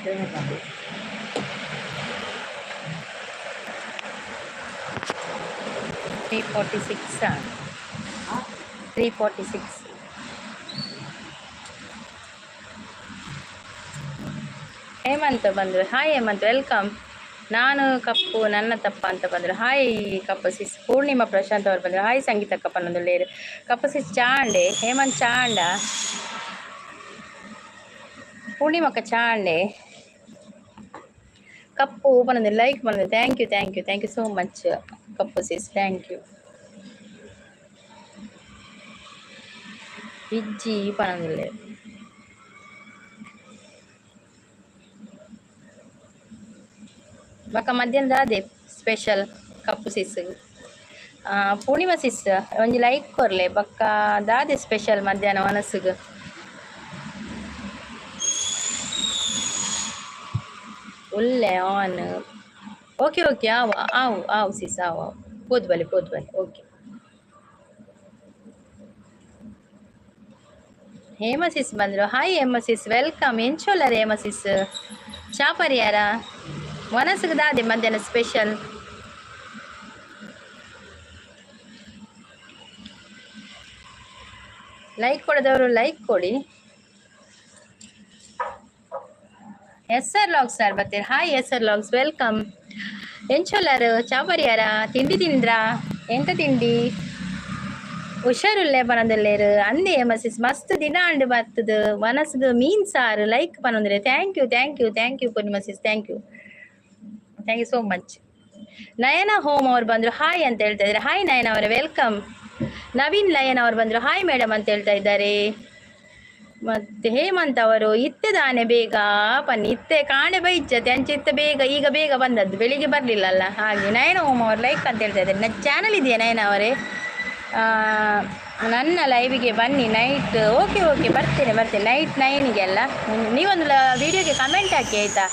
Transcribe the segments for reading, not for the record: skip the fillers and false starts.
346 346 ಹೇಮಂತ್ ಬಂದರು. Hi Hemanth, welcome. ನಾನು ಕಪ್ಪು ನನ್ನ ತಪ್ಪ ಅಂತ ಬಂದರು. ಹಾಯ್ ಕಪ್ಪು ಸಿಸ್. ಪೂರ್ಣಿಮಾ ಪ್ರಶಾಂತ್ ಅವರು ಬಂದರು. ಹಾಯ್ ಸಂಗೀತ ಕಪ್ಪನೊಂದು ಲೇರು ಕಪ್ಪು ಸಿಸ್ ಚಾಂಡೆ. ಹೇಮಂತ್ ಚಾಂಡ. ಪೂರ್ಣಿಮಕ್ಕ ಚಾಂಡೆ. ಕಪ್ಪು ಬಂದಿದೆ, ಲೈಕ್ ಬಂದಿದೆ. Thank you thank you thank you so much Kappu sis, thank you. Vijji ಪನಂದಿಲ್ಲ ಬಕ್ಕ ಮಧ್ಯಾಹ್ನದ ಅದೇ ಸ್ಪೆಷಲ್ ಕಪ್ಪು ಸಿಸ್. ಪೂರ್ಣಿಮಾ ಸಿಸ್ ಒಂಜಿ ಲೈಕ್ ಕೊರ್ಲೆ ಬಕ್ಕ ದಾದೆ ಸ್ಪೆಷಲ್ ಮಧ್ಯಾಹ್ನ ಮನಸ್ಸಿಗೆ. ಒಳ್ಳೆ ಆನ್. ಓಕೆ ಓಕೆ ಆವು ಆವು ಆವು ಸಿಸ್ ಆವು ಆವು ಪೋದ್ಬಲೆ ಓಕೆ. ಹೇಮಸಿಸ್ ಬಂದರು. Hi ಹೇಮಸಿಸ್, welcome. ಎಂಚೋಲ್ಲರ ಹೇಮಸಿಸ್ ಚಾಪರಿಯಾರ ಮನಸ್ಸಿಗೆ ದಾದೆ ಮಧ್ಯಾಹ್ನ ಸ್ಪೆಷಲ್. ಲೈಕ್ ಕೊಡದವರು ಲೈಕ್ ಕೊಡಿ. ಎಸ್ ಆರ್ ಲಾಗ್ಸ್ ಸರ್ ಬರ್ತೀರಿ. Hi S R logs, welcome. ಎಂಚೋಲ್ಲರು ಚಾಪರಿಯಾರ ತಿಂಡಿ ತಿಂದ್ರಾ? ಎಂತ ತಿಂಡಿ? ಹುಷಾರುಲ್ಲೇ ಪನೊಂದುಲ್ಲೇರು ಅಂದೆ ಮಸಿಸ್ ಮಸ್ತ್ ದಿನ ಅಂಡು ಬರ್ತದ ಮನಸ್ಸದು ಮೀನ್ ಸಾರು ಲೈಕ್ ಪನೊಂದ್ರೆ. Thank you thank you thank you Purnima sis, thank you so much. Nayana home ಅವ್ರು ಬಂದರು. ಹಾಯ್ ಅಂತ ಹೇಳ್ತಾ ಇದ್ದಾರೆ. ಹಾಯ್ ನಯನ ಅವರೇ, ವೆಲ್ಕಮ್. ನವೀನ್ ಲಯನ್ ಅವ್ರು ಬಂದರು. ಹಾಯ್ ಮೇಡಮ್ ಅಂತ ಹೇಳ್ತಾ ಇದ್ದಾರೆ. ಮತ್ತೆ ಹೇಮಂತ್ ಅವರು ಇತ್ತೆ ದಾನೆ ಬೇಗ ಬನ್ನಿ, ಇತ್ತೆ ಕಾಣೆ ಬೈಜ್ಜತೆ ಅಂಚಿತ್ತೆ ಬೇಗ ಈಗ ಬೇಗ ಬಂದದ್ದು, ಬೆಳಿಗ್ಗೆ ಬರಲಿಲ್ಲಲ್ಲ ಹಾಗೆ. ನಯನ ಹೋಮ್ ಅವ್ರು ಲೈಕ್ ಅಂತ ಹೇಳ್ತಾ ಇದ್ದಾರೆ. ನನ್ನ ಚಾನಲ್ ಇದೆಯಾ ನಯನ ಅವರೇ? ನನ್ನ ಲೈವಿಗೆ ಬನ್ನಿ ನೈಟ್. ಓಕೆ ಓಕೆ ಬರ್ತೇನೆ ನೈಟ್ 9ಗೆ ಅಲ್ಲ. ನೀವೊಂದು ವಿಡಿಯೋಗೆ ಕಮೆಂಟ್ ಹಾಕಿ ಆಯಿತಾ?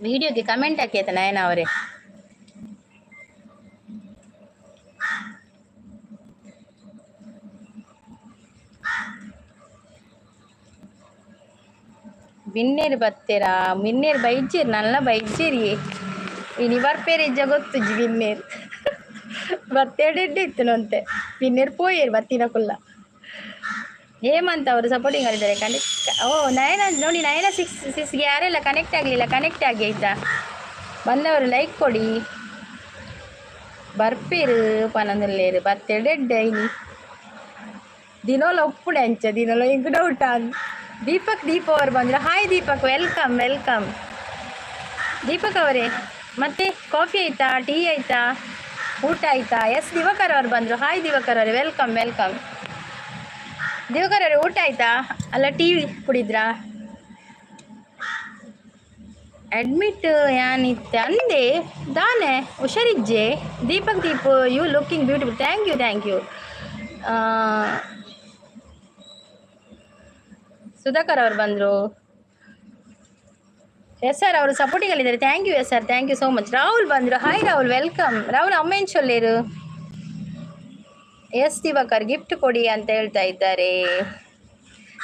ವಿಡಿಯೋಗೆ ಕಮೆಂಟ್ ಹಾಕಿ ಆಯ್ತಾ ನಯನ ಅವರೇ? ಬಿನ್ನೇರು ಬತ್ತೇರಾ? ಬಿನ್ನೇರು ಬೈಜೀರಿ ನಲ್ಲ ಬೈಜೀರಿ ಇನಿ ಬರ್ಪೇರಿ ಇಜ್ಜ ಗೊತ್ತುಜ್ಜಿ ಬಿನ್ನೇರು ಬತ್ತೆಡೆಡ್ಡೆ ಇತ್ತನಂತೆ ಬಿನ್ನೇರು ಪೋಯೇರು ಬತ್ತಿನ ಕುಲ್ಲ. ಹೇಮಂತ್ ಅವರು ಸಪೋರ್ಟಿಂಗ್ ಆಗಿದ್ದಾರೆ. ಕನೆಕ್ಟ್ ನಯನ ನೋಡಿ, ನಯನ ಸಿಕ್ಸ್ಗೆ ಯಾರೆಲ್ಲ ಕನೆಕ್ಟ್ ಆಗಲಿಲ್ಲ ಕನೆಕ್ಟ್ ಆಗಿ ಆಯ್ತಾ? ಬಂದವರು ಲೈಕ್ ಕೊಡಿ. ಬರ್ಪೇರು ಪನಂದಲ್ಲೇರು ಬತ್ತೆಡೆಡ್ಡೆ ಇನಿ ದಿನೋಲ ಒಪ್ಪುಡೆ ಅಂಚ ದಿನೋಲ ಹಿಂಗೆ ಡೌಟ. ದೀಪಕ್ ಅವರು ಬಂದರು. Hi Deepak, welcome welcome. Deepak ಅವರೇ ಮತ್ತೆ ಕಾಫಿ ಆಯಿತಾ? ಟೀ ಆಯಿತಾ? ಊಟ ಆಯಿತಾ? ಎಸ್ ದಿವಾಕರ್ ಅವ್ರು ಬಂದರು. ಹಾಯ್ ದಿವಾಕರ್ ಅವರೇ, ವೆಲ್ಕಮ್ ವೆಲ್ಕಮ್. ದಿವಾಕರ್ ಅವರೇ ಊಟ ಆಯಿತಾ? ಅಲ್ಲ ಟೀ ಕುಡಿದ್ರಾ? ಅಡ್ಮಿಟ್ ಯಾನಿತ್ತೆ ಅಂದೆ ದಾನೆ ಹುಷಾರಿಜ್ಜೆ. Deepak you looking beautiful. Thank you. Sudhakar ಅವರು ಬಂದರು. ಎಸ್ ಸರ್ ಅವರು ಸಪೋರ್ಟಿಂಗಲ್ಲಿದ್ದಾರೆ. Thank you S sir, thank you so much. Rahul ಬಂದರು. Hi Rahul, welcome. ರಾಹುಲ್ ಅಮ್ಮ ಎಂಚೊಲ್ಲೇರು. ಎಸ್ ದಿವಾಕರ್ ಗಿಫ್ಟ್ ಕೊಡಿ ಅಂತ ಹೇಳ್ತಾ ಇದ್ದಾರೆ.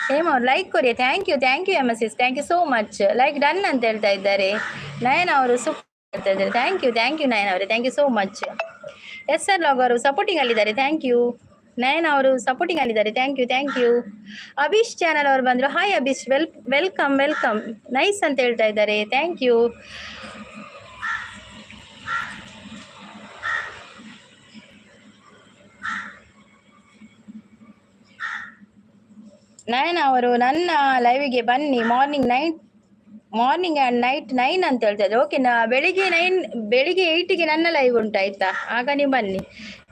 ಹೇಮ ಅವ್ರು ಲೈಕ್ ಕೊಡಿ. Thank you M S S, thank you so much. Like done ಅಂತ ಹೇಳ್ತಾ ಇದ್ದಾರೆ. ನಯನ ಅವರು ಸೂಪರ್ ಹೇಳ್ತಾ ಇದ್ದಾರೆ. ಥ್ಯಾಂಕ್ ಯು ನಯನ ಅವರೇ, thank you so much. S sir log ಅವರು ಸಪೋರ್ಟಿಂಗಲ್ಲಿದ್ದಾರೆ. Thank you. ನಯನ ಅವರು ಸಪೋರ್ಟಿಂಗ್ ಅಲ್ಲಿದ್ದಾರೆ. Thank you. ಅಭೀಶ್ ಚಾನಲ್ ಅವರು ಬಂದರು. ಹಾಯ್ ಅಭೀಶ್, ವೆಲ್ಕಮ್ ನೈಸ್ ಅಂತ ಹೇಳ್ತಾ ಇದ್ದಾರೆ. Thank you. ನಯನ ಅವರು ನನ್ನ ಲೈವಿಗೆ ಬನ್ನಿ ಮಾರ್ನಿಂಗ್ ಆ್ಯಂಡ್ ನೈಟ್ 9 ಅಂತ ಹೇಳ್ತಾ ಇದ್ದಾರೆ. ಓಕೆ, ಬೆಳಿಗ್ಗೆ 8ಗೆ ನನ್ನ ಲೈವ್ ಉಂಟು ಆಯ್ತಾ? ಆಗ ನೀವು ಬನ್ನಿ.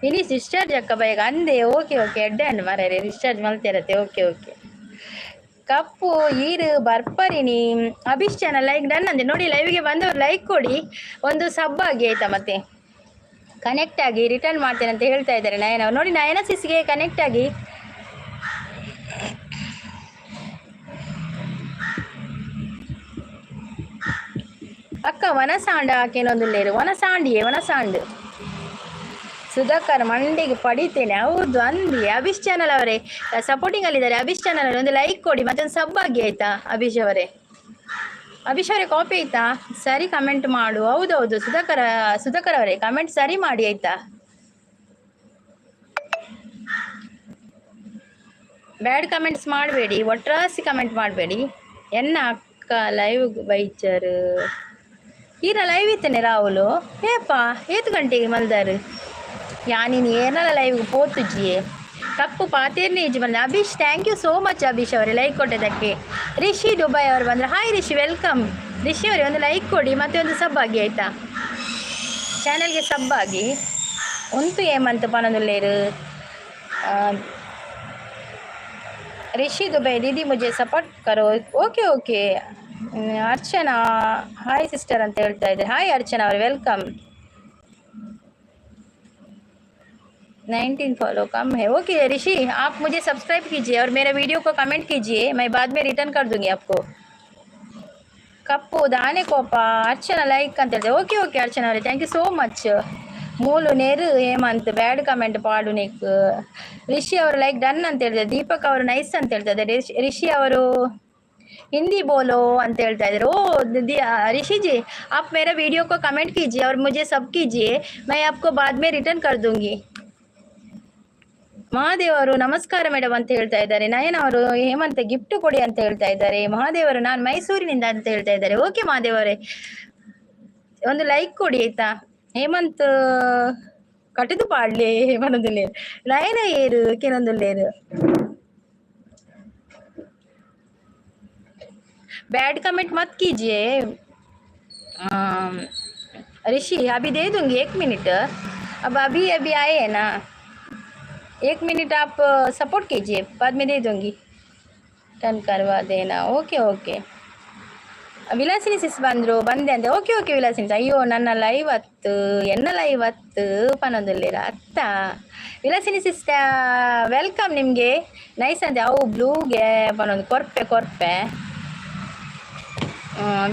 ಇನಿ ಡಿಸ್ಚಾರ್ಜ್ ಅಕ್ಕ ಬೈಗ ಅಂದೆ. ಓಕೆ ಎಡ್ಡೆ ಅಂಡ್ ಮರೇ ಡಿಸ್ಚಾರ್ಜ್ ಮಲ್ತಿರತ್ತೆ. ಓಕೆ ಕಪ್ಪು ಈರು ಬರ್ಪರಿನಿ. ಅಭಿಷ್ ಚಾನಲ್ ಲೈಕ್ ಡನ್ ಅಂದೆ. ನೋಡಿ, ಲೈವ್ಗೆ ಬಂದವರು ಲೈಕ್ ಕೊಡಿ, ಒಂದು ಸಬ್ ಆಗಿ ಆಯ್ತಾ? ಮತ್ತೆ ಕನೆಕ್ಟ್ ಆಗಿ ರಿಟರ್ನ್ ಮಾಡ್ತೇನೆ ಅಂತ ಹೇಳ್ತಾ ಇದ್ದಾರೆ ನಯನ ಅವರು. ನೋಡಿ, ನಯನ ಸಿಸ್ಗೆ ಕನೆಕ್ಟ್ ಆಗಿ. ಅಕ್ಕ ವನಸಾಂಡ ಆಕೆನೊಂದು ಲೇರು ವನಸಾಂಡು ಸುಧಾಕರ್ ಮಂಡಿಗೆ ಪಡಿತೇನೆ. ಹೌದು ಅಂದಿ. ಅಭಿಷ್ ಚಾನಲ್ ಅವರೇ ಸಪೋರ್ಟಿಂಗ್ ಅಲ್ಲಿದ್ದಾರೆ. ಅಭಿಷ್ ಚಾನಲ್ ಅವರೇ ಒಂದು ಲೈಕ್ ಕೊಡಿ, ಮತ್ತೊಂದು ಸಬ್ ಆಗಿ ಆಯ್ತಾ. ಅಭಿಷ್ ಅವರೇ ಕಾಪಿ ಆಯ್ತಾ? ಸರಿ ಕಮೆಂಟ್ ಮಾಡು. ಹೌದೌದು ಸುಧಾಕರ್ ಅವರೇ ಕಮೆಂಟ್ ಸರಿ ಮಾಡಿ ಆಯ್ತಾ. ಬ್ಯಾಡ್ ಕಮೆಂಟ್ಸ್ ಮಾಡಬೇಡಿ, ಒಟ್ರಾಸಿ ಕಮೆಂಟ್ ಮಾಡಬೇಡಿ. ಎನ್ನ ಅಕ್ಕ ಲೈವ್ ಬೈಚರ್ ಈರ ಲೈವ್ ಇತ್ತೇನೆ ರಾಹುಲು ಏಪಾ 7 ಗಂಟೆಗೆ ಮಲ್ದಾರು ಯಾನಿನ್ ಏನಲ್ಲ ಲೈವ್ ಪೋತುಜಿಯೇ ತಪ್ಪು ಪಾತೇರ್ನೇ ಇಜ್ಜಿ ಬಂದ. Abhish thank you so much Abhish ಅವರೇ ಲೈಕ್ ಕೊಟ್ಟಿದ್ದಕ್ಕೆ. ರಿಷಿ ದುಬೈ ಅವರು ಬಂದರೆ ಹಾಯ್ ರಿಷಿ ವೆಲ್ಕಮ್. ರಿಷಿ ಅವರೇ ಒಂದು ಲೈಕ್ ಕೊಡಿ, ಮತ್ತೆ ಒಂದು ಸಬ್ ಆಗಿ ಆಯಿತಾ. ಚಾನಲ್ಗೆ ಸಬ್ ಆಗಿ ಒಂತು ಏಮಂತ ಪನದುಲ್ಲೇರು. ऋषि दुबई दीदी मुझे सपोर्ट करो. Okay okay. Archana hi sister ಅಂತ ಹೇಳ್ತಾ ಇದ್ದಾರೆ. ಹಾಯ್ ಅರ್ಚನಾ ಅವರು ವೆಲ್ಕಮ್. 19 फॉलो कम है. ओके ऋषि आप मुझे सब्सक्राइब कीजिए और मेरे वीडियो को कमेंट कीजिए, मैं बाद में रिटर्न कर दूंगी आपको. ಕಪ್ಪು ದಾನೆ ಕೋಪ ಅರ್ಚನಾ ಲೈಕ್ ಅಂತ ಹೇಳಿದೆ. ಓಕೆ ಓಕೆ ಅರ್ಚನಾ ಅವರೇ ಥ್ಯಾಂಕ್ ಯು ಸೋ ಮಚ್. ಮೂಲು ನೇರು ಹೇಮಂತ್ ಬ್ಯಾಡ್ ಕಮೆಂಟ್ ಪಾಡು ನಿಕ್. ರಿಷಿ ಅವರು ಲೈಕ್ ಡನ್ ಅಂತ ಹೇಳಿದೆ. ದೀಪಕ್ ಅವರು ನೈಸ್ ಅಂತ ಹೇಳ್ತಾ ಇದ್ದಾರೆ. ರಿಷಿ ಅವರು हिंदी बोलो ಅಂತ ಹೇಳ್ತಾ ಇದ್ದಾರೆ. ಓ ऋषि जी आप मेरा वीडियो को कमेंट कीजिए और मुझे सब कीजिए, मैं आपको बाद में रिटर्न कर दूंगी. ಮಹಾದೇವ್ ಅವರು ನಮಸ್ಕಾರ ಮೇಡಮ್ ಅಂತ ಹೇಳ್ತಾ ಇದ್ದಾರೆ. ನಯನ ಅವರು ಹೇಮಂತ್ ಗಿಫ್ಟ್ ಕೊಡಿ ಅಂತ ಹೇಳ್ತಾ ಇದ್ದಾರೆ. ಮಹಾದೇವ್ ಅವರು ನಾನು ಮೈಸೂರಿನಿಂದ ಅಂತ ಹೇಳ್ತಾ ಇದ್ದಾರೆ. ಓಕೆ ಮಹಾದೇವ್ ಅವರೇ ಒಂದು ಲೈಕ್ ಕೊಡಿ ಆಯ್ತಾ. ಹೇಮಂತ್ ಕಟ್ಟಿದು ಪಾಡ್ಲಿ ಹೇಮನೊಂದುಲ್ಲೇರು ನಯನ ಏರು ಕೆಲವೊಂದುಲ್ಲೇರು बैड कमेंट मत कीजिए. ऋषि अभी दे दूंगी 1 मिनट. अब अभी आए हैं ना, 1 मिनट आप सपोर्ट कीजिए, बाद में दे दूंगी. टर्न करवा देना. Okay okay. ವಿಲಾಸಿನಿ ಸಿಸ್ ಬಂದೆ ಅಂದೆ. Okay okay Vilasini. ಅಯ್ಯೋ ನನ್ನ ಲೈವ್ ಹತ್ತು ಎನ್ನ ಲೈವ್ ಹತ್ತು ಪನದಲ್ಲಿರ ಅತ್ತ ವಿಲಾಸಿನಿ ಸಿಸ್ ವೆಲ್ಕಮ್ ನಿಮಗೆ ನೈಸ್ ಅಂದೆ. ಅವು ಬ್ಲೂಗೆ ಪನೊಂದು ಕೊರ್ಪೆ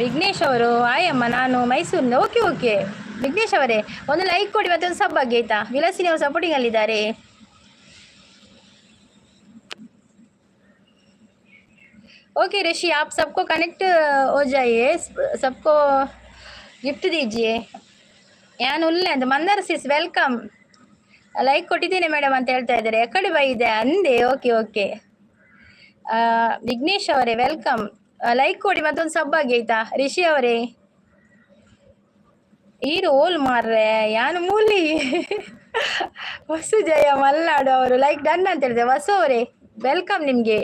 ವಿಘ್ನೇಶ್ ಅವರು ಆಯಮ್ಮ ನಾನು ಮೈಸೂರಿನಿಂದ. ಓಕೆ ಓಕೆ ವಿಘ್ನೇಶ್ ಅವರೇ ಒಂದು ಲೈಕ್ ಕೊಡಿ, ಮತ್ತೆ ಒಂದು ಸಬ್ ಆಗಿ ಆಯ್ತಾ. ವಿಲಾಸಿನಿ ಅವರು ಸಪೋರ್ಟಿಂಗಲ್ಲಿದ್ದಾರೆ. ओके ऋषि आप सबको कनेक्ट हो जाइए, सबको ಗಿಫ್ಟ್ दीजिए. ಯಾನು ಉಲ್ಲೆ ಅಂತ ಮಂದಾರ ಸಿಸ್ ವೆಲ್ಕಮ್. ಲೈಕ್ ಕೊಟ್ಟಿದ್ದೀನಿ ಮೇಡಮ್ ಅಂತ ಹೇಳ್ತಾ ಇದ್ದಾರೆ. ಎಕಡೆ ಬೈದೆ ಅಂದೆ. ಓಕೆ ಓಕೆ ವಿಘ್ನೇಶ್ ಅವರೇ ವೆಲ್ಕಮ್. ಲೈಕ್ ಕೊಡಿ ಮತ್ತೊಂದು ಸಬ್ ಆಗಿ ಆಯ್ತಾ. ರಿಷಿ ಅವರೇ ಈರು ಓಲ್ ಮಾರ್ರೆ ಯಾನು ಮೂಲಿ ವಸು ಜಯ ಮಲ್ನಾಡು ಅವರು ಲೈಕ್ ಡನ್ ಅಂತ ಹೇಳಿದೆ. ವಸು ಅವರೇ ವೆಲ್ಕಮ್ ನಿಮಗೆ.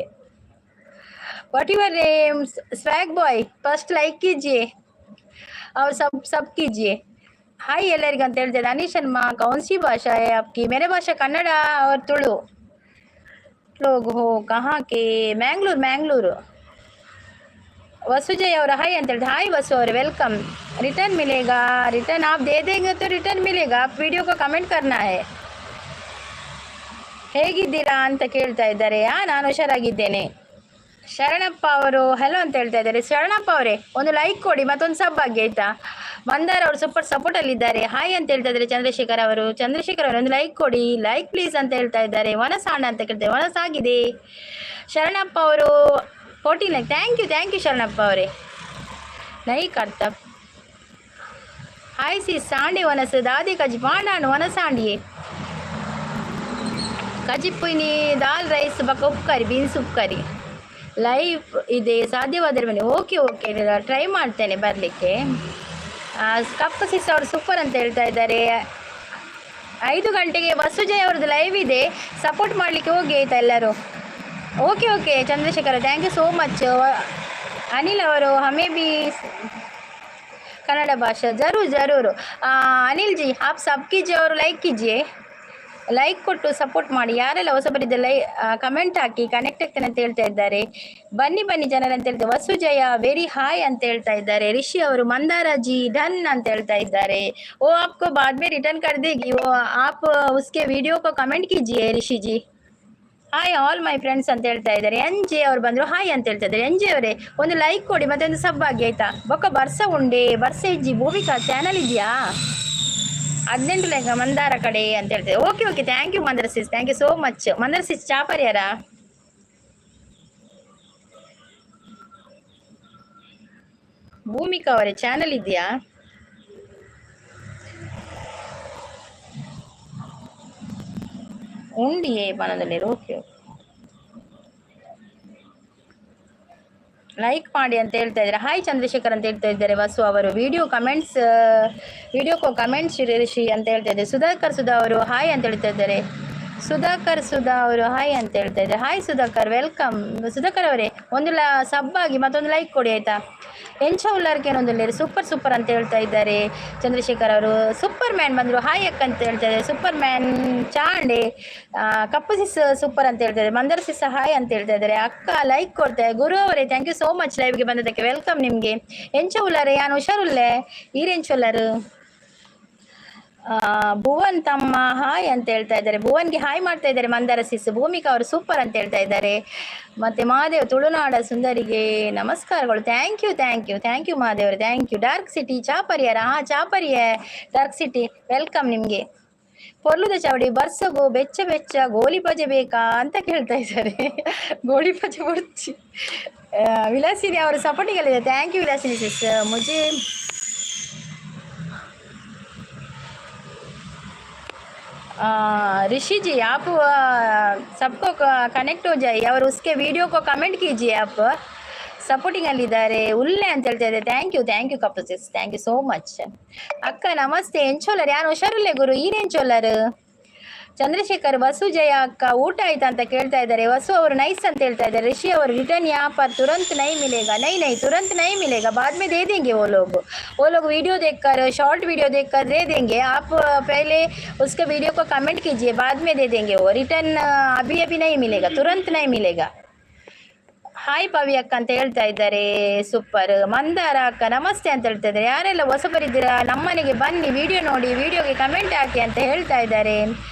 What your name swag boy first like कीजिए और सब कीजिए. हाय ಎಲ್ಲರಿಗೂ ಅಂತ ಹೇಳ್ತಿದ್ದೆ. ಅನೀಶ್ ಶರ್ಮಾ कौन सी भाषा है आपकी? मेरे भाषा कन्नड़ और तुलु. लोग हो कहाँ के? मैंगलोर. वसुजय और हाय ಅಂತ ಹೇಳ್ತಿದ್ದೆ. हाय वसु और वेलकम. रिटर्न मिलेगा, रिटर्न आप दे देंगे तो रिटर्न मिलेगा. आप वीडियो को कमेंट करना है. ಹೇಗಿದ್ದೀರಾ ಅಂತ ಕೇಳ್ತಾ ಇದ್ದಾರೆ. ನಾನು ಹುಷಾರಾಗಿದ್ದೇನೆ. ಶರಣಪ್ಪ ಅವರು ಹೆಲೋ ಅಂತ ಹೇಳ್ತಾ ಇದ್ದಾರೆ. ಶರಣಪ್ಪ ಅವರೇ ಒಂದು ಲೈಕ್ ಕೊಡಿ, ಮತ್ತೊಂದು ಸಬ್ ಆಗಿ ಆಯ್ತಾ. ಮಂದಾರ ಅವರು ಸೂಪರ್ ಸಪೋರ್ಟಲ್ಲಿದ್ದಾರೆ. ಹಾಯ್ ಅಂತ ಹೇಳ್ತಾ ಇದ್ದಾರೆ. ಚಂದ್ರಶೇಖರ್ ಅವರು ಒಂದು ಲೈಕ್ ಕೊಡಿ, ಲೈಕ್ ಪ್ಲೀಸ್ ಅಂತ ಹೇಳ್ತಾ ಇದ್ದಾರೆ. ವನಸಾಣ ಅಂತ ಕೇಳ್ತಾರೆ. ವನಸಾಗಿದೆ. ಶರಣಪ್ಪ ಅವರು 14 ಲೈಕ್. ಥ್ಯಾಂಕ್ ಯು ಶರಣಪ್ಪ ಅವರೇ. ನೈ ಕರ್ತ ಹಾಯ್ ಸಿ ಸಾಂಡಿ ವನಸ್ ದಾದಿ ಕಜಿ ಪಾಂಡಾನು ವನಸಾಂಡಿಯೇ ಕಜಿಪ್ಪುನಿ ದಾಲ್ ರೈಸ್ ಬಕ್ಕ ಉಪ್ಕರಿ ಬೀನ್ಸ್ ಉಪ್ಕರಿ ಲೈವ್ ಇದೆ ಸಾಧ್ಯವಾದರೆ ಬನ್ನಿ. ಓಕೆ ಓಕೆ ಟ್ರೈ ಮಾಡ್ತೇನೆ ಬರಲಿಕ್ಕೆ. ಕಪ್ಪು ಸಿಸ್ ಅವರು ಸೂಪರ್ ಅಂತ ಹೇಳ್ತಾ ಇದ್ದಾರೆ. 5 ಗಂಟೆಗೆ ವಸುಜಯ್ ಅವ್ರದ್ದು ಲೈವ್ ಇದೆ, ಸಪೋರ್ಟ್ ಮಾಡಲಿಕ್ಕೆ ಹೋಗಿ ಆಯ್ತಾ ಎಲ್ಲರೂ. Okay okay Chandrashekhar thank you so much. Anil ಅವರು ಹಮೇ ಬಿ ಕನ್ನಡ ಭಾಷಾ ಜರೂರು. ಅನಿಲ್ ಜಿ ಆಪ್ ಸಬ್ ಕೀಜಿಯೇ ಅವರು ಲೈಕ್ ಕೀಜಿಯೇ. ಲೈಕ್ ಕೊಟ್ಟು ಸಪೋರ್ಟ್ ಮಾಡಿ. ಯಾರೆಲ್ಲ ಹೊಸಬರಿದ್ದ ಕಮೆಂಟ್ ಹಾಕಿ ಕನೆಕ್ಟ್ ಆಗ್ತೇನೆ ಅಂತ ಹೇಳ್ತಾ ಇದ್ದಾರೆ. ಬನ್ನಿ ಜನರ ಅಂತ ಹೇಳ್ತಾರೆ. ವಸುಜಯ ವೆರಿ ಹಾಯ್ ಅಂತ ಹೇಳ್ತಾ ಇದ್ದಾರೆ. ರಿಷಿ ಅವರು ಮಂದಾರಾಜಿ ಡನ್ ಅಂತ ಹೇಳ್ತಾ ಇದ್ದಾರೆ. ಓ ಆಪ್ಕೋ ಬಾದ್ ಮೇ ರಿಟರ್ನ್ ಕರ್ ದೇಗಿ, ಓ ಆಪ್ ಉಸ್ಕೆ ವಿಡಿಯೋ ಕೋ ಕಮೆಂಟ್ ಕೀಜಿಯೇ Rishi ji. Hi all my friends ಅಂತ ಹೇಳ್ತಾ ಇದ್ದಾರೆ. ಎನ್ಜೆ ಅವರು ಬಂದರು ಹಾಯ್ ಅಂತ ಹೇಳ್ತಾ ಇದ್ದಾರೆ. ಎನ್ಜೆ ಅವರೇ ಒಂದು ಲೈಕ್ ಕೊಡಿ, ಮತ್ತೆ ಒಂದು ಸಬ್ ಆಗಿ ಆಯ್ತಾ. ಬೊಕ್ಕ ಬರ್ಸ ಉಂಡೆ ಬರ್ಸ ಇಜ್ಜಿ ಭೂಮಿಕಾ ಚಾನಲ್ ಇದೆಯಾ? 18 ಲೈಕ್ ಮಂದಾರ ಕಡೆ ಅಂತ ಹೇಳ್ತೇವೆ. Okay thank you Mandara sis, thank you so much. Mandara sis ಚಾ ಪರಿಹಾರ. ಭೂಮಿಕಾ ಅವರೇ ಚಾನಲ್ ಇದೆಯಾ? ಉಂಡಿಯೇ ಬನದಲ್ಲಿ. ಓಕೆ ಲೈಕ್ ಮಾಡಿ ಅಂತ ಹೇಳ್ತಾ ಇದ್ದಾರೆ. ಹಾಯ್ ಚಂದ್ರಶೇಖರ್ ಅಂತ ಹೇಳ್ತಾ ಇದ್ದಾರೆ ವಸು ಅವರು. ವಿಡಿಯೋ ಕಮೆಂಟ್ಸ್ ಋಷಿ ಅಂತ ಹೇಳ್ತಾ ಇದ್ದಾರೆ. ಸುಧಾಕರ್ ಸುಧಾ ಅವರು ಹಾಯ್ ಅಂತ ಹೇಳ್ತಾ ಇದ್ದಾರೆ. ಸುಧಾಕರ್ ಸುಧಾ ಅವರು ಹಾಯ್ ಅಂತ ಹೇಳ್ತಾ ಇದ್ದಾರೆ. Hi Sudhakar, welcome. ಸುಧಾಕರ್ ಅವರೇ ಒಂದು ಸಬ್ ಆಗಿ ಮತ್ತೊಂದು ಲೈಕ್ ಕೊಡಿ ಆಯ್ತಾ. ಎಂಚ ಉಳ್ಳಾರ್ಕೆ ಒಂದು ಸೂಪರ್ ಅಂತ ಹೇಳ್ತಾ ಇದ್ದಾರೆ ಚಂದ್ರಶೇಖರ್ ಅವರು. ಸೂಪರ್ ಮ್ಯಾನ್ ಬಂದರು ಹಾಯ್ ಅಕ್ಕ ಅಂತ ಹೇಳ್ತಾ ಇದ್ದಾರೆ. ಸೂಪರ್ ಮ್ಯಾನ್ ಚಾಂಡೆ ಕಪ್ಪು ಸಿಸ್ ಸೂಪರ್ ಅಂತ ಹೇಳ್ತಾ ಇದ್ದಾರೆ. ಮಂದರ್ ಸಿಸ್ ಹಾಯ್ ಅಂತ ಹೇಳ್ತಾ ಇದ್ದಾರೆ. ಅಕ್ಕ ಲೈಕ್ ಕೊಡ್ತಾರೆ. ಗುರು ಅವರೇ ಥ್ಯಾಂಕ್ ಯು ಸೋ ಮಚ್ ಲೈವ್ಗೆ ಬಂದದಕ್ಕೆ, ವೆಲ್ಕಮ್ ನಿಮಗೆ. ಎಂಚ ಉಳ್ಳಾರೆ ಯಾನು ಹುಷಾರುಲ್ಲೆ ಈರೆಂಚ ಉಳ್ಳಾರು. ಭುವನ್ ತಮ್ಮ ಹಾಯ್ ಅಂತ ಹೇಳ್ತಾ ಇದ್ದಾರೆ. ಭುವನ್ಗೆ ಹಾಯ್ ಮಾಡ್ತಾ ಇದ್ದಾರೆ ಮಂದಾರ ಸಿಸ್. ಭೂಮಿಕಾ ಅವರು ಸೂಪರ್ ಅಂತ ಹೇಳ್ತಾ ಇದ್ದಾರೆ. ಮತ್ತೆ ಮಹಾದೇವ್ ತುಳುನಾಡ ಸುಂದರಿಗೆ ನಮಸ್ಕಾರಗಳು. ಥ್ಯಾಂಕ್ ಯು ಮಹಾದೇವ್ರೆ, ಥ್ಯಾಂಕ್ ಯು. ಡಾರ್ಕ್ ಸಿಟಿ ಚಾ ಪರಿಹಾರ. ಚಾಪರಿಯ ಡಾರ್ಕ್ ಸಿಟಿ ವೆಲ್ಕಮ್ ನಿಮಗೆ. ಪೊರ್ಲುದ ಚಾವಡಿ ಬರ್ಸಗು ಬೆಚ್ಚ ಗೋಲಿ ಪಜೆ ಬೇಕಾ ಅಂತ ಕೇಳ್ತಾ ಇದ್ದಾರೆ. ಗೋಲಿ ಪಜೆ ಬರ್ಚಿ ವಿಲಾಸಿನಿ ಅವರು ಸಪೋರ್ಟಿಗಲ್ಲಿದೆ. ಥ್ಯಾಂಕ್ ಯು ವಿಲಾಸಿನಿ ಸಿಸ್. ಮುಜೆ ऋषि जी आप सबको कनेक्ट हो जाइए और उसके वीडियो को कमेंट कीजिए. आप ಸಪೋರ್ಟಿಂಗ್ ಅಲ್ಲಿದ್ದಾರೆ. ಉಲ್ಲೆ ಅಂತ ಹೇಳ್ತಾ ಇದ್ದಾರೆ. Thank you cup sis, thank you so much. ಅಕ್ಕ ನಮಸ್ತೆ. ಎಂಚೋಲರ್ ಯಾರು ಹುಷಾರುಲ್ಲೆ ಗುರು ಈರೆಂಚೋಲರ್. ಚಂದ್ರಶೇಖರ್ ವಸು ಜಯ ಅಕ್ಕ ಊಟ ಆಯ್ತಾ ಅಂತ ಕೇಳ್ತಾ ಇದ್ದಾರೆ. ವಸು ಅವರು ನೈಸ್ ಅಂತ ಹೇಳ್ತಾ ಇದ್ದಾರೆ. ऋषि ಅವರು रिटर्न यहाँ पर तुरंत नहीं मिलेगा. नहीं तुरंत नहीं मिलेगा, बाद में दे देंगे वो लोग वीडियो देखकर शॉर्ट वीडियो देखकर दे देंगे. आप पहले उसके वीडियो को कमेंट कीजिए, बाद में दे देंगे वो. रिटर्न अभी नहीं मिलेगा, तुरंत नहीं मिलेगा. ಹಾಯ್ ಪವಿ ಅಕ್ಕ ಅಂತ ಹೇಳ್ತಾ ಇದ್ದಾರೆ. ಸೂಪರ್. ಮಂದಾರ ಅಕ್ಕ ನಮಸ್ತೆ ಅಂತ ಹೇಳ್ತಾ ಇದ್ದಾರೆ. ಯಾರೆಲ್ಲ ಹೊಸಬರಿದ್ದೀರಾ ನಮ್ಮನೆಗೆ ಬನ್ನಿ, ವಿಡಿಯೋ ನೋಡಿ, ವಿಡಿಯೋಗೆ ಕಮೆಂಟ್ ಹಾಕಿ ಅಂತ ಹೇಳ್ತಾ ಇದ್ದಾರೆ.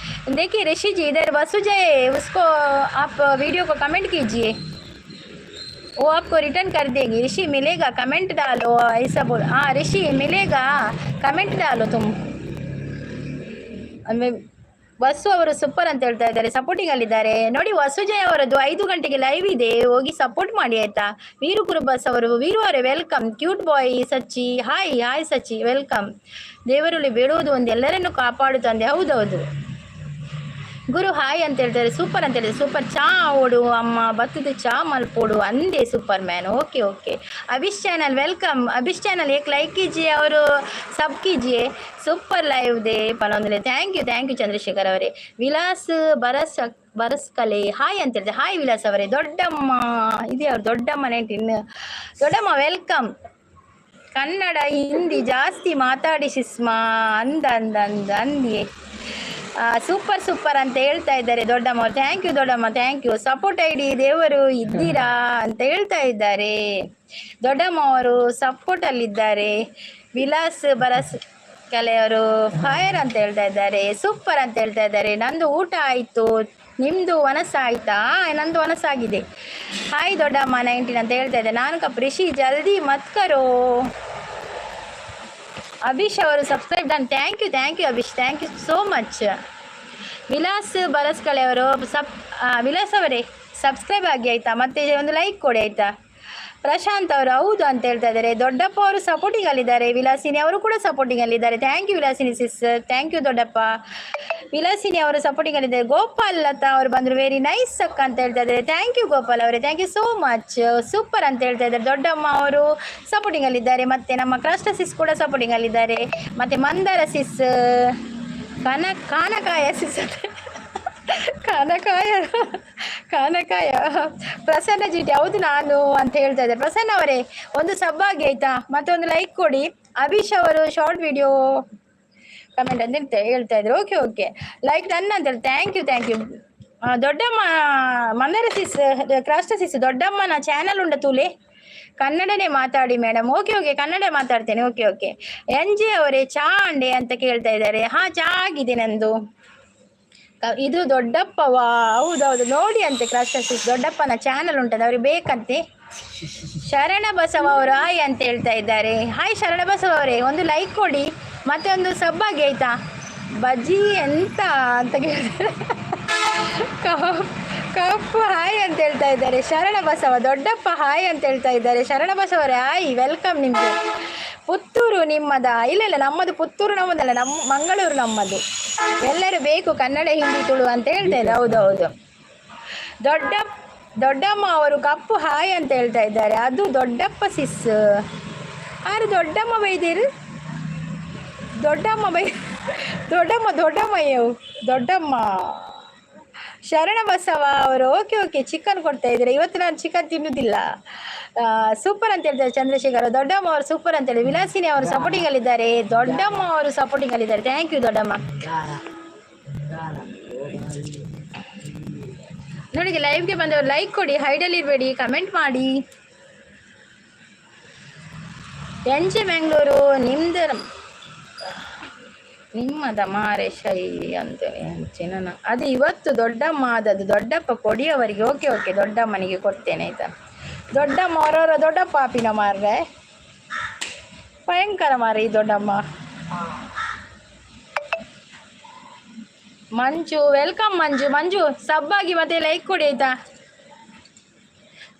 देखिए ऋषि जी इधर वसु जय उसको आप वीडियो को कमेंट कीजिए, वो आपको रिटर्न कर देगी. ऋषि मिलेगा कमेंट डालो ऐसा बोल. हाँ ऋषि मिलेगा कमेंट डालो तुम. ವಸು ಅವರು ಸೂಪರ್ ಅಂತ ಹೇಳ್ತಾ ಇದ್ದಾರೆ. ಸಪೋರ್ಟಿಂಗ್ ಅಲ್ಲಿದ್ದಾರೆ ನೋಡಿ. ವಸುಜಯ್ ಅವರದ್ದು 5 ಗಂಟೆಗೆ ಲೈವ್ ಇದೆ, ಹೋಗಿ ಸಪೋರ್ಟ್ ಮಾಡಿ ಆಯ್ತಾ. ವೀರು ಕುರುಬಸ್ ಅವರು. ವೀರು ಅವರೇ ವೆಲ್ಕಮ್. ಕ್ಯೂಟ್ ಬಾಯ್ ಸಚ್ಚಿ ಹಾಯ್ ಸಚ್ಚಿ ವೆಲ್ಕಮ್. ದೇವರಲ್ಲಿ ಬೇಡುವುದು ಒಂದು ಎಲ್ಲರನ್ನು ಕಾಪಾಡುತ್ತಂದೆ. ಹೌದೌದು ಗುರು ಹಾಯ್ ಅಂತ ಹೇಳ್ತಾರೆ. ಸೂಪರ್ ಅಂತ ಹೇಳಿದ್ರೆ. ಸೂಪರ್ ಚಾ ಓಡು ಅಮ್ಮ ಬತ್ತದು ಚಾ ಮಲ್ಪೋಡು ಅಂದೆ super man. Okay Abhish channel welcome. Abhish channel एक लाइक कीजिए और सब कीजिए. ಸೂಪರ್ ಲೈವ್ ದೇ ಪನೊಂದ್ರೆ. ಥ್ಯಾಂಕ್ ಯು ಚಂದ್ರಶೇಖರ್ ಅವರೇ. ವಿಲಾಸ್ ಬರಸ್ಕಲೆ ಹಾಯ್ ಅಂತ ಹೇಳಿದೆ. ಹಾಯ್ ವಿಲಾಸ್ ಅವರೇ. ದೊಡ್ಡಮ್ಮ ಇದೆ ಅವ್ರು. ದೊಡ್ಡಮ್ಮ ನೆಂಟಿನ್ನು ದೊಡ್ಡಮ್ಮ ವೆಲ್ಕಮ್. ಕನ್ನಡ ಹಿಂದಿ ಜಾಸ್ತಿ ಮಾತಾಡಿ ಸಿಸ್ಮಾ ಅಂದಿ. ಸೂಪರ್ ಅಂತ ಹೇಳ್ತಾ ಇದ್ದಾರೆ ದೊಡ್ಡಮ್ಮ. ಥ್ಯಾಂಕ್ ಯು ದೊಡ್ಡಮ್ಮ, ಥ್ಯಾಂಕ್ ಯು. ಸಪೋರ್ಟ್ ಐಡಿ ದೇವರು ಇದ್ದೀರಾ ಅಂತ ಹೇಳ್ತಾ ಇದ್ದಾರೆ. ದೊಡ್ಡಮ್ಮ ಅವರು ಸಪೋರ್ಟ್ ಅಲ್ಲಿದ್ದಾರೆ. ವಿಲಾಸ್ ಬರಸ್ ಕಲೆಯವರು ಫೈರ್ ಅಂತ ಹೇಳ್ತಾ ಇದ್ದಾರೆ. ಸೂಪರ್ ಅಂತ ಹೇಳ್ತಾ ಇದ್ದಾರೆ. ನಂದು ಊಟ ಆಯಿತು, ನಿಮ್ಮದು ವನಸ ಆಯಿತಾ? ನಂದು ವನಸಾಗಿದೆ. ಹಾಯ್ ದೊಡ್ಡಮ್ಮ 19 ಅಂತ ಹೇಳ್ತಾ ಇದ್ದಾರೆ. ನಾನು ಕಪ್ ಋಷಿ ಜಲ್ದಿ ಮತ್ ಕರೋ. ಅಭಿಷ್ ಅವರು subscribe done. Thank you Abhish, thank you so much. Vilas ಬರಸ್ಕಳೆ ಅವರು ವಿಲಾಸ್ ಅವರೇ ಸಬ್ಸ್ಕ್ರೈಬ್ ಆಗಿ ಆಯಿತಾ, ಮತ್ತೆ ಒಂದು ಲೈಕ್ ಕೊಡಿ ಆಯಿತಾ. ಪ್ರಶಾಂತ್ ಅವರು ಹೌದು ಅಂತ ಹೇಳ್ತಾ ಇದ್ದಾರೆ. ದೊಡ್ಡಪ್ಪ ಅವರು ಸಪೋರ್ಟಿಂಗ್ ಅಲ್ಲಿದ್ದಾರೆ. ವಿಲಾಸಿನಿ ಅವರು ಕೂಡ ಸಪೋರ್ಟಿಂಗ್ ಅಲ್ಲಿದ್ದಾರೆ. Thank you Vilasini sis, thank you ದೊಡ್ಡಪ್ಪ. ವಿಲಾಸಿನಿ ಅವರು ಸಪೋರ್ಟಿಂಗ್ ಅಲ್ಲಿದ್ದಾರೆ. ಗೋಪಾಲ್ ಲತಾ ಅವರು ಬಂದರು. ವೆರಿ ನೈಸ್ ಅಕ್ಕ ಅಂತ ಹೇಳ್ತಾ ಇದ್ದಾರೆ. ಥ್ಯಾಂಕ್ ಯು ಗೋಪಾಲ್ ಅವರೇ, thank you so much. Super ಅಂತ ಹೇಳ್ತಾ ಇದ್ದಾರೆ. ದೊಡ್ಡಮ್ಮ ಅವರು ಸಪೋರ್ಟಿಂಗ್ ಅಲ್ಲಿದ್ದಾರೆ. ಮತ್ತು ನಮ್ಮ ಕ್ರಾಸ್ಟ ಸಿಸ್ ಕೂಡ ಸಪೋರ್ಟಿಂಗ್ ಅಲ್ಲಿದ್ದಾರೆ. ಮತ್ತು ಮಂದಾರ ಸಿಸ್, ಕಾನಕಾಯ ಸಿಸ್ ಕಾನಕಾಯ ಪ್ರಸನ್ನ ಜಿಟಿ ಹೌದು ನಾನು ಅಂತ ಹೇಳ್ತಾ ಇದ್ದಾರೆ. ಪ್ರಸನ್ನ ಅವರೇ ಒಂದು ಸಬ್ ಆಗಿ ಆಯಿತಾ, ಮತ್ತೊಂದು ಲೈಕ್ ಕೊಡಿ. ಅಭಿಷ್ ಅವರು ಶಾರ್ಟ್ ವಿಡಿಯೋ ಕಮೆಂಟ್ ಅಂತ ಹೇಳ್ತಾ ಇದ್ರು. ಓಕೆ ಲೈಕ್ ಡನ್ ಅಂತ ಹೇಳಿ. Thank you. ದೊಡ್ಡಮ್ಮ ಮಂದಾರ ಸಿಸ್ ಕ್ರಾಸ್ಟ ಸಿಸ್ ದೊಡ್ಡಮ್ಮನ ಚಾನಲ್ ಉಂಡ ತೂಲೆ ಕನ್ನಡನೇ ಮಾತಾಡಿ ಮೇಡಮ್. ಓಕೆ ಕನ್ನಡ ಮಾತಾಡ್ತೇನೆ. ಓಕೆ ಎನ್ ಜೆ ಅವರೇ ಚಾ ಅಂಡೆ ಅಂತ ಕೇಳ್ತಾ ಇದ್ದಾರೆ. ಚಾ ಆಗಿದೆ ನಂದು. ಇದು ದೊಡ್ಡಪ್ಪವಾ? ಹೌದೌದು ನೋಡಿ ಅಂತೆ. ಕ್ರಾಸ್ಟಸಿಸ್ ದೊಡ್ಡಪ್ಪನ ಚಾನಲ್ ಉಂಟದ, ಅವ್ರಿಗೆ ಬೇಕಂತೆ. ಶರಣ ಬಸವ ಅವರು ಹಾಯ್ ಅಂತ ಹೇಳ್ತಾ ಇದ್ದಾರೆ. ಹಾಯ್ ಶರಣ ಬಸವ ಅವರೇ, ಒಂದು ಲೈಕ್ ಕೊಡಿ, ಮತ್ತೆ ಒಂದು ಸಬ್ ಆಗಿ ಆಯಿತಾ. ಬಜ್ಜಿ ಎಂತ ಅಂತ ಕೇಳಿದ್ರೆ ಕಪ್ಪು ಹಾಯ್ ಅಂತ ಹೇಳ್ತಾ ಇದ್ದಾರೆ. ಶರಣ ಬಸವ ದೊಡ್ಡಪ್ಪ ಹಾಯ್ ಅಂತ ಹೇಳ್ತಾ ಇದ್ದಾರೆ. ಶರಣ ಬಸವರೇ ಹಾಯ್, ವೆಲ್ಕಮ್ ನಿಮಗೆ. ಪುತ್ತೂರು ನಿಮ್ಮದ? ಇಲ್ಲ ನಮ್ಮದು ಪುತ್ತೂರು ನಮ್ಮದಲ್ಲ, ನಮ್ಮ ಮಂಗಳೂರು ನಮ್ಮದು. ಎಲ್ಲರೂ ಬೇಕು ಕನ್ನಡ ಹಿಂದಿ ತುಳು ಅಂತ ಹೇಳ್ತಾರೆ. ಹೌದೌದು. ದೊಡ್ಡಮ್ಮ ಅವರು ಕಪ್ಪು ಹಾಯ್ ಅಂತ ಹೇಳ್ತಾ ಇದ್ದಾರೆ. ಅದು ದೊಡ್ಡಪ್ಪ ಸಿಸ್. ಆರು ದೊಡ್ಡಮ್ಮ ಬೈದಿರು, ದೊಡ್ಡಮ್ಮ ಶರಣ ಬಸವ ಅವರು ಓಕೆ ಚಿಕನ್ ಕೊಡ್ತಾ ಇದ್ದಾರೆ. ಇವತ್ತು ನಾನು ಚಿಕನ್ ತಿನ್ನುವುದಿಲ್ಲ. ಸೂಪರ್ ಅಂತ ಹೇಳ್ತಾರೆ ಚಂದ್ರಶೇಖರ್. ದೊಡ್ಡಮ್ಮ ಅವರು ಸೂಪರ್ ಅಂತ ಹೇಳಿ. ವಿಲಾಸಿನಿ ಅವರು ಸಪೋರ್ಟಿಂಗಲ್ಲಿದ್ದಾರೆ. ದೊಡ್ಡಮ್ಮ ಅವರು ಸಪೋರ್ಟಿಂಗಲ್ಲಿದ್ದಾರೆ. ಥ್ಯಾಂಕ್ ಯು ದೊಡ್ಡಮ್ಮ. ನೋಡಿ ಲೈವ್ಗೆ ಬಂದವರು ಲೈಕ್ ಕೊಡಿ, ಹೈಡಲ್ಲಿ ಇರಬೇಡಿ, ಕಮೆಂಟ್ ಮಾಡಿ. ಎಂಜೆ ಬೆಂಗಳೂರು ನಿಮ್ಮದ ಮಾರೆ ಶೈ ಅಂತೇಳಿ ಅಂಚೆನ. ಅದು ಇವತ್ತು ದೊಡ್ಡಮ್ಮ ಆದದ್ದು. ದೊಡ್ಡಪ್ಪ ಕೊಡಿ ಅವರಿಗೆ. ಓಕೆ ದೊಡ್ಡಮ್ಮನಿಗೆ ಕೊಡ್ತೇನೆ ಆಯ್ತಾ. ದೊಡ್ಡಮ್ಮ ಅವರವರ ದೊಡ್ಡ ಪಾಪಿನ ಮಾರ್ರೆ, ಭಯಂಕರ ಮಾರ ಈ ದೊಡ್ಡಮ್ಮ. ಮಂಜು ವೆಲ್ಕಮ್. ಮಂಜು ಸಬ್ಬಾಗಿ ಮತ್ತೆ ಲೈಕ್ ಕೊಡಿ ಆಯ್ತಾ.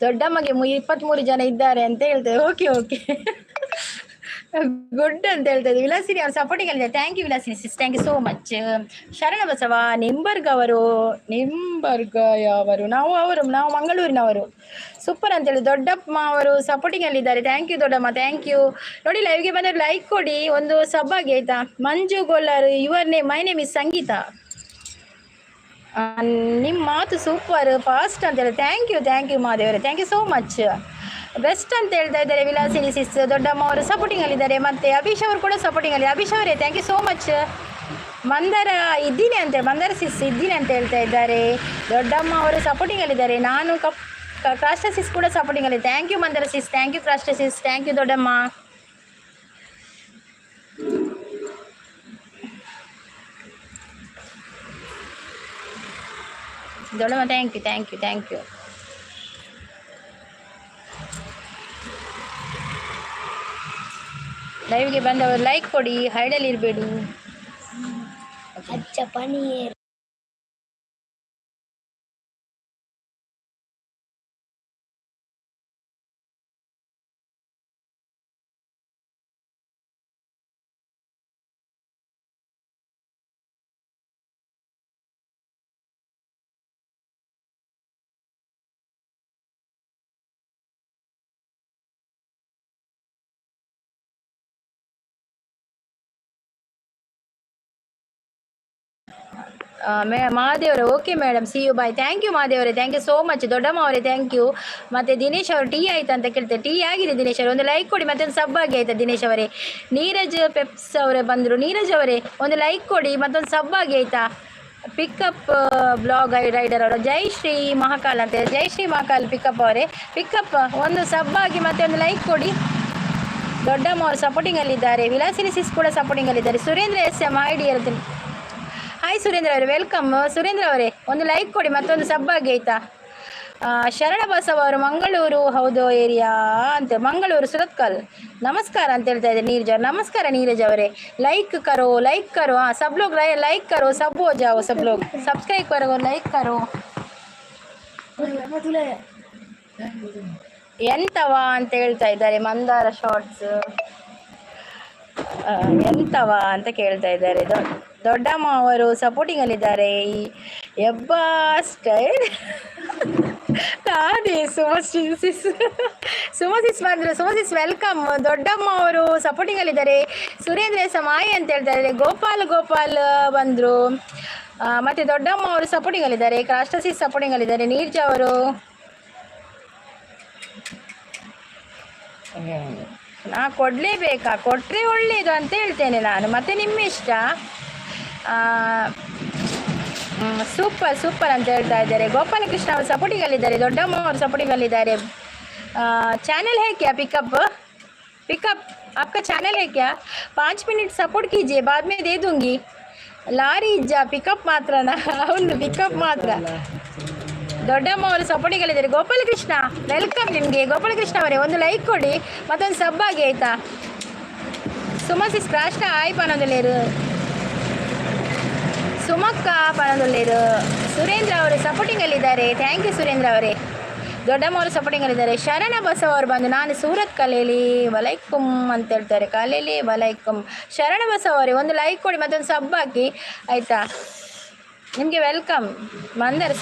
ದೊಡ್ಡಮ್ಮಗೆ 23 ಜನ ಇದ್ದಾರೆ ಅಂತ ಹೇಳ್ತೇವೆ. ಓಕೆ ಗುಡ್ ಅಂತ ಹೇಳ್ತದೆ. ವಿಲಾಸಿನಿ ಅವರು ಸಪೋರ್ಟಿಂಗ್ ಅಲ್ಲಿದೆ. Thank you Vilasini sis, thank you so much. Sharana Basava Nimbarga ಯಾವರು? ನಾವು ಮಂಗಳೂರಿನವರು. ಸೂಪರ್ ಅಂತೇಳಿ ದೊಡ್ಡಮ್ಮ ಅವರು ಸಪೋರ್ಟಿಂಗ್ ಅಲ್ಲಿದ್ದಾರೆ. ಥ್ಯಾಂಕ್ ಯು ದೊಡ್ಡಮ್ಮ, ಥ್ಯಾಂಕ್ ಯು. ನೋಡಿ ಲೈವ್ಗೆ ಬಂದರೆ ಲೈಕ್ ಕೊಡಿ, ಒಂದು ಸಬ್ಬಾಗಿ ಆಯ್ತಾ. ಮಂಜು ಗೊಲ್ಲರು your name? My name is Sangeetha. ನಿಮ್ಮ ಮಾತು ಸೂಪರ್ ಫಾಸ್ಟ್ ಅಂತೇಳಿ. ಥ್ಯಾಂಕ್ ಯು ಮಾದೇವರೇ, thank you so much. Best ಅಂತ ಹೇಳ್ತಾ ಇದ್ದಾರೆ ವಿಲಾಸಿನಿ ಸಿಸ್. ದೊಡ್ಡಮ್ಮ ಅವರು ಸಪೋರ್ಟಿಂಗಲ್ಲಿದ್ದಾರೆ. ಮತ್ತು ಅಭಿಷ್ ಅವರು ಕೂಡ ಸಪೋರ್ಟಿಂಗಲ್ಲಿ. ಅಭಿಷ್ ಅವರೇ thank you so much. Mandara sis ಇದ್ದೀನಿ ಅಂತ ಹೇಳ್ತಾ ಇದ್ದಾರೆ. ದೊಡ್ಡಮ್ಮ ಅವರು ಸಪೋರ್ಟಿಂಗಲ್ಲಿದ್ದಾರೆ. ನಾನು ಕ್ರಾಸ್ಟ ಸಿಸ್ ಕೂಡ ಸಪೋರ್ಟಿಂಗಲ್ಲಿ. Thank you Mandara sis, thank you ಕ್ರಾಸ್ಟ ಸಿಸ್, ಥ್ಯಾಂಕ್ ಯು ದೊಡ್ಡಮ್ಮ. Thank you. ಲೈವ್ಗೆ ಬಂದವರು ಲೈಕ್ ಕೊಡಿ, ಹೈಡಲ್ಲಿ ಇರಬೇಡಿ. ಮಹಾದೇವರೇ okay madam, see you bye. Thank you ಮಹಾದೇವರೇ, ಥ್ಯಾಂಕ್ ಯು ಸೋ ಮಚ್. ದೊಡ್ಡಮ್ಮ ಅವರೇ ಥ್ಯಾಂಕ್ ಯು. ಮತ್ತು ದಿನೇಶ್ ಅವರು ಟೀ ಆಯ್ತಾ ಅಂತ ಕೇಳ್ತಾರೆ. ಟೀ ಆಗಿದೆ ದಿನೇಶ್ ಅವರು, ಒಂದು ಲೈಕ್ ಕೊಡಿ. ಮತ್ತೊಂದು ಸಬ್ಬಾಗಿ ಆಯ್ತಾ ದಿನೇಶ್ ಅವರೇ. ನೀರಜ್ ಪೆಪ್ಸ್ ಅವರೇ ಬಂದರು. ನೀರಜ್ ಅವರೇ ಒಂದು ಲೈಕ್ ಕೊಡಿ, ಮತ್ತೊಂದು ಸಬ್ಬಾಗಿ ಆಯ್ತಾ. ಪಿಕಪ್ ಬ್ಲಾಗ್ ರೈಡರ್ ಅವರು ಜಯಶ್ರೀ ಮಹಾಕಾಲ್ ಅಂತ ಹೇಳಿ. ಜಯಶ್ರೀ ಮಹಾಕಾಲ್ ಪಿಕಪ್ ಅವರೇ, ಪಿಕಪ್ ಒಂದು ಸಬ್ಬಾಗಿ ಮತ್ತೆ ಒಂದು ಲೈಕ್ ಕೊಡಿ. ದೊಡ್ಡಮ್ಮ ಅವರು ಸಪೋರ್ಟಿಂಗಲ್ಲಿದ್ದಾರೆ. ವಿಲಾಸಿನಿ ಸಿಸ್ ಕೂಡ ಸಪೋರ್ಟಿಂಗಲ್ಲಿದ್ದಾರೆ. ಸುರೇಂದ್ರ SM ಐ ಡಿ ಇರುತ್ತೆ. ಹಾಯ್ ಸುರೇಂದ್ರ ಅವರೇ, ವೆಲ್ಕಮ್. ಸುರೇಂದ್ರ ಅವರೇ ಒಂದು ಲೈಕ್ ಕೊಡಿ, ಮತ್ತೊಂದು ಸಬ್ಬಾಗಿ ಆಯ್ತಾ. ಶರಣ ಬಸವ ಅವರು ಮಂಗಳೂರು ಹೌದು ಏರಿಯಾ ಅಂತ, ಮಂಗಳೂರು ಸುರತ್ಕಲ್. ನಮಸ್ಕಾರ ಅಂತ ಹೇಳ್ತಾ ಇದ್ದಾರೆ ನೀರಜ್ ಅವರು. ನಮಸ್ಕಾರ ನೀರಜ್ ಅವರೇ. ಲೈಕ್ ಕರೋ सब लोग लाइक करो, सब हो जाओ, सब लोग सब्सक्राइब करो, लाइक करो. ಎಂತವಾ ಅಂತ ಹೇಳ್ತಾ ಇದ್ದಾರೆ ಮಂದಾರ ಶಾರ್ಟ್ಸ್. ಎಂತವಾ ಅಂತ ಕೇಳ್ತಾ ಇದ್ದಾರೆ. ದೊಡ್ಡಮ್ಮ ಅವರು ಸಪೋರ್ಟಿಂಗಲ್ಲಿದ್ದಾರೆ. ಎಬ್ಬಾ ಸ್ಟೈಲ್ ನಾನೇ ಸುಮಸಿಸ್ ಬಂದರು. ಸುಮಸಿಸ್ ವೆಲ್ಕಮ್. ದೊಡ್ಡಮ್ಮ ಅವರು ಸಪೋರ್ಟಿಂಗಲ್ಲಿದ್ದಾರೆ. ಸುರೇಂದ್ರ ಸಮಾಯಿ ಅಂತ ಹೇಳ್ತಾರೆ. ಗೋಪಾಲ್ ಬಂದರು. ಮತ್ತು ದೊಡ್ಡಮ್ಮ ಅವರು ಸಪೋರ್ಟಿಂಗಲ್ಲಿದ್ದಾರೆ. ಕ್ರಾಸ್ಟಸಿಸ್ ಸಪೋರ್ಟಿಂಗಲ್ಲಿದ್ದಾರೆ. ನೀರ್ಜ ಅವರು ನಾ ಕೊಡಲೇಬೇಕಾ, ಕೊಟ್ಟರೆ ಒಳ್ಳೆಯದು ಅಂತ ಹೇಳ್ತೇನೆ ನಾನು. ಮತ್ತು ನಿಮ್ಮ ಇಷ್ಟ. ಸೂಪರ್ ಅಂತ ಹೇಳ್ತಾ ಇದ್ದಾರೆ. ಗೋಪಾಲಕೃಷ್ಣ ಅವರು ಸಪೋರ್ಟಿಂಗಲ್ಲಿದ್ದಾರೆ. ದೊಡ್ಡಮ್ಮ ಅವರು ಸಪೋರ್ಟಿಂಗಲ್ಲಿದ್ದಾರೆ. चैनल है क्या पिकअप आपका चैनल है क्या? 5 मिनट सपोर्ट कीजिए, बाद में दे दूंगी. ಲಾರಿ ಇಜ್ಜ ಪಿಕಪ್ ಮಾತ್ರನಾ? ಹೌದು ಪಿಕಪ್ ಮಾತ್ರ. ದೊಡ್ಡಮ್ಮ ಅವರು ಸಪೋರ್ಟಿಂಗಲ್ಲಿದ್ದಾರೆ. ಗೋಪಾಲಕೃಷ್ಣ ವೆಲ್ಕಮ್ ನಿಮಗೆ. ಗೋಪಾಲಕೃಷ್ಣ ಅವರೇ ಒಂದು ಲೈಕ್ ಕೊಡಿ, ಮತ್ತೊಂದು ಸಬ್ಬಾಗಿ ಆಯಿತಾ. ಸುಮಸಿಸ್ ಕ್ರಾಶ್ನ ಆಯ್ಪನೊಂದು ಲೇರು ಸುಮಕ್ಕ ಪಣದೊಳ್ಳೇರು. ಸುರೇಂದ್ರ ಅವರು ಸಪೋರ್ಟಿಂಗಲ್ಲಿದ್ದಾರೆ. ಥ್ಯಾಂಕ್ ಯು ಸುರೇಂದ್ರ ಅವರೇ. ದೊಡ್ಡಮ್ಮ ಅವರು ಸಪೋರ್ಟಿಂಗಲ್ಲಿದ್ದಾರೆ. ಶರಣ ಬಸವ ಅವರು ಬಂದು ನಾನು ಸೂರತ್ ಕಲೇಲಿ ವಲೈಕುಮ್ ಅಂತ ಹೇಳ್ತಾರೆ. ಕಲೇಲಿ ವಲೈಕುಮ್. ಶರಣ ಬಸವ ಅವರೇ ಒಂದು ಲೈಕ್ ಕೊಡಿ ಮತ್ತೊಂದು ಸಬ್ ಹಾಕಿ ಆಯಿತಾ. ನಿಮಗೆ ವೆಲ್ಕಮ್. ಮಂದರ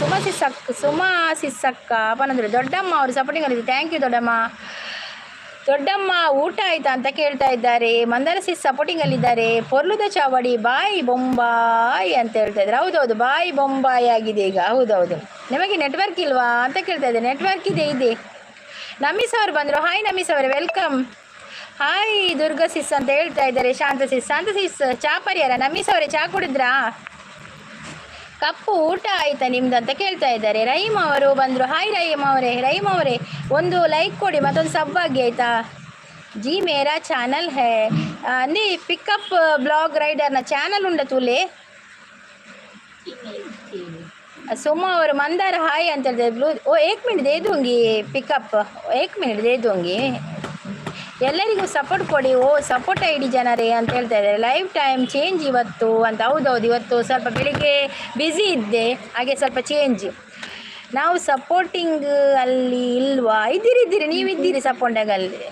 ಸುಮಾಸಿಸಕ್ಕ ಪನಂದ್ರೆ ದೊಡ್ಡಮ್ಮ ಅವರು ಸಪೋರ್ಟಿಂಗಲ್ಲಿದ್ದಾರೆ. ಥ್ಯಾಂಕ್ ಯು ದೊಡ್ಡಮ್ಮ. ದೊಡ್ಡಮ್ಮ ಊಟ ಆಯ್ತಾ ಅಂತ ಕೇಳ್ತಾ ಇದ್ದಾರೆ. ಮಂದಾರ ಸಿಸ್ ಸಪೋರ್ಟಿಂಗಲ್ಲಿದ್ದಾರೆ. ಪೊರ್ಲುದ ಚಾವಡಿ ಬಾಯಿ ಬೊಂಬಾಯಿ ಅಂತ ಹೇಳ್ತಾ ಇದ್ದಾರೆ. ಹೌದೌದು ಬಾಯಿ ಬೊಂಬಾಯಿ ಆಗಿದೆ ಈಗ. ಹೌದೌದು. ನಿಮಗೆ ನೆಟ್ವರ್ಕ್ ಇಲ್ವಾ ಅಂತ ಕೇಳ್ತಾ ಇದ್ದಾರೆ. ನೆಟ್ವರ್ಕ್ ಇದೆ. ನಮೀಸ್ ಅವರು ಬಂದರು. ಹಾಯ್ ನಮೀಸ್ ಅವರೇ ವೆಲ್ಕಮ್. ಹಾಯ್ ದುರ್ಗಾ ಸಿಸ್ ಅಂತ ಹೇಳ್ತಾ ಇದ್ದಾರೆ. ಶಾಂತ ಸಿಸ್ ಚಾ ಪರಿಹಾರ. ನಮೀಸ್ ಅವರೇ ಚಾ ಕುಡಿದ್ರಾ? ಕಪ್ಪು ಊಟ ಆಯ್ತಾ ನಿಮ್ದು ಅಂತ ಕೇಳ್ತಾ ಇದ್ದಾರೆ. ರಹೀಮ್ ಅವರು ಬಂದರು. ಹಾಯ್ ರಹೀಮ್ ಅವರೇ ಒಂದು ಲೈಕ್ ಕೊಡಿ ಮತ್ತೊಂದು ಸಬ್ ಆಗಿ ಆಯಿತಾ. ಜಿ ಮೇರಾ ಚಾನಲ್ ಹೇ ಅಂದಿ ಪಿಕಪ್ ಬ್ಲಾಗ್ ರೈಡರ್ನ ಚಾನಲ್ ಉಂಡ ತುಲೆ. ಸುಮ್ಮ ಅವರು ಮಂದಾರ ಹಾಯ್ ಅಂತ ಹೇಳ್ತಾರೆ. ಬ್ಲೂ ಏಕ್ ಮಿನಿಟ್ ದೇ ದೂಂಗಿ ಪಿಕಪ್ ಏಕ್ ಮಿನಿಟ್ ದೇ ದೂಂಗಿ. ಎಲ್ಲರಿಗೂ ಸಪೋರ್ಟ್ ಕೊಡಿ. ಸಪೋರ್ಟ್ ಐಡಿ ಜನರೇ ಅಂತ ಹೇಳ್ತಾ ಇದ್ದಾರೆ. ಲೈವ್ ಟೈಮ್ ಚೇಂಜ್ ಇವತ್ತು ಅಂತ. ಹೌದೌದು ಇವತ್ತು ಸ್ವಲ್ಪ ಬೆಳಿಗ್ಗೆ ಬ್ಯುಸಿ ಇದ್ದೆ, ಹಾಗೆ ಸ್ವಲ್ಪ ಚೇಂಜ್. ನಾವು ಸಪೋರ್ಟಿಂಗ್ ಅಲ್ಲಿ ಇಲ್ವಾ? ಇದ್ದೀರಿ ನೀವಿದ್ದೀರಿ ಸಪೋರ್ಟಾಗ ಅಲ್ಲಿ.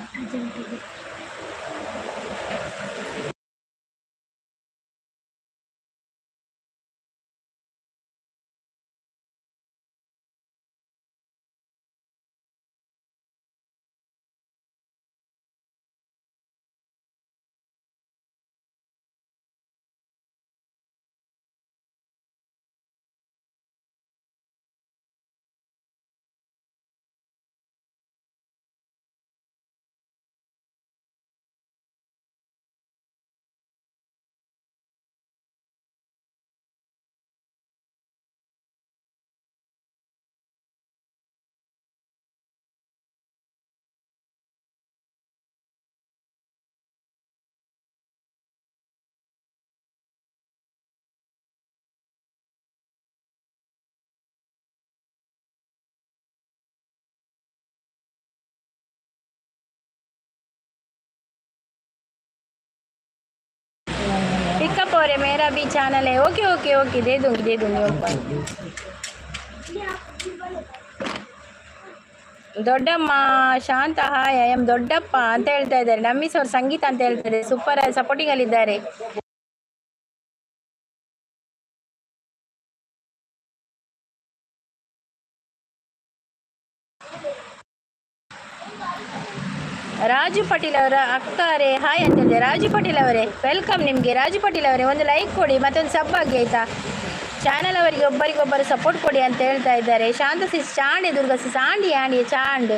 पिकअप हो रहे मेरा भी चैनल है. ओके दे दूंगी ओपन. ದೊಡ್ಡಮ್ಮ ಶಾಂತ ಹಾಯ್ ಐ ಎಮ್ ದೊಡ್ಡಪ್ಪ ಅಂತ ಹೇಳ್ತಾ ಇದ್ದಾರೆ. ನಮ್ಮಿಸ್ ಅವ್ರ ಸಂಗೀತ ಅಂತ ಹೇಳ್ತಾರೆ. ಸೂಪರ್ ಸಪೋರ್ಟಿಂಗ್ ಅಲ್ಲಿದ್ದಾರೆ. ರಾಜು ಪಾಟೀಲ್ ಅವರ ಅಕ್ಕಾರೆ ಹಾಯ್ ಅಂತ ಹೇಳಿದೆ. ರಾಜು ಪಾಟೀಲ್ ಅವರೇ ವೆಲ್ಕಮ್ ನಿಮಗೆ. ರಾಜು ಪಾಟೀಲ್ ಅವರೇ ಒಂದು ಲೈಕ್ ಕೊಡಿ ಮತ್ತೊಂದು ಸಬ್ ಆಗಿ ಆಯಿತಾ. ಚಾನಲ್ ಅವರಿಗೆ ಒಬ್ಬರಿಗೊಬ್ಬರು ಸಪೋರ್ಟ್ ಕೊಡಿ ಅಂತ ಹೇಳ್ತಾ ಇದ್ದಾರೆ. ಶಾಂತ ಸಿಸ್ ಚಾಂಡೆ ದುರ್ಗಾ ಸಿಸ್ ಆಂಡಿ ಚಾಂಡ್.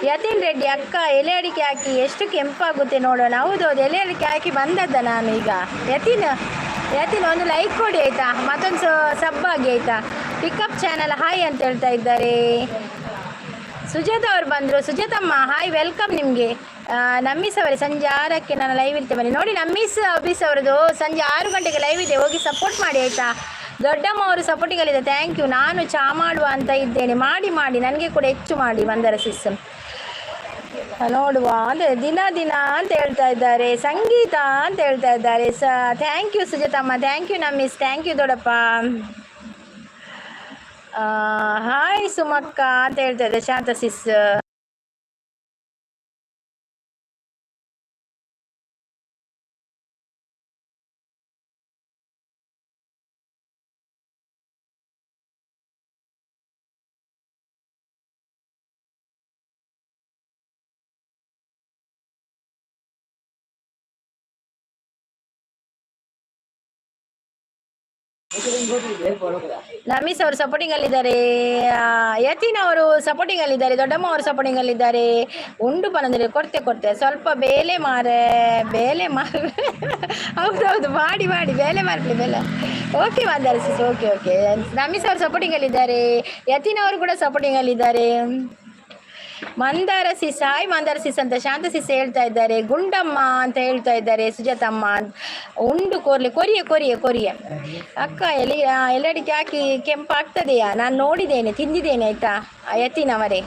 ಯತೀನ್ ರೆಡ್ಡಿ ಅಕ್ಕ ಎಲೆ ಅಡಿಕೆ ಹಾಕಿ ಎಷ್ಟು ಕೆಂಪಾಗುತ್ತೆ ನೋಡೋಣ. ಹೌದೌದು ಎಲೆ ಅಡಿಕೆ ಹಾಕಿ ಬಂದದ್ದ ನಾನು ಈಗ. ಯತೀನ್ ಒಂದು ಲೈಕ್ ಕೊಡಿ ಆಯಿತಾ, ಮತ್ತೊಂದು ಸಬ್ ಆಗಿ ಆಯಿತಾ. ಪಿಕಪ್ ಚಾನಲ್ ಹಾಯ್ ಅಂತ ಹೇಳ್ತಾ ಇದ್ದಾರೆ. ಸುಜಾತ ಅವ್ರು ಬಂದರು. ಸುಜಾತಮ್ಮ ಹಾಯ್ ವೆಲ್ಕಮ್ ನಿಮಗೆ. ನಮ್ಮೀಸ್ ಅವರೇ ಸಂಜೆ 6ಕ್ಕೆ ನಾನು ಲೈವ್ ಇರ್ತೇನೆ ಬನ್ನಿ. ನೋಡಿ ನಮ್ಮೀಸ್ ಅಭೀಸ್ ಅವರದು ಸಂಜೆ 6 ಗಂಟೆಗೆ ಲೈವ್ ಇದೆ, ಹೋಗಿ ಸಪೋರ್ಟ್ ಮಾಡಿ ಆಯಿತಾ. ದೊಡ್ಡಮ್ಮ ಅವರು ಸಪೋರ್ಟಿಗಲ್ಲಿದೆ. Thank you. ನಾನು ಚಾ ಮಾಡುವ ಅಂತ ಇದ್ದೇನೆ. ಮಾಡಿ ನನಗೆ ಕೂಡ ಹೆಚ್ಚು ಮಾಡಿ ಮಂದರ ಸಿಸ್ ನೋಡುವ ಅಂದರೆ ದಿನ ಅಂತ ಹೇಳ್ತಾ ಇದ್ದಾರೆ. ಸಂಗೀತ ಅಂತ ಹೇಳ್ತಾ ಇದ್ದಾರೆ. Thank you Sujatamma. Thank you ನಮ್ಮೀಸ್. ಥ್ಯಾಂಕ್ ಯು ದೊಡ್ಡಪ್ಪ. ಹಾಯ್ ಸುಮಕ್ಕ ಅಂತ ಹೇಳ್ತಾ ಇದ್ದಾರೆ ಶಾಂತ ಸಿಸ್. ನಮೀಸ್ ಅವರು ಸಪೋರ್ಟಿಂಗ್ ಅಲ್ಲಿದ್ದಾರೆ. ಯತೀನ್ ಅವರು ಸಪೋರ್ಟಿಂಗ್ ಅಲ್ಲಿದ್ದಾರೆ. ದೊಡ್ಡಮ್ಮ ಅವರು ಸಪೋರ್ಟಿಂಗ್ ಅಲ್ಲಿದ್ದಾರೆ. ಉಂಡು ಬಂದರೆ ಕೊಡ್ತೆ ಸ್ವಲ್ಪ ಬೇಲೆ ಮಾರೆ ಹೌದೌದು ಮಾಡಿ ಬೇಲೆ ಮಾರಲಿ ಬೇಲೆ. ಓಕೆ ಮಾತಾಡಿ ಸಿಸ್. ಓಕೆ ನಮೀಸ್ ಅವರು ಸಪೋರ್ಟಿಂಗ್ ಅಲ್ಲಿದ್ದಾರೆ. ಯತೀನ್ ಅವರು ಕೂಡ ಸಪೋರ್ಟಿಂಗ್ ಅಲ್ಲಿದ್ದಾರೆ. Mandara sis hi Mandara sis ಅಂತ ಶಾಂತ ಸಿಸ್ ಹೇಳ್ತಾ ಇದ್ದಾರೆ. ಗುಂಡಮ್ಮ ಅಂತ ಹೇಳ್ತಾ ಇದ್ದಾರೆ. ಸುಜಾತಮ್ಮ ಉಂಡು ಕೊರಿಯ ಅಕ್ಕ ಎಲ್ಲಡಿಕೆ ಹಾಕಿ ಕೆಂಪಾಗ್ತದೆಯಾ? ನಾನು ನೋಡಿದ್ದೇನೆ, ತಿಂದಿದ್ದೇನೆ ಆಯಿತಾ. ಯತೀನವರೇ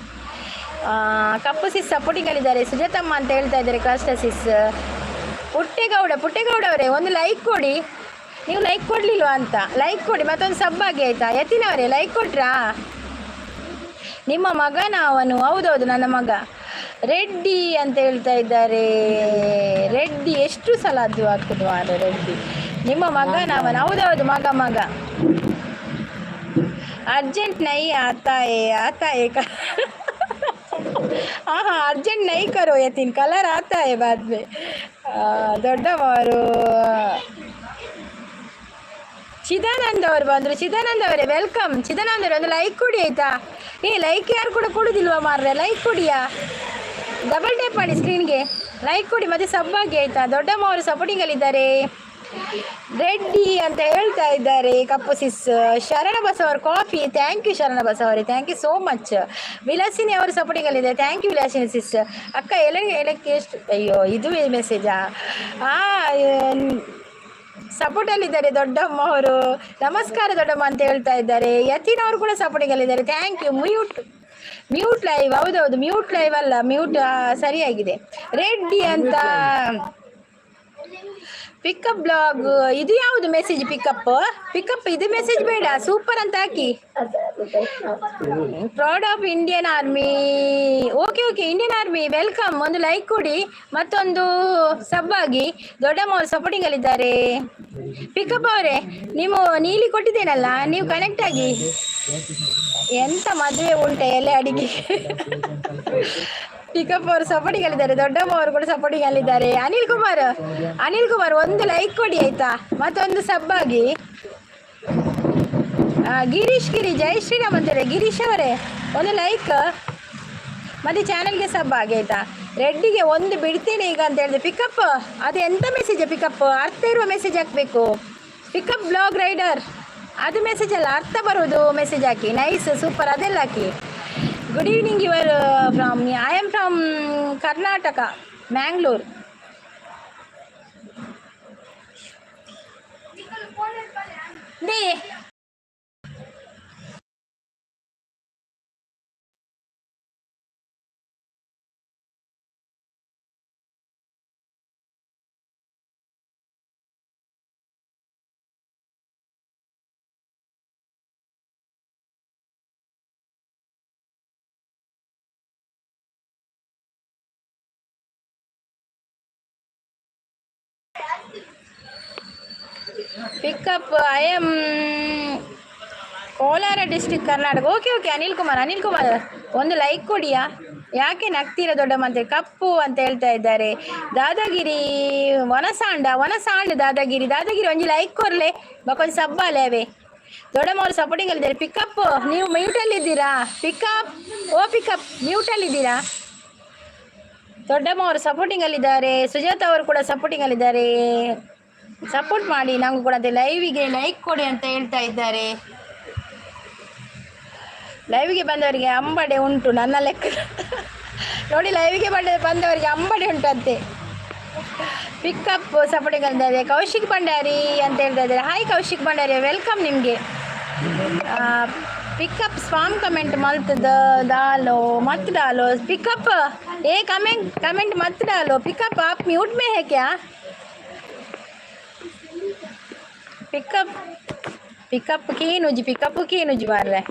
ಕಪ್ಪು ಸಿಸ್ ಸಪೋರ್ಟಿಂಗಲ್ಲಿದ್ದಾರೆ. ಸುಜಾತಮ್ಮ ಅಂತ ಹೇಳ್ತಾ ಇದ್ದಾರೆ. ಕಷ್ಟ ಸಿಸ್. ಪುಟ್ಟೇಗೌಡ ಅವರೇ ಒಂದು ಲೈಕ್ ಕೊಡಿ. ನೀವು ಲೈಕ್ ಕೊಡ್ಲಿಲ್ವಾ ಅಂತ. ಲೈಕ್ ಕೊಡಿ, ಮತ್ತೊಂದು ಸಬ್ ಆಗಿ ಆಯ್ತಾ. ಯತಿನವರೇ ಲೈಕ್ ಕೊಟ್ರಾ? ನಿಮ್ಮ ಮಗನ ಅವನು? ಹೌದೌದು ನನ್ನ ಮಗ. ರೆಡ್ಡಿ ಅಂತ ಹೇಳ್ತಾ ಇದ್ದಾರೆ. ರೆಡ್ಡಿ ಎಷ್ಟು ಸಲ ಅದು ಆಗ್ತದೆ ಮಾರ ರೆಡ್ಡಿ. ನಿಮ್ಮ ಮಗನ ಅವನು? ಹೌದೌದು ಮಗ. अर्जेंट नहीं आता है हाँ अर्जेंट नहीं करो यतीन, कलर आता है बाद में. ದೊಡ್ಡವರು ಚಿದಾನಂದ್ ಅವರು ಬಂದರು. ಚಿದಾನಂದ್ ಅವರೇ ವೆಲ್ಕಮ್. ಚಿದಾನಂದ್ ಅವರೇ ಒಂದು ಲೈಕ್ ಕೊಡಿ ಆಯಿತಾ. ಲೈಕ್ ಯಾರು ಕೂಡ ಕೊಡೋದಿಲ್ವಾ ಮಾರ್ರೆ? ಲೈಕ್ ಕೊಡಿಯಾ? ಡಬಲ್ ಟ್ಯಾಪ್ ಮಾಡಿ ಸ್ಕ್ರೀನ್ಗೆ, ಲೈಕ್ ಕೊಡಿ ಮತ್ತು ಸಬ್ ಆಗಿ ಆಯಿತಾ. ದೊಡ್ಡಮ್ಮ ಅವರು ಸಪೋರ್ಟಿಂಗಲ್ಲಿದ್ದಾರೆ. ರೆಡ್ಡಿ ಅಂತ ಹೇಳ್ತಾ ಇದ್ದಾರೆ. ಕಪ್ಪು ಸಿಸ್. ಶರಣ ಬಸವರ್ ಕಾಫಿ, ಥ್ಯಾಂಕ್ ಯು ಶರಣ ಬಸವರೇ, thank you so much. Vilasini ಅವರು ಸಪೋರ್ಟಿಂಗಲ್ಲಿದೆ, ಥ್ಯಾಂಕ್ ಯು ವಿಲಾಸಿನಿ ಸಿಸ್. ಅಕ್ಕ ಎಲಕ್ಕೆ ಎಷ್ಟು? ಅಯ್ಯೋ ಇದು ಮೆಸೇಜಾ? ಸಪೋರ್ಟಲ್ಲಿದ್ದಾರೆ ದೊಡ್ಡಮ್ಮ ಅವರು. ನಮಸ್ಕಾರ ದೊಡ್ಡಮ್ಮ ಅಂತ ಹೇಳ್ತಾ ಇದ್ದಾರೆ. ಯತಿನ್ ಅವರು ಕೂಡ ಸಪೋರ್ಟಿಂಗಲ್ಲಿದ್ದಾರೆ, ಥ್ಯಾಂಕ್ ಯು. ಮ್ಯೂಟ್ ಲೈವ್, ಹೌದೌದು ಮ್ಯೂಟ್ ಲೈವ್ ಅಲ್ಲ, ಮ್ಯೂಟ್ ಸರಿಯಾಗಿದೆ. ರೆಡ್ಡಿ ಅಂತ ಪಿಕಪ್ ಬ್ಲಾಗ್. ಇದು ಯಾವುದು ಮೆಸೇಜ್? ಪಿಕಪ್ ಇದು ಮೆಸೇಜ್ ಬೇಡ, ಸೂಪರ್ ಅಂತ ಹಾಕಿ. Proud of Indian army. Okay Indian army welcome. ಒಂದು ಲೈಕ್ ಕೊಡಿ, ಮತ್ತೊಂದು ಸಬ್ ಆಗಿ. ದೊಡ್ಡಮ್ಮ ಅವರು ಸಪೋರ್ಟಿಂಗಲ್ಲಿದ್ದಾರೆ. ಪಿಕಪ್ ಅವರೇ ನೀವು ನೀಲಿ ಕೊಟ್ಟಿದ್ದೇನಲ್ಲ, ನೀವು ಕನೆಕ್ಟ್ ಆಗಿ. ಎಂತ ಮದುವೆ ಉಂಟೆ ಎಲೆ ಅಡಿಗೆ. ಪಿಕಪ್ ಅವರು ಸಪೋರ್ಟಿಂಗಲ್ಲಿದ್ದಾರೆ. ದೊಡ್ಡಮ್ಮ ಅವರು ಕೂಡ ಸಪೋರ್ಟಿಂಗಲ್ಲಿದ್ದಾರೆ. ಅನಿಲ್ ಕುಮಾರ್ ಒಂದು ಲೈಕ್ ಕೊಡಿ ಆಯಿತಾ, ಮತ್ತೊಂದು ಸಬ್ ಆಗಿ. ಗಿರೀಶ್ ಜೈ ಶ್ರೀರಾಮ್ ಅಂತಾರೆ. ಗಿರೀಶ್ ಅವರೇ ಒಂದು ಲೈಕ್ ಮತ್ತು ಚಾನಲ್ಗೆ ಸಬ್ ಆಗಿ ಆಯಿತಾ. ರೆಡ್ಡಿಗೆ ಒಂದು ಬಿಡ್ತೀನಿ ಈಗ ಅಂತ ಹೇಳಿದೆ. ಪಿಕಪ್ ಅದು ಎಂಥ ಮೆಸೇಜ್? ಪಿಕಪ್ ಅರ್ಥ ಇರುವ ಮೆಸೇಜ್ ಹಾಕಬೇಕು. ಪಿಕಪ್ ಬ್ಲಾಗ್ ರೈಡರ್ ಅದು ಮೆಸೇಜ್ ಅಲ್ಲ, ಅರ್ಥ ಬರೋದು ಮೆಸೇಜ್ ಹಾಕಿ. ನೈಸ್ ಸೂಪರ್ ಅದೆಲ್ಲ ಹಾಕಿ. Good evening your from I am from Karnataka, Mangalore. Pickup I am Kolar district Karnataka. Okay Anil Kumar ಒಂದು ಲೈಕ್ ಕೊಡಿಯಾ? ಯಾಕೆ ನಗ್ತೀರ ದೊಡ್ಡಮ್ಮ ಅಂತ. ಕಪ್ಪು ಅಂತ ಹೇಳ್ತಾ ಇದ್ದಾರೆ. ದಾದಾಗಿರಿ ವನಸಾಂಡ್ ದಾದಾಗಿರಿ ಒಂದು ಲೈಕ್ ಕೊರ್ಲೆ ಬಕೊಂದು ಸಬ್ಬಾಲೆ ಅವೇ. ದೊಡ್ಡಮ್ಮ ಅವರು ಸಪೋರ್ಟಿಂಗಲ್ಲಿದ್ದಾರೆ. ಪಿಕಪ್ ನೀವು ಮ್ಯೂಟಲ್ಲಿದ್ದೀರಾ? ಪಿಕಪ್ ಮ್ಯೂಟಲ್ಲಿದ್ದೀರಾ? ದೊಡ್ಡಮ್ಮ ಅವರು ಸಪೋರ್ಟಿಂಗಲ್ಲಿದ್ದಾರೆ. ಸುಜಾತ ಅವರು ಕೂಡ ಸಪೋರ್ಟಿಂಗಲ್ಲಿದ್ದಾರೆ. ಸಪೋರ್ಟ್ ಮಾಡಿ ನಂಗೂ ಕೂಡ ಅದೇ. ಲೈವಿಗೆ ಲೈಕ್ ಕೊಡಿ ಅಂತ ಹೇಳ್ತಾ ಇದ್ದಾರೆ. ಲೈವಿಗೆ ಬಂದವರಿಗೆ ಅಂಬಡೆ ಉಂಟು ನನ್ನ ಲೆಕ್ಕ ನೋಡಿ. ಲೈವಿಗೆ ಬಂದವರಿಗೆ ಅಂಬಡೆ ಉಂಟಂತೆ. ಪಿಕಪ್ ಸಪೋರ್ಟಿಂಗ್ ಅಂತಿದ್ದಾರೆ. ಕೌಶಿಕ್ ಭಂಡಾರಿ ಅಂತ ಹೇಳ್ತಾ ಇದ್ದಾರೆ. ಹಾಯ್ ಕೌಶಿಕ್ ಭಂಡಾರಿ ವೆಲ್ಕಮ್ ನಿಮಗೆ. ಪಿಕಪ್ ಸ್ಪಾಮ್ ಕಮೆಂಟ್ मत डालो पिकअप कमेंट मत डालो पिकअप आप म्यूट में है क्या? ಪಿಕಪ್ ಕೀನುಜಿ ಮಾರ್ರೆ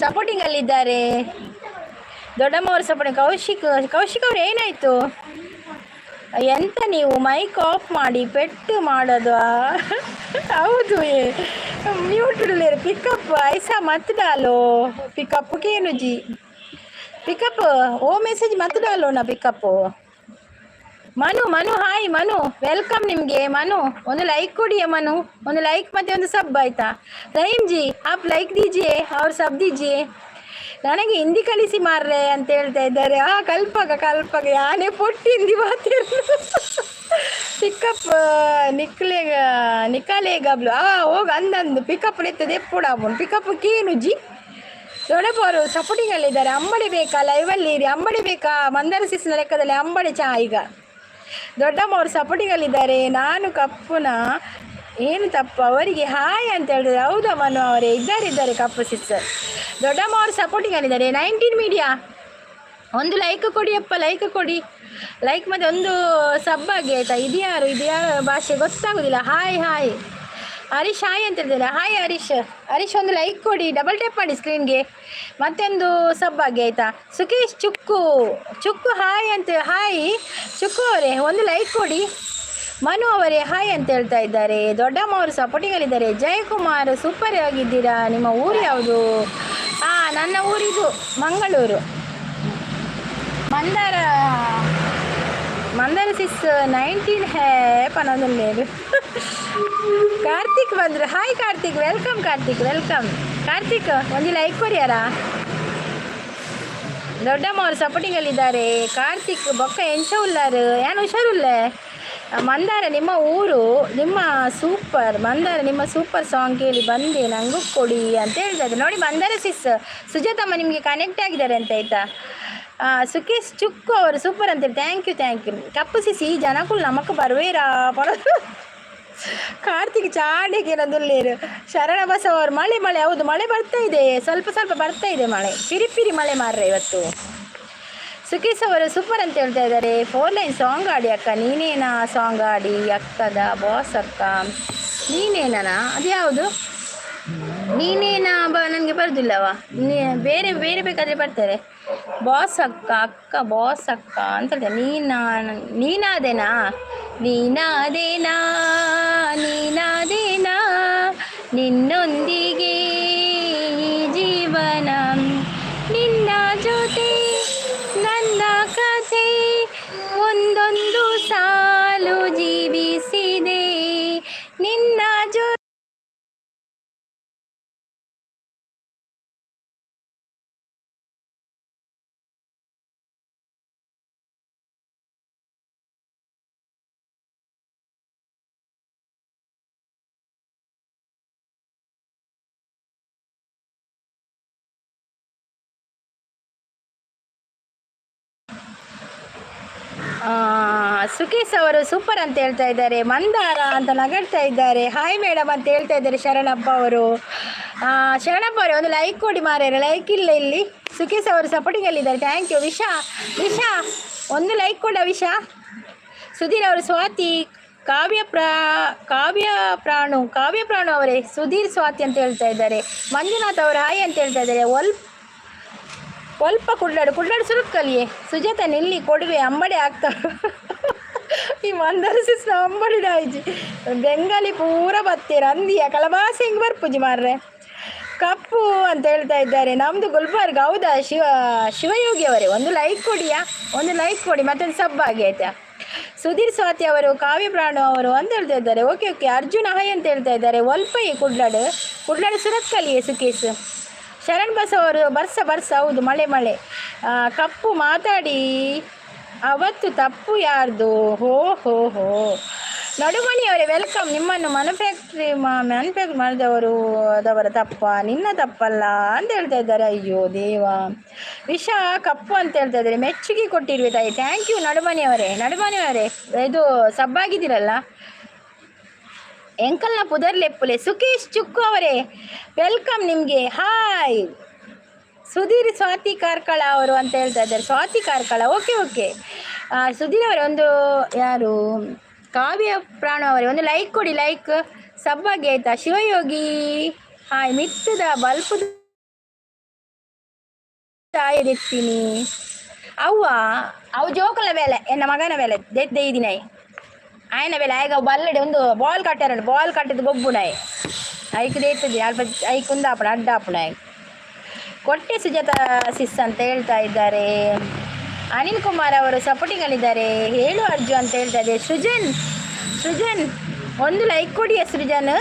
ಸಪೋರ್ಟಿಂಗ್ ಅಲ್ಲಿದ್ದಾರೆ. ದೊಡ್ಡಮ್ಮ ಅವರು ಸಪೋರ್ಟಿಂಗ್. ಕೌಶಿಕ್ ಅವ್ರು ಏನಾಯಿತು? ಎಂತ ನೀವು ಮೈಕ್ ಆಫ್ ಮಾಡಿ ಪೆಟ್ಟು ಮಾಡೋದು? ಹೌದು ಮ್ಯೂಟ್ ಪಿಕಪ್ ಐಸಾ ಮತ್ ಡಾಲೋ ಪಿಕಪ್ ಕೇನುಜಿ ಪಿಕಪ್ ಓ ಮೆಸೇಜ್ ಮತ್ ಡಾಲೋ ನಾ pickup. Manu hi Manu welcome ನಿಮಗೆ. ಮನು ಒಂದು ಲೈಕ್ ಕೊಡಿಯೇ ಮನು, ಒಂದು ಲೈಕ್ ಮತ್ತೆ ಒಂದು ಸಬ್ ಆಯ್ತಾ? ರಹೀಮ್ ಜಿ ಆಪ್ ಲೈಕ್ ದೀಜಿಯೇ ಅವ್ರು ಸಬ್ ದೀಜಿಯೇ. ನನಗೆ ಹಿಂದಿ ಕಲಿಸಿ ಮಾರ್ರೆ ಅಂತ ಹೇಳ್ತಾ ಇದ್ದಾರೆ. ಕಲ್ಪಕ ಯಾನೇ ಪೊಟ್ಟಿ ಹಿಂದಿ ಮಾತಿರ್ ಪಿಕಪ್ ನಿಕಾಲೆ ಗಬ್ಲು ಹೋಗಿ ಅಂದಂದು ಪಿಕಪ್ ನೆತ್ತದೆ ಎಪ್ಪುಡ ಪಿಕಪ್ ಕೇನುಜಿ. ದೊಡ್ಡಪ್ಪವರು ಸಪೋರ್ಟಿಂಗಲ್ಲಿದ್ದಾರೆ. ಅಂಬಡಿ ಬೇಕಾ ಲೈವಲ್ಲಿ ಇರಿ, ಅಂಬಡಿ ಬೇಕಾ ಮಂದಾರ ಸಿಸ್ನ ಲೆಕ್ಕದಲ್ಲಿ ಅಂಬಡಿ ಚಾ. ಈಗ ದೊಡ್ಡಮ್ಮ ಅವರು ಸಪೋರ್ಟಿಂಗಲ್ಲಿದ್ದಾರೆ. ನಾನು ಕಪ್ಪುನ ಏನು ತಪ್ಪು ಅವರಿಗೆ ಹಾಯ್ ಅಂತ ಹೇಳಿದ್ರೆ ಹೌದಾ ಮನು ಅವರೇ ಇದ್ದಾರೆ ಕಪ್ಪು ಸಿಸ್ಟರ್. ದೊಡ್ಡಮ್ಮ ಅವರು ಸಪೋರ್ಟಿಂಗಲ್ಲಿದ್ದಾರೆ. 19 ಮೀಡಿಯಾ ಒಂದು ಲೈಕ್ ಕೊಡಿ ಅಪ್ಪ, ಲೈಕ್ ಕೊಡಿ, ಲೈಕ್ ಮತ್ತು ಒಂದು ಸಬ್ ಆಗಿ ಆಯಿತಾ. ಇದ್ಯಾರು ಭಾಷೆ ಗೊತ್ತಾಗೋದಿಲ್ಲ. ಹಾಯ್ ಹರೀಶ್ ಹಾಯ್ ಅಂತ ಹೇಳಿದ್ರೆ ಹಾಯ್ ಹರೀಶ್. ಹರೀಶ್ ಒಂದು ಲೈಕ್ ಕೊಡಿ, ಡಬಲ್ ಟ್ಯಾಪ್ ಮಾಡಿ ಸ್ಕ್ರೀನ್ಗೆ. ಮತ್ತೊಂದು ಸಬ್ಬಾಗಿ ಆಯಿತಾ. ಸುಖೇಶ್ ಚುಕ್ಕು ಹಾಯ್ ಅಂತ. ಹಾಯ್ ಚುಕ್ಕು ಅವರೇ ಒಂದು ಲೈಕ್ ಕೊಡಿ. ಮನು ಅವರೇ ಹಾಯ್ ಅಂತ ಹೇಳ್ತಾ ಇದ್ದಾರೆ. ದೊಡ್ಡಮ್ಮ ಅವರು ಸಪೋರ್ಟಿಂಗಲ್ಲಿದ್ದಾರೆ. ಜಯಕುಮಾರ್ ಸೂಪರ್ ಆಗಿದ್ದೀರಾ. ನಿಮ್ಮ ಊರು ಯಾವುದು? ನನ್ನ ಊರಿದು ಮಂಗಳೂರು. ಮಂದಾರ 19 ಹೇ ಪನ್ನೊಂದು. ಕಾರ್ತಿಕ್ ಬಂದರು. Hi Karthik, welcome Karthik, welcome Karthik. ಒಂದು ಲೈಕ್ ಕೊರಿಯಾರ. ದೊಡ್ಡಮ್ಮ ಅವರು ಸಪೋರ್ಟಿಂಗಲ್ಲಿದ್ದಾರೆ. ಕಾರ್ತಿಕ್ ಬೊಕ್ಕ ಎಂಚ ಉಲ್ಲಾರು ಏನು ಹುಷಾರುಲ್ಲೇ. ಮಂದಾರ ನಿಮ್ಮ ಊರು, ನಿಮ್ಮ ಸೂಪರ್ ಮಂದಾರ, ನಿಮ್ಮ ಸೂಪರ್ ಸಾಂಗ್ ಕೇಳಿ ಬಂದೆ, ನನಗೂ ಕೊಡಿ ಅಂತ ಹೇಳ್ತಾರೆ. ನೋಡಿ ಮಂದಾರ ಸುಜಾತಮ್ಮ ನಿಮಗೆ ಕನೆಕ್ಟ್ ಆಗಿದ್ದಾರೆ ಅಂತ ಆಯಿತಾ. ಸುಖೇಶ್ ಚುಕ್ಕು ಅವರು ಸೂಪರ್ ಅಂತೇಳಿ ಥ್ಯಾಂಕ್ ಯು. ಕಪ್ಪು ಸಿಸಿ ಜನಕ್ಕೂ ನಮಕ್ಕೆ ಬರುವೇರಾ ಕಾರ್ತಿಕ್ ಚಾಡಿಗೆ ನದುಲ್ಲೇರು. ಶರಣ ಬಸವ ಅವರು ಮಳೆ ಹೌದು ಮಳೆ ಬರ್ತಾ ಇದೆ, ಸ್ವಲ್ಪ ಬರ್ತಾ ಇದೆ ಮಳೆ, ಪಿರಿ ಮಳೆ ಮಾರ್ರೆ ಇವತ್ತು. ಸುಖೇಶ್ ಅವರು ಸೂಪರ್ ಅಂತ ಹೇಳ್ತಾ ಇದ್ದಾರೆ. 4 ಲೈನ್ ಸಾಂಗ್ ಆಡಿ ಅಕ್ಕ, ನೀನೇನಾ ಸಾಂಗ್ ಆಡಿ ಅಕ್ಕದ ಬಾಸ್ ಅಕ್ಕ. ನೀನೇನಾ ಅದು ಯಾವುದು? ನೀನೇನಾ ನನಗೆ ಬರೋದಿಲ್ಲವ. ಬೇರೆ ಬೇಕಾದರೆ ಬರ್ತಾರೆ. ಬಾಸ್ ಅಕ್ಕ ಬಾಸ್ ಅಕ್ಕ ಅಂತ ಹೇಳ್ತಾರೆ. ನೀನಾದೇನಾ ನಿನ್ನೊಂದಿಗೆ ಜೀವನ, ನಿನ್ನ ಜೊತೆ ನನ್ನ ಕಥೆ, ಒಂದೊಂದು ಸಾಲು ಜೀವಿಸಿದೆ ನಿನ್ನ ಜೊತೆ. ಸುಖೇಶ್ ಅವರು ಸೂಪರ್ ಅಂತ ಹೇಳ್ತಾ ಇದ್ದಾರೆ. ಮಂದಾರ ಅಂತ ನಗಡ್ತಾ ಇದ್ದಾರೆ. ಹಾಯ್ ಮೇಡಮ್ ಅಂತ ಹೇಳ್ತಾ ಇದ್ದಾರೆ ಶರಣಪ್ಪ ಅವರು. ಶರಣಪ್ಪ ಅವರೇ ಒಂದು ಲೈಕ್ ಕೊಡಿ ಮಾರ್ಯಾರೆ, ಲೈಕ್ ಇಲ್ಲ ಇಲ್ಲಿ. ಸುಖೇಶ್ ಅವರು ಸಪೋರ್ಟಿಂಗಲ್ಲಿದ್ದಾರೆ. Thank you. ವಿಶಾ ಒಂದು ಲೈಕ್ ಕೊಡ ವಿಶಾ. ಸುಧೀರ್ ಅವರು ಸ್ವಾತಿ, ಕಾವ್ಯ ಪ್ರಾಣು ಅವರೇ ಸುಧೀರ್ ಸ್ವಾತಿ ಅಂತ ಹೇಳ್ತಾ ಇದ್ದಾರೆ. ಮಂಜುನಾಥ್ ಅವರು ಹಾಯ್ ಅಂತ ಹೇಳ್ತಾ ಇದ್ದಾರೆ. ಸ್ವಲ್ಪ ಕುಡ್ಲಾಡು ಸುರುಕ್ಕಲ್ಲಿಯೇ ಸುಜಾತ ನಿಲ್ಲಿ ಕೊಡುವೆ ಅಂಬಡಿ ಆಗ್ತಾವೆ. ಈ ಮಂದಾರ ಅಂಬಡಿ ಆಯ್ಜಿ ಬೆಂಗಾಲಿ ಪೂರ ಬತ್ತೀರ ಅಂದಿಯ ಕಲಬಾಸಿ ಹಿಂಗೆ ಬರ್ಪುಜಿ ಮಾರ್ರೆ. ಕಪ್ಪು ಅಂತ ಹೇಳ್ತಾ ಇದ್ದಾರೆ. ನಮ್ಮದು ಗುಲ್ಬರ್ಗ. ಹೌದಾ ಶಿವಯೋಗಿ ಅವರೇ ಒಂದು ಲೈಕ್ ಕೊಡಿ ಮತ್ತೊಂದು ಸಬ್ಬಾಗಿ ಆಯ್ತಾ. ಸುಧೀರ್ ಸ್ವಾತಿ ಅವರು, ಕಾವ್ಯ ಪ್ರಾಣು ಅವರು ಅಂತ ಹೇಳ್ತಾ ಇದ್ದಾರೆ. ಓಕೆ ಅರ್ಜುನ್ ಹಾಯ್ ಅಂತ ಹೇಳ್ತಾ ಇದ್ದಾರೆ. ಒಲ್ಪೈ ಕುಡ್ಲಾಡು ಸುರಕ್ಕಲಿಯೇ ಸುಕೇಶ್. ಶರಣ್ ಬಸ್ ಅವರು ಬರ್ಸ ಹೌದು ಮಳೆ. ಕಪ್ಪು ಮಾತಾಡಿ ಅವತ್ತು ತಪ್ಪು ಯಾರ್ದು? ಹೋ ನಡುಮಣಿ ಅವರೇ ವೆಲ್ಕಮ್. ನಿಮ್ಮನ್ನು ಮ್ಯಾನುಫ್ಯಾಕ್ಚರ್ ಮಾಡಿದವರ ತಪ್ಪ, ನಿನ್ನ ತಪ್ಪಲ್ಲ ಅಂತ ಹೇಳ್ತಾ ಇದ್ದಾರೆ. ಅಯ್ಯೋ ದೇವ. ವಿಷ ಕಪ್ಪು ಅಂತ ಹೇಳ್ತಾ ಇದ್ದಾರೆ. ಮೆಚ್ಚುಗೆ ಕೊಟ್ಟಿರುವೆ ತಾಯಿ. ಥ್ಯಾಂಕ್ ಯು ನಡುಮಣಿ ಅವರೇ ಇದು ಸಬ್ಬಾಗಿದ್ದೀರಲ್ಲ. ಎಂಕಲ್ನ ಪುದರ್ಲೆಪ್ಪುಲೆ. ಸುಖೇಶ್ ಚುಕ್ಕು ಅವರೇ ವೆಲ್ಕಮ್ ನಿಮಗೆ. ಹಾಯ್. ಸುಧೀರ್ ಸ್ವಾತಿ ಕಾರ್ಕಳ ಅವರು ಅಂತ ಹೇಳ್ತಾ ಇದ್ದಾರೆ. ಸ್ವಾತಿ ಕಾರ್ಕಳ ಓಕೆ. ಸುಧೀರ್ ಅವರೇ ಒಂದು ಯಾರು ಕಾವ್ಯ ಪ್ರಾಣ ಅವರೇ ಒಂದು ಲೈಕ್ ಕೊಡಿ, ಲೈಕ್ ಸಬ್ಬಾಗಿ ಆಯ್ತಾ. ಶಿವಯೋಗಿ ಹಾಯ್. ಮಿತ್ತದ ಬಲ್ಪದ ತಾಯದೆತ್ತೀನಿ ಅವು ಜೋಕಲ ಬೇಲೆ ಎನ್ನ ಮಗನ ಬೇಲೆ ದೆಯ್ದಿನಾಯಿ ಆಯ್ನ ಬೇಲೆ ಆಯ್ಗ ಬಲ್ಲಡೆ ಒಂದು ಬಾಲ್ ಕಟ್ಟಿದ ಗೊಬ್ಬುನಾಯಿ ಐಕ್ ದೇಯ್ತದೆ ಐಕುಂದಾಪಣ ಅಡ್ಡಾಪುನಾಯಿ. ಕೊಟ್ಟೆ ಸುಜಾತ ಸಿಸ್ ಅಂತ ಹೇಳ್ತಾ ಇದ್ದಾರೆ. ಅನಿಲ್ ಕುಮಾರ್ ಅವರು ಸಪೋರ್ಟಿಂಗಲ್ಲಿದ್ದಾರೆ. ಹೇಳು ಅರ್ಜು ಅಂತ ಹೇಳ್ತಾ ಇದ್ದಾರೆ. ಸೃಜನ್ ಒಂದು ಲೈಕ್ ಕೊಡಿ ಸೃಜನ್.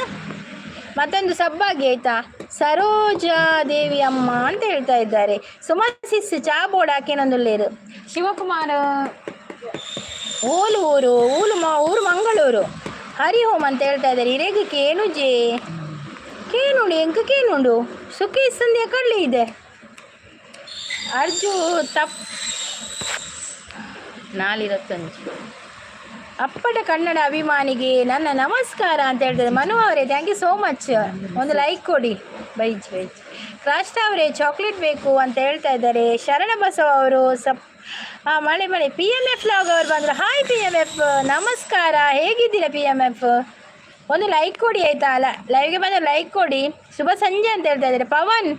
ಮತ್ತೊಂದು ಸಬ್ಬಾಗಿ ಆಯ್ತಾ. ಸರೋಜಾದೇವಿ ಅಮ್ಮ ಅಂತ ಹೇಳ್ತಾ ಇದ್ದಾರೆ. ಸುಮನ್ ಸಿಸ್ ಚಾ ಬೋರ್ಡ್ ಹಾಕೇನೊಂದುಲ್ಲೇರು. ಶಿವಕುಮಾರ್ ಊರು ಮಂಗಳೂರು. ಹರಿಹೋಮ್ ಅಂತ ಹೇಳ್ತಾ ಇದ್ದಾರೆ. ಇರೇಗ ಕೇನುಂಡು ಎಂಕ ಕೇನುಂಡು ಸುಖೇಶ್ ಸಂಧ್ಯಾ ಕಳ್ಳಿ ಇದೆ. ಅರ್ಜು ನಾಲಿರತ್ತಂಜು ಅಪ್ಪಟ ಕನ್ನಡ ಅಭಿಮಾನಿಗೆ ನನ್ನ ನಮಸ್ಕಾರ ಅಂತ ಹೇಳ್ತಾರೆ. ಮನು ಅವರೇ ಥ್ಯಾಂಕ್ ಯು ಸೋ ಮಚ್. ಒಂದು ಲೈಕ್ ಕೊಡಿ. ಬೈಜ್ ರಾಷ್ಟ್ರ ಅವರೇ ಚಾಕ್ಲೇಟ್ ಬೇಕು ಅಂತ ಹೇಳ್ತಾ ಇದ್ದಾರೆ. ಶರಣ ಬಸವ ಅವರು ಮಳೆ PMF ಲಾಗ್ ಅವರು ಬಂದರು. ಹಾಯ್ PMF ನಮಸ್ಕಾರ. ಹೇಗಿದ್ದೀರಾ PMF? ಒಂದು ಲೈಕ್ ಕೊಡಿ ಆಯಿತಾ. ಅಲ್ಲ ಲೈವ್ಗೆ ಬಂದು ಲೈಕ್ ಕೊಡಿ. ಶುಭ ಸಂಜೆ ಅಂತ ಹೇಳ್ತಾ ಇದ್ದಾರೆ ಪವನ್.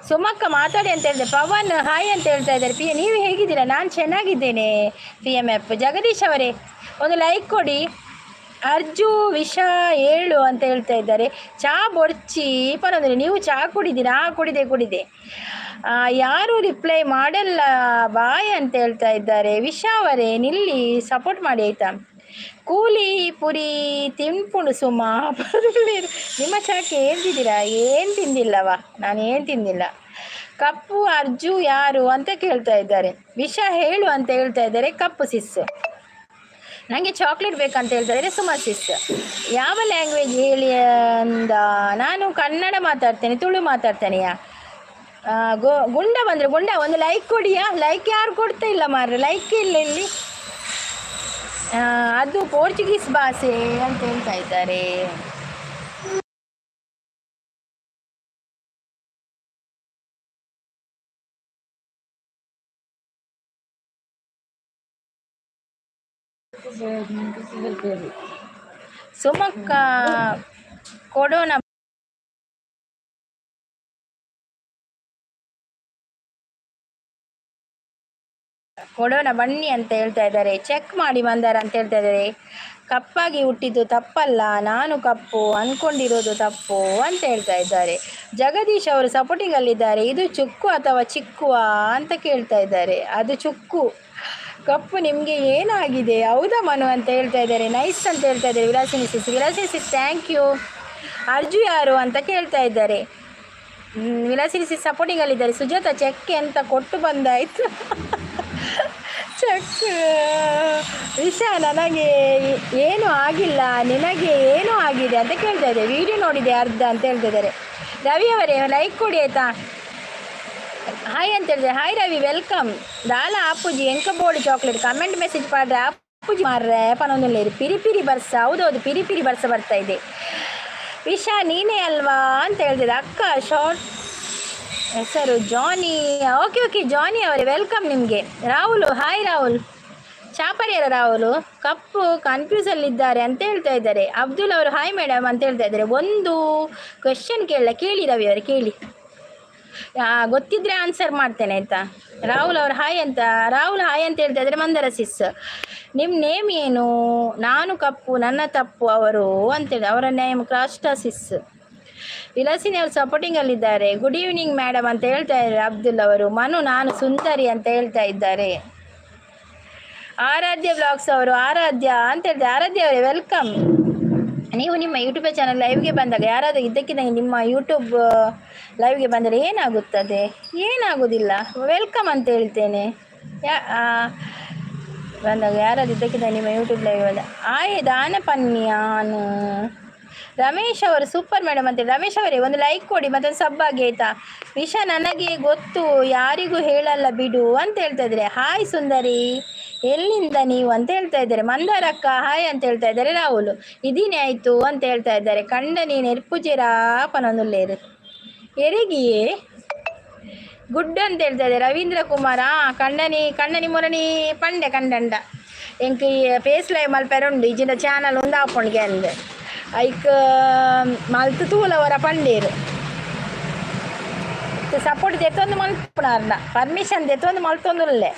ಸುಮಕ್ಕ ಮಾತಾಡಿ ಅಂತ ಹೇಳಿದೆ. ಪವನ್ ಹಾಯ್ ಅಂತ ಹೇಳ್ತಾ ಇದ್ದಾರೆ. ನೀವು ಹೇಗಿದ್ದೀರಾ? ನಾನು ಚೆನ್ನಾಗಿದ್ದೇನೆ PMF. ಜಗದೀಶ್ ಅವರೇ ಒಂದು ಲೈಕ್ ಕೊಡಿ. ಅರ್ಜು ವಿಷ 7 ಅಂತ ಹೇಳ್ತಾ ಇದ್ದಾರೆ. ಚಾ ಬೊರ್ಚಿ ಪರಂದ್ರೆ ನೀವು ಚಾ ಕುಡಿದ್ದೀರಾ? ಕುಡಿದೆ. ಯಾರು ರಿಪ್ಲೈ ಮಾಡಲ್ಲ ಬಾಯ್ ಅಂತ ಹೇಳ್ತಾ ಇದ್ದಾರೆ. ವಿಷಾ ಅವರೇ ನಿಲ್ಲಿ, ಸಪೋರ್ಟ್ ಮಾಡಿ ಆಯಿತಾ. ಕೂಲಿ ಪುರಿ ತಿನ್ಪುಂಡು ಸುಮ ನಿಮ್ಮ ಚಾಕೆ ಏನು ತಿಂದಿರಾ? ಏನು ತಿಂದಿಲ್ಲವಾ? ನಾನು ಏನು ತಿಂದಿಲ್ಲ. ಕಪ್ಪು ಅರ್ಜು ಯಾರು ಅಂತ ಕೇಳ್ತಾ ಇದ್ದಾರೆ. ವಿಷ ಹೇಳು ಅಂತ ಹೇಳ್ತಾ ಇದ್ದಾರೆ. ಕಪ್ಪು ಸಿಸ್. ನನಗೆ ಚಾಕ್ಲೇಟ್ ಬೇಕಂತ ಹೇಳ್ತಾ ಇದ್ದಾರೆ. ಸುಮಾ ಸಿಸ್. ಯಾವ ಲ್ಯಾಂಗ್ವೇಜ್ ಹೇಳಿ ಅಂದ? ನಾನು ಕನ್ನಡ ಮಾತಾಡ್ತೇನೆ, ತುಳು ಮಾತಾಡ್ತೇನೆಯಾ. ಗುಂಡ ಬಂದರೆ ಗುಂಡ ಒಂದು ಲೈಕ್ ಕೊಡಿಯಾ? ಲೈಕ್ ಯಾರು ಕೊಡ್ತಾ ಇಲ್ಲ ಮಾರ್ರೆ, ಲೈಕ್ ಇಲ್ಲ ಇಲ್ಲಿ. ಅದು ಪೋರ್ಚುಗೀಸ್ ಭಾಷೆ ಅಂತ ಹೇಳ್ತಾ ಇದ್ದಾರೆ. ಸುಮಕ್ಕ ಕೊಡೋಣ ಬನ್ನಿ ಅಂತ ಹೇಳ್ತಾ ಇದ್ದಾರೆ. ಚೆಕ್ ಮಾಡಿ ಮಂದಾರ ಅಂತ ಹೇಳ್ತಾ ಇದ್ದಾರೆ. ಕಪ್ಪಾಗಿ ಹುಟ್ಟಿದ್ದು ತಪ್ಪಲ್ಲ, ನಾನು ಕಪ್ಪು ಅಂದ್ಕೊಂಡಿರೋದು ತಪ್ಪು ಅಂತ ಹೇಳ್ತಾ ಇದ್ದಾರೆ. ಜಗದೀಶ್ ಅವರು ಸಪೋರ್ಟಿಂಗಲ್ಲಿದ್ದಾರೆ. ಇದು ಚುಕ್ಕು ಅಥವಾ ಚಿಕ್ಕುವ ಅಂತ ಕೇಳ್ತಾ ಇದ್ದಾರೆ. ಅದು ಚುಕ್ಕು. ಕಪ್ಪು ನಿಮಗೆ ಏನಾಗಿದೆ? ಹೌದಾ ಮನು ಅಂತ ಹೇಳ್ತಾ ಇದ್ದಾರೆ. ನೈಸ್ ಅಂತ ಹೇಳ್ತಾ ಇದ್ದಾರೆ. Vilasini sis thank you. Arzoo ಯಾರು ಅಂತ ಕೇಳ್ತಾ ಇದ್ದಾರೆ. ವಿಲಾಸಿನಿ ಸಿಸ್ ಸಪೋರ್ಟಿಂಗಲ್ಲಿದ್ದಾರೆ. ಸುಜಾತ ಚೆಕ್ ಅಂತ ಕೊಟ್ಟು ಬಂದಾಯಿತು. ಚೆಕ್ ವಿಷಯ ನನಗೆ ಏನೂ ಆಗಿಲ್ಲ, ನಿನಗೆ ಏನೂ ಆಗಿದೆ ಅಂತ ಕೇಳ್ತಾ ಇದ್ದಾರೆ. ವಿಡಿಯೋ ನೋಡಿದೆ ಅರ್ಧ ಅಂತ ಹೇಳ್ತಾ ಇದ್ದಾರೆ. ರವಿ ಅವರೇ ಲೈಕ್ ಕೊಡಿ ಆಯಿತಾ. ಹಾಯ್ ಅಂತ ಹೇಳಿದೆ. Hi Ravi welcome. ದಾಲ ಆಪುಜಿ ಎಂಕ ಬೋರ್ಡ್ ಚಾಕ್ಲೇಟ್ ಕಮೆಂಟ್ ಮೆಸೇಜ್ ಪಾಡ್ರೆ ಆಪುಜಿ ಮಾರ್ರೆ ಪನೊಂದಿಲ್ಲ ಪಿರಿ ಬರ್ಸ. ಹೌದೌದು ಪಿರಿ ಬರ್ಸ ಬರ್ತಾ ಇದೆ. ವಿಷಾ ನೀನೇ ಅಲ್ವಾ ಅಂತ ಹೇಳ್ತಿದ್ದೆ. ಅಕ್ಕ ಶಾರ್ಟ್ ಹೆಸರು ಜಾನಿ. ಓಕೆ ಜಾನಿ ಅವರೇ ವೆಲ್ಕಮ್ ನಿಮಗೆ. ರಾಹುಲ್ ಹಾಯ್ ರಾಹುಲ್. ಚಾಪರಿಯರ ರಾಹುಲ್. ಕಪ್ಪು ಕನ್ಫ್ಯೂಸಲ್ಲಿದ್ದಾರೆ ಅಂತ ಹೇಳ್ತಾ ಇದ್ದಾರೆ. ಅಬ್ದುಲ್ ಅವರು ಹಾಯ್ ಮೇಡಮ್ ಅಂತ ಹೇಳ್ತಾ ಇದ್ದಾರೆ. ಒಂದು ಕ್ವೆಶ್ಚನ್ ಕೇಳಿ ರವಿ ಅವರು ಕೇಳಿ, ಗೊತ್ತಿದ್ರೆ ಆನ್ಸರ್ ಮಾಡ್ತೇನೆ ಆಯಿತಾ. ರಾಹುಲ್ ಅವರು ಹಾಯ್ ಅಂತ ಹೇಳ್ತಾ ಇದ್ದಾರೆ. ಮಂದರ ಸಿಸ್ ನಿಮ್ಮ ನೇಮ್ ಏನು? ನಾನು ಕಪ್ಪು ನನ್ನ ತಪ್ಪು ಅವರು ಅಂತೇಳಿ ಅವರ ನೇಮ್ ಕ್ರಾಸ್ಟಾ ಸಿಸ್. ವಿಲಾಸಿನಿ ಅವರು ಸಪೋರ್ಟಿಂಗಲ್ಲಿದ್ದಾರೆ. ಗುಡ್ ಈವ್ನಿಂಗ್ ಮೇಡಮ್ ಅಂತ ಹೇಳ್ತಾ ಇದ್ದಾರೆ ಅಬ್ದುಲ್ ಅವರು. ಮನು ನಾನು ಸುಂದರಿ ಅಂತ ಹೇಳ್ತಾ ಇದ್ದಾರೆ. ಆರಾಧ್ಯ ಬ್ಲಾಗ್ಸ್ ಅವರು ಆರಾಧ್ಯ ಅಂತ ಹೇಳ್ತಾರೆ. ಆರಾಧ್ಯ ಅವರೇ ವೆಲ್ಕಮ್. ನೀವು ನಿಮ್ಮ ಯೂಟ್ಯೂಬ್ ಚಾನಲ್ ಲೈವ್ಗೆ ಬಂದಾಗ ಯಾರಾದರೂ ಇದ್ದಕ್ಕಿದ್ದಂಗೆ ನಿಮ್ಮ ಯೂಟ್ಯೂಬ್ ಲೈವ್ಗೆ ಬಂದರೆ ಏನಾಗುತ್ತದೆ? ಏನಾಗೋದಿಲ್ಲ, ವೆಲ್ಕಮ್ ಅಂತ ಹೇಳ್ತೇನೆ. ಬಂದಾಗ ಯಾರಾದರೂ ಇದ್ದಕ್ಕಿದ್ದಂಗೆ ನಿಮ್ಮ ಯೂಟ್ಯೂಬ್ ಲೈವ್ ಬಂದ ದಾನ ಪನ್ಯಾನು. ರಮೇಶ್ ಅವರು ಸೂಪರ್ ಮೇಡಮ್ ಅಂತೇಳಿ. ರಮೇಶ್ ಅವರೇ ಒಂದು ಲೈಕ್ ಕೊಡಿ ಮತ್ತು ಸಬ್ ಆಗಿ ಆಯಿತಾ. ವಿಷಯ ನನಗೆ ಗೊತ್ತು, ಯಾರಿಗೂ ಹೇಳಲ್ಲ ಬಿಡು ಅಂತ ಹೇಳ್ತಾ ಇದ್ದಾರೆ. ಹಾಯ್ ಸುಂದರಿ, ಎಲ್ಲಿಂದ ನೀವು ಅಂತ ಹೇಳ್ತಾ ಇದ್ದಾರೆ. ಮಂದಾರಕ್ಕ ಹಾಯ್ ಅಂತ ಹೇಳ್ತಾ ಇದ್ದಾರೆ. ರಾಹುಲ್ ಇದೀನೇ ಆಯಿತು ಅಂತ ಹೇಳ್ತಾ ಇದ್ದಾರೆ. ಕಂಡ ನೀನು ಎರ್ಪುಜಿರಾ ಪನೊಂದುಲ್ಲೇರು ಎರಿಗಿಯೇ ಗುಡ್ ಅಂತ ಹೇಳ್ತಾ ಇದ್ದಾರೆ. ರವೀಂದ್ರ ಕುಮಾರ ಕಣ್ಣನಿ ಮುರಣಿ ಪಂಡೆ ಕಂಡಂಡ ಎಂಕ್ ಫೇಸ್ ಲೈವ್ ಮಲ್ಪೆರುಂಡು ಇಜಿನ ಚಾನಲ್ ಒಂದು ಆಪೊಣ್ಗೆ ಅಂದೆ ಐಕ್ ಮಲ್ತು ತೂಲವರ ಪಂಡೇರು ಸಪೋರ್ಟ್ ತೆತ್ತೊಂದು ಮಲ್ಪುಣಾರ್ನ ಪರ್ಮಿಷನ್ ತೆತ್ತೊಂದು ಮಲ್ತೊಂದುಲ್ಲೆ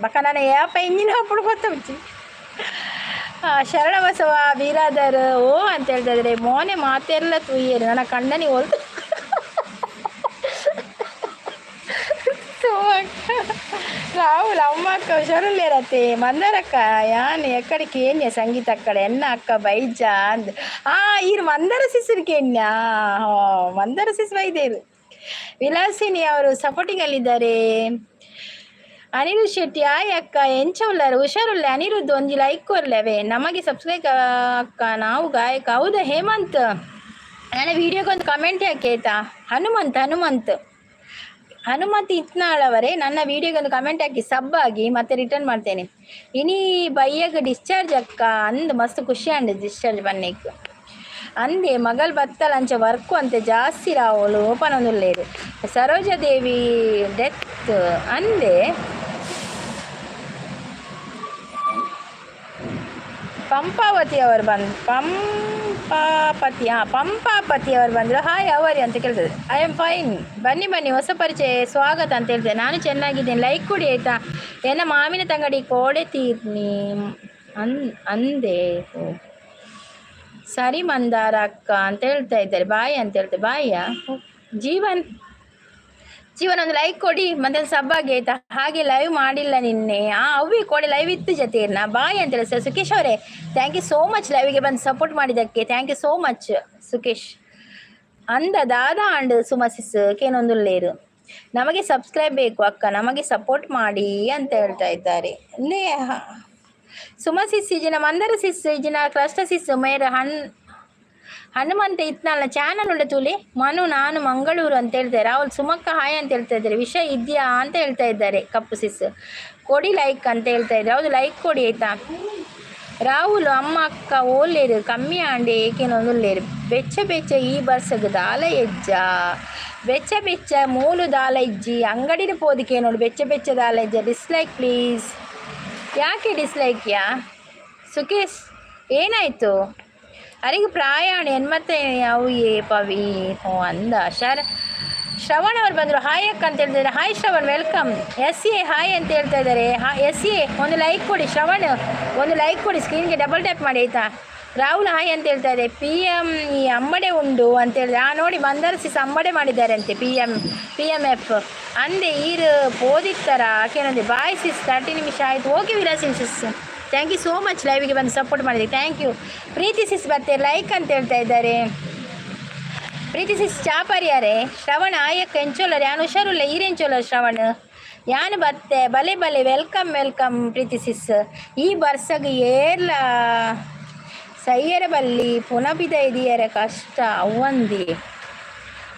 ಬಕ ನಾನು ಯಾಪ ಇಂಜಿನ ಹಾಪುಡು ಗೊತ್ತುಂಚಿ. ಶರಣಬಸವ ಬೀರಾದರ್ ಓ ಅಂತ ಹೇಳ್ತಾ ಇದ್ದಾರೆ. ಮೋನೆ ಮಾತೆಲ್ಲ ತುಯ್ಯರು ನನ್ನ ಕಣ್ಣನಿ ಹೋಲ್ತು. రావులు అమ్మ అక్క హుషారు లేరతే మందరక్క యాన్ ఎక్కడికి ఏన్య సంగీత అక్కడ ఎన్న అక్క బైజా అంದ್ ఈరు ಮಂದರ ಸಿಸ್ಸರಿಗೆ ಎನ್ಯ ಮಂದರ ಸಿಸ್ ವೈದ್ಯರು. ವಿಲಾಸಿನಿ ಅವರು ಸಪೋರ್ಟಿಂಗಲ್ಲಿದ್ದಾರೆ. ಅನಿರುದ್ಧ್ ಶೆಟ್ಟಿ ಆಯ್ ಅಕ್ಕ ಎಂಚ ಉಳ್ಳಾರು ಹುಷಾರುಳ್ಳೆ. ಅನಿರುದ್ಧ್ ಒಂದು ಲೈಕ್ ಕೊರ್ಲೇವೆ ನಮಗೆ ಸಬ್ಸ್ಕ್ರೈಬ್ ಅಕ್ಕ ನಾವು ಗಾಯಕ. ಹೌದಾ ಹೇಮಂತ್ ನನ್ನ ವಿಡಿಯೋಗೊಂದು ಕಮೆಂಟ್ ಯಾಕೆ ಆಯ್ತಾ. ಹನುಮಂತ್ ಇತ್ನಾಳವರೇ ನನ್ನ ವಿಡಿಯೋಗೆ ಒಂದು ಕಮೆಂಟ್ ಹಾಕಿ ಸಬ್ ಆಗಿ ಮತ್ತೆ ರಿಟರ್ನ್ ಮಾಡ್ತೇನೆ. ಇನಿ ಬಯ್ಯಗ ಡಿಸ್ಚಾರ್ಜ್ ಅಕ್ಕ ಅಂದ್ ಮಸ್ತ್ ಖುಷಿ ಅಂಡ್ ಡಿಸ್ಚಾರ್ಜ್ ಬನ್ನಿಕ್ ಅಂದೆ ಮಗಲ್ ಬತ್ತಲ ಅಂಚ ವರ್ಕು ಅಂತೆ ಜಾಸ್ತಿ ರಾವಳು ಪನೊಂದುಲ್ಲೇರು. ಸರೋಜಾದೇವಿ ಡೆತ್ ಅಂದೆ ಪಂಪಾವತಿ ಅವರು ಪಂಪಾಪತಿ ಅವರು ಬಂದರು. ಹಾಯ್ ಅವರಿ ಅಂತ ಕೇಳ್ತದೆ. ಐ ಆಮ್ ಫೈನ್, ಬನ್ನಿ ಬನ್ನಿ ಹೊಸ ಪರಿಚಯ ಸ್ವಾಗತ ಅಂತ ಹೇಳ್ತೇನೆ. ನಾನು ಚೆನ್ನಾಗಿದ್ದೇನೆ, ಲೈಕ್ ಕೊಡಿ ಆಯಿತಾ. ಎನ್ನ ಮಾವಿನ ತಂಗಡಿ ಕೋಡೆ ತೀರ್ನಿ ಅಂದೆ ಸರಿ ಮಂದಾರ ಅಕ್ಕ ಅಂತ ಹೇಳ್ತಾ ಇದ್ದಾರೆ. ಬಾಯ್ ಅಂತ ಹೇಳ್ತಾರೆ. ಬಾಯ ಜೀವನ್ ಒಂದು ಲೈಕ್ ಕೊಡಿ ಮತ್ತೆ ಸಬ್ ಆಗಿ ಆಯ್ತಾ. ಹಾಗೆ ಲೈವ್ ಮಾಡಿಲ್ಲ ನಿನ್ನೆ. ಅವ್ವಿ ಕೊಡಿ, ಲೈವ್ ಇತ್ತು ಜೊತೆರ್ನ ಬಾಯ್ ಅಂತ ಹೇಳಿ ಸರ್. ಸುಖೇಶ್ ಅವರೇ ಥ್ಯಾಂಕ್ ಯು ಸೋ ಮಚ್ ಲೈವ್ಗೆ ಬಂದು ಸಪೋರ್ಟ್ ಮಾಡಿದ್ದಕ್ಕೆ. Thank you so much Sukhesh. ಅಂದ ದಾದಾ ಅಂಡ್ ಸುಮಸಿಸ್ ಕೇನೊಂದುಲ್ಲೇರು ನಮಗೆ ಸಬ್ಸ್ಕ್ರೈಬ್ ಬೇಕು ಅಕ್ಕ, ನಮಗೆ ಸಪೋರ್ಟ್ ಮಾಡಿ ಅಂತ ಹೇಳ್ತಾ ಇದ್ದಾರೆ. ಸುಮಸಿಸ್ ಇಜಿನ ಮಂದರ ಸಿಸ್ ಇಜಿನ ಕ್ಲಸ್ಟ ಸಿಸ್ ಮೇರ ಹನುಮಂತ ಇತ್ನಲ್ಲ ಚಾನಲ್ ಉಂಡೆ ತುಳಿ ಮನು ನಾನು ಮಂಗಳೂರು ಅಂತ ಹೇಳ್ತಾರೆ. ರಾಹುಲ್ ಸುಮಕ್ಕ ಹಾಯ್ ಅಂತ ಹೇಳ್ತಾ ಇದ್ದಾರೆ. ವಿಷಯ ಇದೆಯಾ ಅಂತ ಹೇಳ್ತಾ ಇದ್ದಾರೆ. ಕಪ್ಪು ಸಿಸ್ ಕೊಡಿ ಲೈಕ್ ಅಂತ ಹೇಳ್ತಾ ಇದ್ದಾರೆ. ಹೌದು ಲೈಕ್ ಕೊಡಿ ಆಯ್ತಾ. ರಾಹುಲ್ ಅಮ್ಮ ಅಕ್ಕ ಓಲೇರು ಕಮ್ಮಿ ಆಂಡೆ ಏಕೇನೊಂದುಲ್ಲೇರು ಬೆಚ್ಚ ಈ ಬರ್ಸಗ ದಾಲ ಎಜ್ಜ ಬೆಚ್ಚ ಮೂಲು ದಾಲ ಇಜ್ಜಿ ಅಂಗಡಿನ ಪೋದಿಕೆ ನೋಡು ಬೆಚ್ಚ ದಾಲ ಎಜ್ಜ. Dislike please. ಯಾಕೆ ಡಿಸ್ಲೈಕ್ಯಾ ಸುಖೇಶ್, ಏನಾಯಿತು? ಅರಿಗೆ ಪ್ರಾಯಾಣ ಎನ್ಮತ್ತೆ ಅವು ಪವಿ ಅಂದ ಶ್ರವಣ್ ಅವರು ಬಂದರು. ಹಾಯ್ ಅಕ್ಕ ಅಂತ ಹೇಳ್ತಿದ್ದಾರೆ. Hi Shravan welcome. A hi ಅಂತ ಹೇಳ್ತಾ ಇದ್ದಾರೆ. ಎ ಒಂದು ಲೈಕ್ ಕೊಡಿ. ಶ್ರವಣ್ ಒಂದು ಲೈಕ್ ಕೊಡಿ, ಸ್ಕ್ರೀನ್ಗೆ ಡಬಲ್ ಟ್ಯಾಪ್ ಮಾಡಿ ಆಯಿತಾ. ರಾಹುಲ್ ಹಾಯ್ ಅಂತ ಹೇಳ್ತಾ ಇದೆ. PM ಈ ಅಂಬಡೆ ಉಂಡು ಅಂತ ಹೇಳಿದೆ. ನೋಡಿ ಮಂದಾರ ಸಿಸ್ ಅಂಬಡೆ ಮಾಡಿದ್ದಾರೆ ಅಂತೆ. PMF ಅಂದೆ ಈರು ಪೋದಿತ್ತರ ಕೇನಂದೆ. ಬಾಯ್ ಸಿಸ್ 30 ನಿಮಿಷ ಆಯಿತು. Okay Vilasini sis, thank you so much ಲೈವಿಗೆ ಬಂದು ಸಪೋರ್ಟ್ ಮಾಡಿದೆ. Thank you. ಪ್ರೀತಿ ಸಿಸ್ ಬರ್ತೆ ಲೈಕ್ ಅಂತ ಹೇಳ್ತಾ ಇದ್ದಾರೆ. ಪ್ರೀತಿ ಸಿಸ್ ಚಾಪರಿಯಾರೆ. ಶ್ರವಣ ಆಯಕ್ಕ ಎಂಚೋಲರ್ ಯಾನು ಹುಷಾರುಲ್ಲ ಈರೆಂಚೋಲರ್ ಶ್ರವಣ್ ಯಾನು ಬತ್ತೆ ಬಲೆ ವೆಲ್ಕಮ್ ಪ್ರೀತಿ ಸಿಸ್. ಈ ಬರ್ಸಗ ಏರ್ಲ ಸಯ್ಯರ ಬಲ್ಲಿ ಪುನಃ ಬಿದ ಇದೆಯರ ಕಷ್ಟ ಅವ್ವಂದಿ.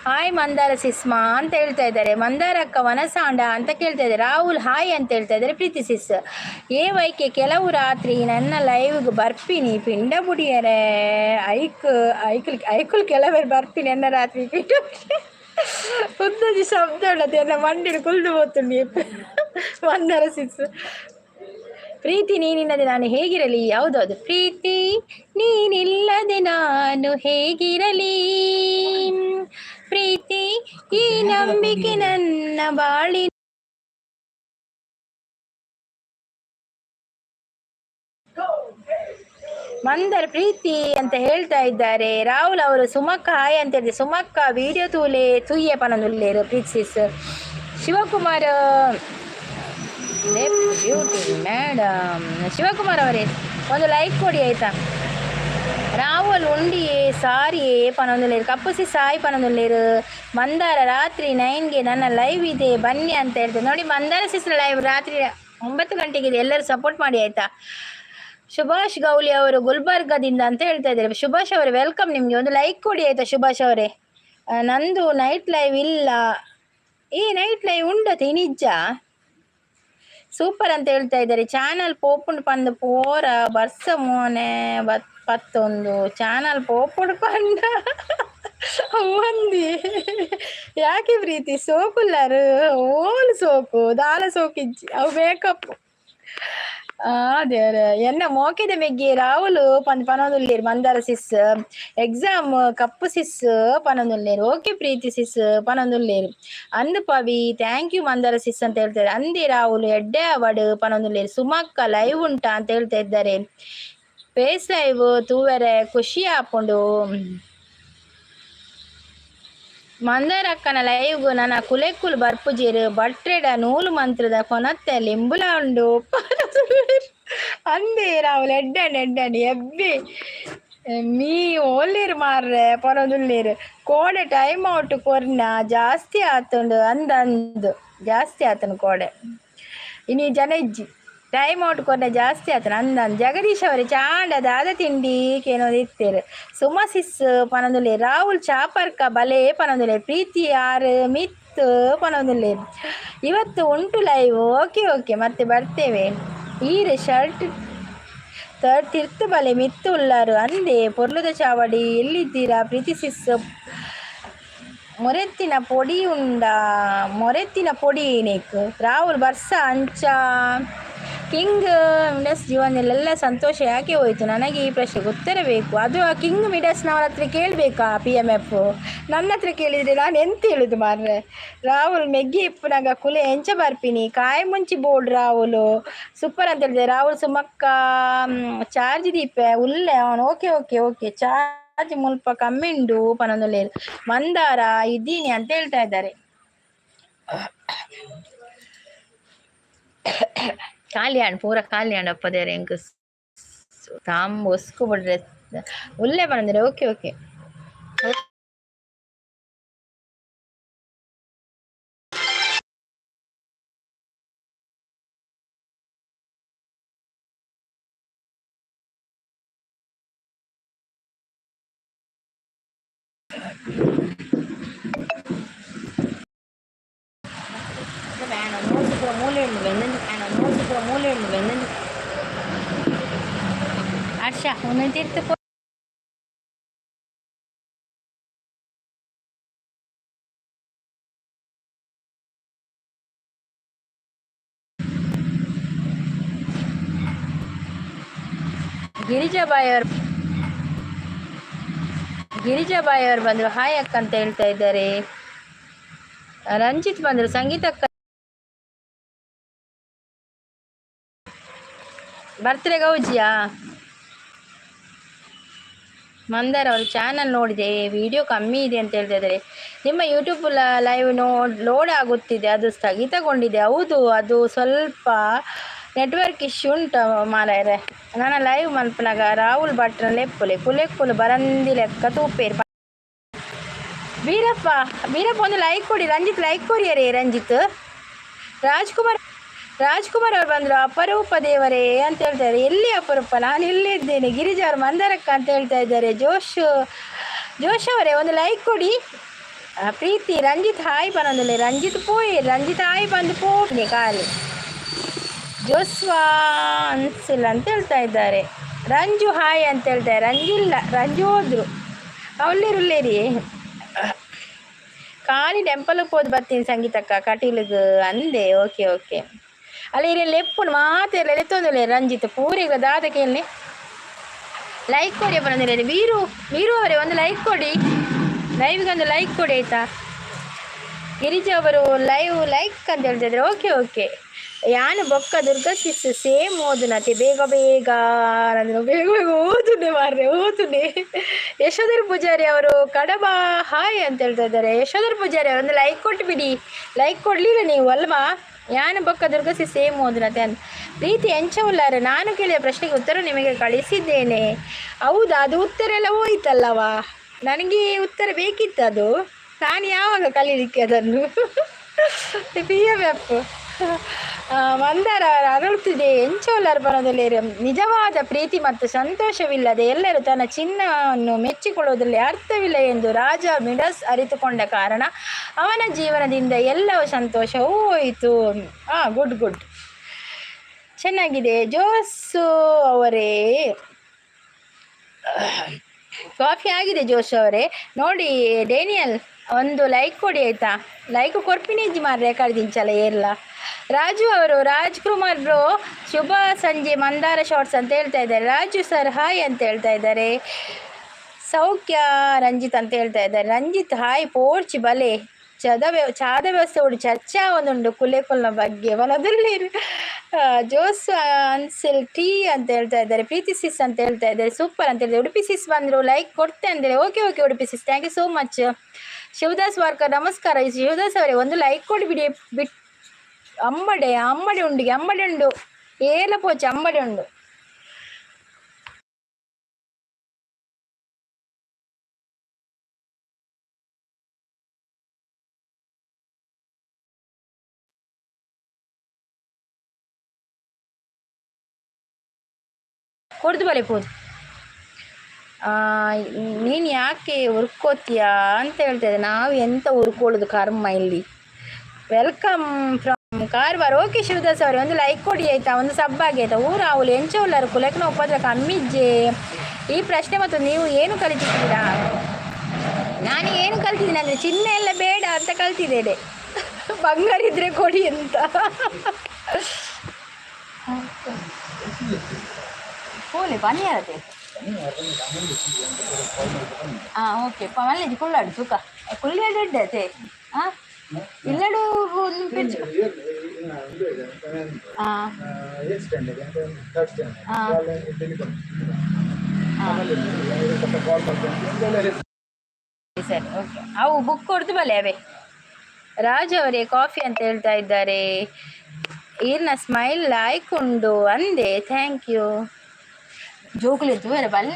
ಹಾಯ್ ಮಂದಾರ ಸಿಸ್ಮಾ ಅಂತ ಹೇಳ್ತಾ ಇದ್ದಾರೆ. ಮಂದಾರ ಅಕ್ಕ ವನಸಾಂಡ ಅಂತ ಕೇಳ್ತಾ ಇದ್ದಾರೆ. ರಾಹುಲ್ ಹಾಯ್ ಅಂತ ಹೇಳ್ತಾ ಇದ್ದಾರೆ. ಪ್ರೀತಿ ಸಿಸ್ ವೈಕೆ ಕೆಲವು ರಾತ್ರಿ ನನ್ನ ಲೈವ್ಗೆ ಬರ್ತೀನಿ ಪಿಂಡ ಬುಡಿಯರೆ ಐಕುಲ್ ಕೆಲವರು ಬರ್ತೀನಿ ಎನ್ನ ರಾತ್ರಿ ಪಿಂಡ ಉದ್ದದಿ ಶಬ್ದ ಉಳ್ಳದು ಎನ್ನ ಮಂಡಿನ ಕುಲ್ದು ಹೋಗ್ತೀನಿ ಮಂದಾರ ಸಿಸ್. ಪ್ರೀತಿ ನೀನಿಲ್ಲದೆ ನಾನು ಹೇಗಿರಲಿ. ಹೌದೌದು, ಪ್ರೀತಿ ನೀನಿಲ್ಲದೆ ನಾನು ಹೇಗಿರಲಿ. ಪ್ರೀತಿ ಈ ನಂಬಿಕೆ ನನ್ನ ಬಾಳಿ ಮಂದರ್ ಪ್ರೀತಿ ಅಂತ ಹೇಳ್ತಾ ಇದ್ದಾರೆ. ರಾಹುಲ್ ಅವರು ಸುಮಕ್ಕ ಹಾಯ್ ಅಂತ ಹೇಳಿದೆ. ಸುಮಕ್ಕ ವಿಡಿಯೋ ತೂಯೆ ಪನೊಂದುಲ್ಲೇರು ಪ್ರೀತಿಸಿಸ್. Shivakumar beauty madam. ಶಿವಕುಮಾರ್ ಅವರೇ ಒಂದು ಲೈಕ್ ಕೊಡಿ ಆಯಿತಾ. ರಾಹುಲ್ ಉಂಡಿಯೇ ಸಾರಿಯೇ ಪನೊಂದುಲ್ಲೇರು. ಕಪ್ಪುಸಿ ಸಾಯಿ ಪನೊಂದುಲ್ಲೇರು. ಮಂದಾರ ರಾತ್ರಿ 9ಗೆ ನನ್ನ ಲೈವ್ ಇದೆ ಬನ್ನಿ ಅಂತ ಹೇಳ್ತೇನೆ. ನೋಡಿ ಮಂದಾರ ಸಿಸ್ರ ಲೈವ್ ರಾತ್ರಿ 9 ಗಂಟೆಗಿದೆ. ಎಲ್ಲರೂ ಸಪೋರ್ಟ್ ಮಾಡಿ ಆಯಿತಾ. ಸುಭಾಷ್ ಗೌಲಿ ಅವರು ಗುಲ್ಬರ್ಗದಿಂದ ಅಂತ ಹೇಳ್ತಾ ಇದ್ದಾರೆ. ಸುಭಾಷ್ ಅವರೇ ವೆಲ್ಕಮ್. ನಿಮಗೆ ಒಂದು ಲೈಕ್ ಕೊಡಿ ಆಯಿತಾ ಸುಭಾಷ್ ಅವರೇ. ನಂದು ನೈಟ್ ಲೈವ್ ಇಲ್ಲ. ಈ ನೈಟ್ ಲೈವ್ ಉಂಡತಿ ನಿಜ ಸೂಪರ್ ಅಂತ ಹೇಳ್ತಾ ಇದ್ದಾರೆ. ಚಾನಲ್ ಪೋಪುಂಡು ಪಂದು ಪೋರ ಬರ್ಸ ಮೋನೆ ಪತ್ತೊಂದು ಚಾನಲ್ ಪೋಪುಂಡು ಪಂಡ ಒಂದಿ ಯಾಕೆ ಪ್ರೀತಿ ಸೋಕುಲ್ಲರು ಓಲು ಸೋಕು ದಾಲ ಸೋಕಿಜ್ಜಿ ಅವು ಬೇಕಪ್ಪು ದೇವ್ರ ಎನ್ನ ಮೋಕೆದ ಮೆಗ್ಗಿ ರಾಹುಲ್ ಪನೊಂದುಲ್ಲೇರು. ಮಂದಾರ ಸಿಸ್ ಎಕ್ಸಾಮ್ ಕಪ್ಪು ಸಿಸ್ ಪನೊಂದುಲ್ಲೇರು. ಓಕೆ ಪ್ರೀತಿ ಸಿಸ್ ಪನೊಂದುಲ್ಲೇರು. ಅಂದು Pavi thank you Mandara sis ಅಂತ ಹೇಳ್ತಾರೆ. ಅಂದಿ ರಾಹುಲ್ ಎಡ್ಡೆ ಅವಡ್ ಪನೊಂದುಲ್ಲೇರು. ಸುಮಕ್ಕ ಲೈವ್ ಉಂಟಾ ಅಂತ ಹೇಳ್ತಾ ಇದ್ದಾರೆ. ಫೇಸ್ ಲೈವ್ ತೂವರೆ ಖುಷಿ ಹಾಕೊಂಡು ಮಂದಾರ ಅಕ್ಕನ ಲೈವ್ಗು ನನ್ನ ಕುಲೆಕ್ಕುಲ್ ಬರ್ಪುಜೀರು ಬಟ್ರೆಡ ನೂಲು ಮಂತ್ರದ ಕೊನತ್ತೆ ಲಿಂಬುಲ ಉಂಡು ಅಂದೇ ರಾಹುಲ್ ಎಡ್ಡಂಡಿ ಎಬ್ಬಿ ಮೀ ಓಲ್ಲೇರು ಮಾರ್ರೆ ಪೊರದುಲ್ಲೇರು. ಕೋಡೆ ಟೈಮ್ ಔಟ್ ಕೊರ್ನ ಜಾಸ್ತಿ ಆತುಂಡು ಅಂದು ಜಾಸ್ತಿ ಆತನು ಕೋಡೆ ಇನ್ನು ಜನ ಇಜ್ಜಿ ಟೈಮ್ ಔಟ್ ಕೊರ್ನ ಜಾಸ್ತಿ ಆತನ ಅಂದಂದು. ಜಗದೀಶ್ ಅವರೇ ಚಾಂಡ ದಾದ ತಿಂಡಿ ಕೇನೋದು ಇತ್ತೇರು. ಸುಮಸಿಸ್ ಪನೊಂದುಲ್ಲೇರು. ರಾಹುಲ್ ಚಾಪರ್ಕ ಬಲೆ ಪನೊಂದುಲ್ಲೇರು. ಪ್ರೀತಿ ಯಾರು ಮಿತ್ ಪನೊಂದುಲ್ಲೇರು. ಇವತ್ತು ಉಂಟು ಲೈವ್. ಓಕೆ ಮತ್ತೆ ಬರ್ತೇವೆ. ಈರು ಶರ್ಟ್ ತಿರ್ತು ಬಲೆ ಮಿತ್ತು ಉಳ್ಳಾರು ಅಂದೆ ಪೊರ್ಲುದ ಚಾವಡಿ ಎಲ್ಲಿದ್ದೀರಾ ಪ್ರೀತಿ ಸಿಸ್. ಮೊರೆತ್ತಿನ ಪೊಡಿ ಉಂಡ ಮೊರೆತ್ತಿನ ಪೊಡಿ ನೇಕು. ರಾಹುಲ್ ಬರ್ಸ ಅಂಚ ಕಿಂಗ್ ಮಿಡಸ್ ಜೀವನದಲ್ಲೆಲ್ಲ ಸಂತೋಷ ಯಾಕೆ ಹೋಯಿತು? ನನಗೆ ಈ ಪ್ರಶ್ನೆಗೆ ಉತ್ತರ ಬೇಕು. ಅದು ಆ ಕಿಂಗ್ ಮಿಡಸ್ನವರ ಹತ್ರ ಕೇಳಬೇಕಾ PMF? ನನ್ನ ಹತ್ರ ಕೇಳಿದರೆ ನಾನು ಎಂತ ಹೇಳುದು ಮಾರ್ರೆ. ರಾಹುಲ್ ಮೆಗ್ಗಿ ಇಪ್ಪನಾಗ ಕುಲೆ ಎಂಚ ಬರ್ಪಿನಿ ಕಾಯಿ ಮುಂಚಿ ಬೋರ್ಡ್ ರಾಹುಲ್ ಸೂಪರ್ ಅಂತ ಹೇಳಿದೆ. ರಾಹುಲ್ ಸುಮಕ್ಕ ಚಾರ್ಜ್ ದೀಪೆ ಉಲ್ಲೆ ಅವನು ಓಕೆ ಓಕೆ ಓಕೆ ಚಾರ್ಜ್ ಮುಲ್ಪ ಕಮ್ಮಿಂಡು ಪನೊಂದು ಮಂದಾರ ಇದ್ದೀನಿ ಅಂತ ಹೇಳ್ತಾ ಇದ್ದಾರೆ. ಖಾಲಿಯಾಣ ಪೂರ ಖಾಲಿಯಾಣ ಅಪ್ಪದೇರೆ ಹೆಂಗ ತಾಂಬ ಒಸ್ಕು ಬಿಡ್ರೆ ಉಲ್ಲೆ ಬಂದ್ರೆ ಓಕೆ ಓಕೆ ಹರ್ಷ ಒಂದೊಂದು ಗಿರಿಜಾಬಾಯಿ ಅವರು ಬಂದ್ರು ಹಾಯ್ ಅಕ್ಕ ಅಂತ ಹೇಳ್ತಾ ಇದ್ದಾರೆ. ರಂಜಿತ್ ಬಂದ್ರು ಸಂಗೀತ ಅಕ್ಕ ಬರ್ತ್ಡೇ ಗೌಜಿಯಾ ಮಂದಾರ ಅವ್ರ ಚಾನಲ್ ನೋಡಿದೆ ವಿಡಿಯೋ ಕಮ್ಮಿ ಇದೆ ಅಂತ ಹೇಳ್ತಾ ಇದ್ದಾರೆ. ನಿಮ್ಮ ಯೂಟ್ಯೂಬ್ ಲೈವ್ ಲೋಡ್ ಆಗುತ್ತಿದೆ ಅದು ಸ್ಥಗಿತಗೊಂಡಿದೆ. ಹೌದು ಅದು ಸ್ವಲ್ಪ ನೆಟ್ವರ್ಕ್ ಇಶ್ಯೂ ಉಂಟು ಮಾರಾಯರೆ. ನನ್ನ ಲೈವ್ ಮಲ್ಪನಾಗ ರಾಹುಲ್ ಭಟ್ರ ಲೆಪ್ಪುಲೆ ಕುಲೆಕ್ಕುಲು ಬರಂದಿ ಲೆಕ್ಕ ತೂಪೇರು. ವೀರಪ್ಪ ಒಂದು ಲೈಕ್ ಕೊಡಿ. ರಂಜಿತ್ ಲೈಕ್ ಕೊಡಿಯರೇ. ರಂಜಿತ್ ರಾಜ್ಕುಮಾರ್ ಅವ್ರು ಬಂದರು. ಅಪರೂಪ ದೇವರೇ ಅಂತ ಹೇಳ್ತಾರೆ. ಎಲ್ಲಿ ಅಪರೂಪ? ನಾನು ಇಲ್ಲೇ ಇದ್ದೇನೆ. ಗಿರಿಜಾ ಅವರು ಮಂದಾರಕ್ಕ ಅಂತ ಹೇಳ್ತಾ ಇದ್ದಾರೆ. ಜೋಶ್ ಅವರೇ ಒಂದು ಲೈಕ್ ಕೊಡಿ. ಪ್ರೀತಿ ರಂಜಿತ್ ಹಾಯ್ ಬನ್ನೊಂದಿಲ್ಲ. ರಂಜಿತ್ ಹಾಯ್ ಬಂದು ಪೋಟ್ನಿ ಖಾಲಿ ಜೋಸ್ವಾ ಅನ್ಸಿಲ್ಲ ಅಂತ ಹೇಳ್ತಾ ಇದ್ದಾರೆ. ರಂಜು ಹಾಯ್ ಅಂತ ಹೇಳ್ತಾರೆ. ರಂಜು ಹೋದ್ರು ಅವಲ್ಲಿರುಲ್ಲೇರಿ ಖಾಲಿ ಟೆಂಪಲ್ಗೆ ಹೋದ್ ಬರ್ತೀನಿ ಸಂಗೀತಕ್ಕ ಕಟೀಲಿಗೆ ಅಂದೆ. ಓಕೆ ಓಕೆ ಅಲ್ಲಿ ಇರಲಿ ಲೆಪ್ಪುನು ಮಾತೆಲ್ಲ ಎತ್ತೊಂದಿಲ್ಲ. ರಂಜಿತ್ ಪೂರಿಗ ದಾದಕ್ಕೆ ಲೈಕ್ ಕೊಡಿ ಬಂದಿಲ್ಲ. ವೀರು ಅವರೇ ಒಂದು ಲೈಕ್ ಕೊಡಿ. ಲೈವ್ಗೆ ಒಂದು ಲೈಕ್ ಕೊಡಿ ಆಯ್ತಾ. ಗಿರಿಜಾ ಅವರು ಲೈಕ್ ಅಂತ ಹೇಳ್ತಿದ್ರೆ ಓಕೆ ಓಕೆ. ಯಾನು ಬೊಕ್ಕ ದುರ್ಗಸಿಸ್ ಸೇಮ್ ಓದುನತೆ ಬೇಗ ನಾನು ಬೇಗ ಓದುನೆ ಮಾರ್ರೆ ಓದುನೆ. ಯಶೋಧರ್ ಪೂಜಾರಿ ಅವರು ಕಡಬ ಹಾಯ್ ಅಂತ ಹೇಳ್ತಾ ಇದ್ದಾರೆ. ಯಶೋಧರ್ ಪೂಜಾರಿ ಅವರು ಒಂದು ಲೈಕ್ ಕೊಟ್ಟು ಬಿಡಿ. ಲೈಕ್ ಕೊಡ್ಲಿಲ್ಲ ನೀವು ಅಲ್ವಾ? ಯಾನು ಬೊಕ್ಕ ದುರ್ಗಸಿ ಸೇಮ್ ಓದುನತೆ ಅಂತ. ಪ್ರೀತಿ ಎಂಚವುಲ್ಲಾರೆ ನಾನು ಕೇಳಿದ ಪ್ರಶ್ನೆಗೆ ಉತ್ತರ ನಿಮಗೆ ಕಳಿಸಿದ್ದೇನೆ. ಹೌದಾ? ಅದು ಉತ್ತರ ಎಲ್ಲ ಹೋಯ್ತಲ್ಲವಾ? ನನಗೆ ಉತ್ತರ ಬೇಕಿತ್ತು. ಅದು ನಾನು ಯಾವಾಗ ಕಲೀಲಿಕ್ಕೆ ಅದನ್ನು? PMF ಮಂದಾರ ಅರಳುತ್ತಿದೆ. ಎಂಚೋಲರ್ ಬರೋದಲ್ಲಿ ನಿಜವಾದ ಪ್ರೀತಿ ಮತ್ತು ಸಂತೋಷವಿಲ್ಲದೆ ಎಲ್ಲರೂ ತನ್ನ ಚಿನ್ನವನ್ನು ಮೆಚ್ಚಿಕೊಳ್ಳುವುದರಲ್ಲಿ ಅರ್ಥವಿಲ್ಲ ಎಂದು ರಾಜ ಮಿಡಸ್ ಅರಿತುಕೊಂಡ ಕಾರಣ ಅವನ ಜೀವನದಿಂದ ಎಲ್ಲವೂ ಸಂತೋಷವೂ ಹೋಯಿತು. ಗುಡ್ ಚೆನ್ನಾಗಿದೆ. ಜೋಸು ಅವರೇ ಕಾಫಿ ಆಗಿದೆ. ಜೋಶ್ ಅವರೇ ನೋಡಿ. ಡೇನಿಯಲ್ ಒಂದು ಲೈಕ್ ಕೊಡಿ ಆಯ್ತಾ. ಲೈಕ್ ಕೊರ್ಪಿನಿಜ್ಜಿ ಮಾರ್ರೆ ಕಳೆದಿಂಚಲ್ಲ ಏರ್ಲ. ರಾಜು ಅವರು ರಾಜ್ಕುಮಾರ್ ಬ್ರೋ ಶುಭ ಸಂಜೆ ಮಂದಾರ ಶಾರ್ಟ್ಸ್ ಅಂತ ಹೇಳ್ತಾ ಇದ್ದಾರೆ. ರಾಜು ಸರ್ ಹಾಯ್ ಅಂತ ಹೇಳ್ತಾ ಇದ್ದಾರೆ. ಸೌಖ್ಯ ರಂಜಿತ್ ಅಂತ ಹೇಳ್ತಾ ಇದ್ದಾರೆ. ರಂಜಿತ್ ಹಾಯ್ ಪೋರ್ಚ್ ಬಲೆ ಚಾದ ವ್ಯವಸ್ಥೆ ಉಂಟು ಚರ್ಚಾ ಒಂದುಂಡು ಕುಲೆಕೊಲ್ನ ಬಗ್ಗೆ ಮನದಲ್ಲಿ. ಜೋಸ್ ಅನ್ಸಿಲ್ ಟೀ ಅಂತ ಹೇಳ್ತಾ ಇದ್ದಾರೆ. ಪ್ರೀತಿ ಸಿಸ್ ಅಂತ ಹೇಳ್ತಾ ಇದ್ದಾರೆ. ಸೂಪರ್ ಅಂತ ಹೇಳಿದ್ರೆ. ಉಡುಪಿ ಸಿಸ್ ಬಂದರು ಲೈಕ್ ಕೊಡ್ತೆ ಅಂದರೆ okay Udupi sis thank you so much. Shivadas Warkar ನಮಸ್ಕಾರ. ಶಿವದಾಸ್ ಅವರೇ ಒಂದು ಲೈಕ್ ಕೊಡಿಬಿಡಿ. ಅಮ್ಮಡಿ ಉಂಡು ಏಲ ಪೋಚೆ ಅಮ್ಮಡಿ ಉಂಡು. ಕೊಡ್ದು ಬಲೆ ಪೋದು. ನೀನು ಯಾಕೆ ಹುರ್ಕೋತೀಯಾ ಅಂತ ಹೇಳ್ತಾ ಇದ್ದೆ. ನಾವು ಎಂತ ಹುರ್ಕೊಳ್ಳೋದು ಕರ್ಮ ಇಲ್ಲಿ. Welcome from Karwar. Okay Shivadas ಅವರೇ ಒಂದು ಲೈಕ್ ಕೊಡಿ ಆಯಿತಾ. ಒಂದು ಸಬ್ಬಾಗಿ ಆಯಿತಾ. ಊರು ಅವಳು ಎಂಚವುಲ್ಲರು ಕುಲಕ್ನ ಉಪದ್ರ ಕಮ್ಮಿಜ್ಜೆ. ಈ ಪ್ರಶ್ನೆ ಮತ್ತು ನೀವು ಏನು ಕಲಿತಿದ್ದೀರಾ? ನಾನು ಏನು ಕಲ್ತಿದ್ದೀನಿ ಅಂದರೆ ಚಿನ್ನ ಎಲ್ಲ ಬೇಡ ಅಂತ ಕಲ್ತಿದ್ದೇನೆ. ಬಂಗಾರ ಇದ್ರೆ ಕೊಡಿ ಅಂತ. ಪೋಲೆ ಪನಿಯರತೆ ಓಕೆ ಮಲ್ಲೆಜಿ ಕುಳ್ಳಾಡು ಸುಖ ಕುಳ್ಳಿಯಾಡು ಇಡ್ಡತೆ ಇಲ್ಲಡು ಪೆಚ್ಚು ಸರಿ ಓಕೆ ಅವು ಬುಕ್ ಕೊಡ್ತು ಬಲೆ ಅವೇ ರಾಜ್ ಅವರೇ ಕಾಫಿ ಅಂತ ಹೇಳ್ತಾ ಇದ್ದಾರೆ. ಈರ್ನ ಸ್ಮೈಲ್ ಲಾಯ್ಕ್ ಉಂಡು ಅಂದೆ ಥ್ಯಾಂಕ್ ಯು. ಜೋಕುಲಿ ಬೇರೆ ಬಲ್ಲಿ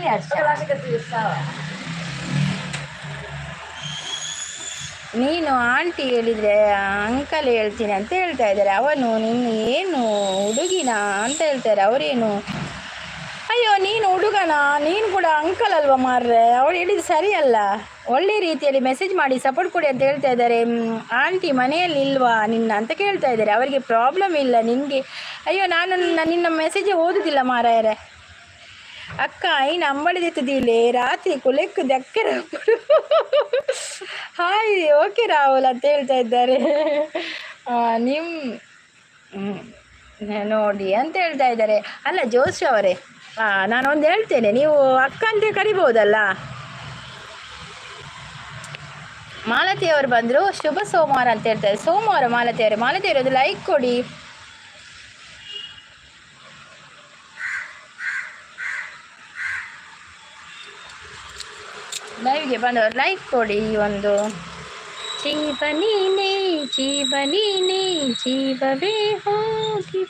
ನೀನು ಆಂಟಿ ಹೇಳಿದರೆ ಅಂಕಲ್ ಹೇಳ್ತೀನಿ ಅಂತ ಹೇಳ್ತಾ ಇದ್ದಾರೆ. ಅವನು ನಿನ್ನ ಏನು ಹುಡುಗಿನ ಅಂತ ಹೇಳ್ತಾರೆ. ಅವರೇನು ಅಯ್ಯೋ ನೀನು ಹುಡುಗನ, ನೀನು ಕೂಡ ಅಂಕಲ್ ಅಲ್ವಾ ಮಾರ್ರೆ. ಅವಳು ಹೇಳಿದ್ದು ಸರಿಯಲ್ಲ. ಒಳ್ಳೆ ರೀತಿಯಲ್ಲಿ ಮೆಸೇಜ್ ಮಾಡಿ ಸಪೋರ್ಟ್ ಕೊಡಿ ಅಂತ ಹೇಳ್ತಾ ಇದ್ದಾರೆ. ಆಂಟಿ ಮನೆಯಲ್ಲಿ ಇಲ್ವಾ ನಿನ್ನ ಅಂತ ಕೇಳ್ತಾ ಇದ್ದಾರೆ. ಅವರಿಗೆ ಪ್ರಾಬ್ಲಮ್ ಇಲ್ಲ ನಿನಗೆ. ಅಯ್ಯೋ ನಾನು ನಿನ್ನ ಮೆಸೇಜೇ ಓದುದಿಲ್ಲ ಮಾರಾಯರೆ. ಅಕ್ಕ ಐನು ಅಂಬಳಿದಿತ್ತಿದ್ದಿಲ್ಲೇ ರಾತ್ರಿ ಕುಲೆಕ್ಕು ದಕ್ಕರ ಹಾಯ್ ಓಕೆ ರಾಹುಲ್ ಅಂತ ಹೇಳ್ತಾ ಇದ್ದಾರೆ. ನೋಡಿ ಅಂತ ಹೇಳ್ತಾ ಇದ್ದಾರೆ. ಅಲ್ಲ ಜೋಶ್ ಅವರೇ, ನಾನೊಂದು ಹೇಳ್ತೇನೆ, ನೀವು ಅಕ್ಕ ಅಂತ ಕರಿಬೋದಲ್ಲ. ಮಾಲತಿಯವರು ಬಂದರು, ಶುಭ ಸೋಮವಾರ ಅಂತ ಹೇಳ್ತಾರೆ. ಸೋಮವಾರ ಮಾಲತಿಯವರು ಒಂದು ಲೈಕ್ ಕೊಡಿ. ಲೈವ್ಗೆ ಬಂದವರು ಲೈಕ್ ಕೊಡಿ. ಒಂದು ಜೀವ ನೀನೇ ಜೀವವೇ ಹೋಗಿ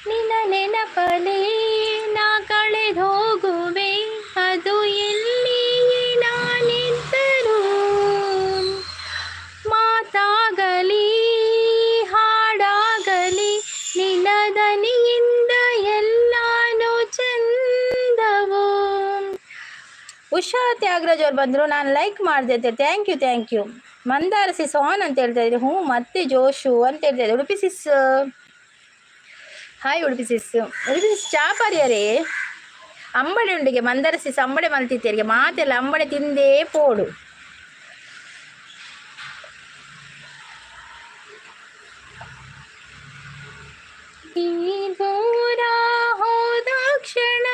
ನಿನ್ನ ನೆನಪಲೇ ನಾ ಕಳೆದು ಹೋಗುವೆ, ಅದು ಎಲ್ಲಿ ನಾನಿದ್ದರೂ. ಮಾತಾಗಲಿ ಹಾಡಾಗಲಿ ನಿನ್ನ ದನಿಯಿಂದ ಎಲ್ಲಾನು ಚಂದವು. ಉಷಾ ತ್ಯಾಗರಾಜ್ ಅವ್ರು ಬಂದರು, ನಾನು ಲೈಕ್ ಮಾಡಿದೆ ಅಂತ. Thank you. Mandara sis on ಅಂತ ಹೇಳ್ತಾ ಇದ್ರಿ. ಮತ್ತೆ ಜೋಶು ಅಂತ ಹೇಳ್ತಾ ಇದ್ದೆ. Udupi sis hi. Udupi sis ಚಾಪರ್ಯರೇ ಅಂಬಡೆ ಉಂಡಿಗೆ ಮಂದಾರ ಸಿಸ್ ಅಂಬಡೆ ಮಲ್ತಿತ್ತೇರಿಗೆ ಮಾತೆಲ್ಲ ಅಂಬಡೆ ತಿಂದೇ ಪೋಡು. ದೂರ ಹೋದ ಕ್ಷಣ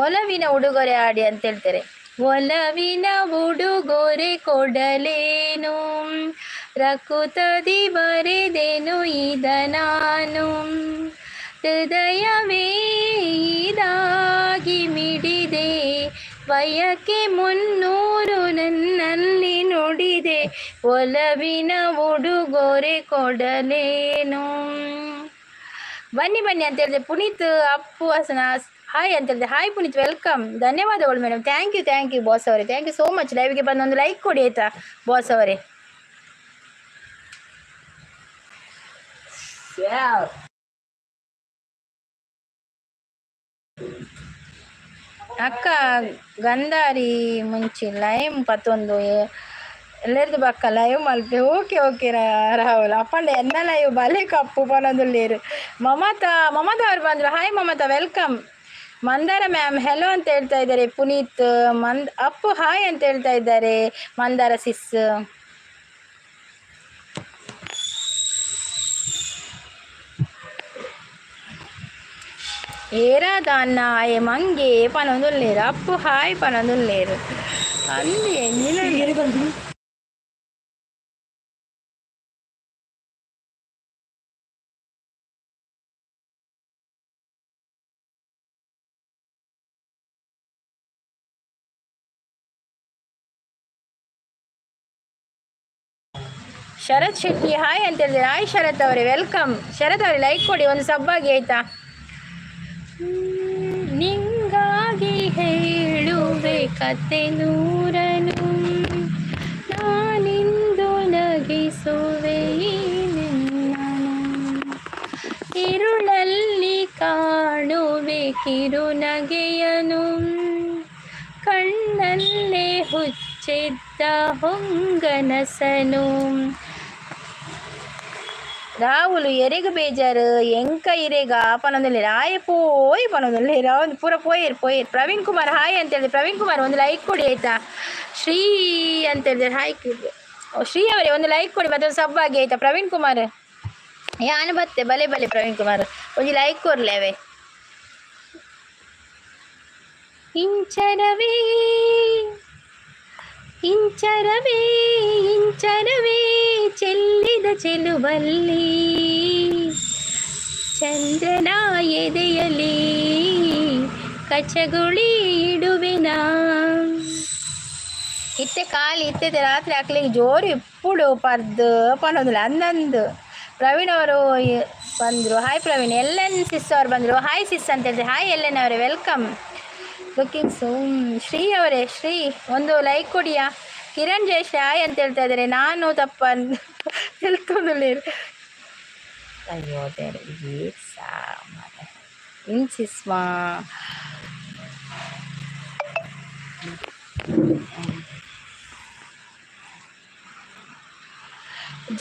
ಒಲವಿನ ಉಡುಗೊರೆ ಆಡಿ ಅಂತ ಹೇಳ್ತಾರೆ. ಒಲವಿನ ಉಡುಗೊರೆ ಕೊಡಲೇನು, ರಕುತದಿ ಬರೆದೆನು ಇದ ನಾನು. ಹೃದಯವೇ ಇದಾಗಿ ಮಿಡಿದೆ, ಬಯಕೆ 300 ನನ್ನಲ್ಲಿ ನುಡಿದೆ. ಒಲವಿನ ಉಡುಗೊರೆ ಕೊಡಲೇನು. ಬನ್ನಿ ಅಂತ ಹೇಳಿದೆ. ಪುನೀತ್ ಅಪ್ಪು ಹಸನ ಹಾಯ್ ಅಂತ ಹೇಳಿದೆ. Hi Puneeth, welcome. ಧನ್ಯವಾದಗಳು ಮೇಡಮ್. ಥ್ಯಾಂಕ್ ಯು ಬಾಸ್ ಅವರೇ. Thank you so much. ಲೈವ್ಗೆ ಬಂದು ಒಂದು ಲೈಕ್ ಕೊಡಿ ಆಯಿತಾ ಬಾಸ್ ಅವರೇ. ಅಕ್ಕ ಗಂಧಾರಿ ಮುಂಚೆ ಲೈವ್ 11 ಎಲ್ಲರದು ಬಕ್ಕ ಲೈವ್ ಮಲ್ಪೆ. ಓಕೆ ರಾಹುಲ್ ಅಪ್ಪಂಡೆ ಎನ್ನ ಲೈವ್ ಬಲೆ ಕಪ್ಪು ಪನದುಲ್ಲೇರು. ಮಮತಾ ಅವ್ರು ಬಂದರು. Hi Mamata, welcome. Mandara ma'am hello ಅಂತ ಹೇಳ್ತಾ ಇದ್ದಾರೆ. ಪುನೀತ್ ಅಪ್ಪು ಹಾಯ್ ಅಂತ ಹೇಳ್ತಾ ಇದ್ದಾರೆ. ಮಂದಾರ ಸಿಸ್ ఏరాదాన్న ఏ మంగే పనందులేరు. అప్పు హాయ్ పనందులేరు అంది ಶರತ್ ಶೆಟ್ಟಿ ಹಾಯ್ ಅಂತ ಹೇಳಿದ್ರೆ. ಹಾಯ್ ಶರತ್ ಅವರೇ, ವೆಲ್ಕಮ್. ಶರತ್ ಅವರೇ ಲೈಕ್ ಕೊಡಿ, ಒಂದು ಸಬ್ಬಾಗಿ ಆಯ್ತಾ. ನಿಂಗಾಗಿ ಹೇಳುವೆ ಕತೆ 100 ನಾನಿಂದು ನಗಿಸುವೆ ನಿನ್ನನು. ഇരുಳಲ್ಲಿ ಕಾಣುವೆ ಕಿರುನಗೆಯನು, ಕಣ್ಣಲ್ಲೇ ಹುಚ್ಚಿದ್ದ ಹೊಂಗನಸನು. ರಾಹುಲ್ ಎರೆಗ ಬೇಜಾರು ಎಂಕ ಇರೆಗ ಪನೊಂದಲ್ಲಿ ರಾಯ ಪೋಯ್ ಪನೊಂದಲ್ಲಿ ರಾವ್ ಪೂರ ಪೋಯಿರ್ ಪೋಯಿರ್. ಪ್ರವೀಣ್ ಕುಮಾರ್ ಹಾಯ್ ಅಂತ ಹೇಳಿದ್ರೆ ಪ್ರವೀಣ್ ಕುಮಾರ್ ಒಂದು ಲೈಕ್ ಕೊಡಿ ಆಯ್ತಾ. ಶ್ರೀ ಅಂತ ಹೇಳಿದ್ರೆ ಹಾಯ್ ಶ್ರೀ ಅವರೇ ಒಂದು ಲೈಕ್ ಕೊಡಿ ಮತ್ತೆ ಒಂದು ಸಬ್ ಆಗಿ ಆಯ್ತಾ. ಪ್ರವೀಣ್ ಕುಮಾರ್ ಯಾನು ಬತ್ತೆ ಬಲೆ ಬಲೆ ಪ್ರವೀಣ್ ಕುಮಾರ್ ಒಂದು ಲೈಕ್ ಕೊರ್ಲೇವೆ. ಇಂಚರವೇ ಇಂಚರವೇ ಇಂಚರವೇ ಚೆಲ್ಲಿದ ಚೆಲುವಲ್ಲಿ ಚಂದ್ರನ ಎದೆಯಲಿ ಕಚಗುಳಿ ಇಡುವೆನ. ಇತ್ತೆ ಖಾಲಿ ಇತ್ತೆ ರಾತ್ರಿ ಹಾಕ್ಲಿಕ್ಕೆ ಜೋರು ಇಪ್ಪುಡು ಪರ್ದು ಪನ್ನೋದಿಲ್ಲ ಅಂದಂದು. ಪ್ರವೀಣ್ ಅವರು ಬಂದರು. ಹಾಯ್ ಪ್ರವೀಣ್. ಎಲ್ಲೆನ್ ಸಿಸ್ ಅವರು ಬಂದರು. ಹಾಯ್ ಸಿಸ್ ಅಂತ ಹೇಳಿದ್ರೆ ಹಾಯ್ ಎಲ್ಲೆನ್ ಅವರೇ ವೆಲ್ಕಮ್. Looking soon. ಶ್ರೀ ಅವರೇ ಶ್ರೀ ಒಂದು ಲೈಕ್ ಕೊಡಿಯಾ. ಕಿರಣ್ ಜಯಶ್ರೀ ಹಾಯ್ ಅಂತ ಹೇಳ್ತಾ ಇದ್ದಾರೆ. ನಾನು ತಪ್ಪ ಹೇಳ್ತೊಂದಿಲ್ಲ. ಅಯ್ಯೋ ದೇವರಿಗೆ ಇನ್ಸಿಸ್ಮಾ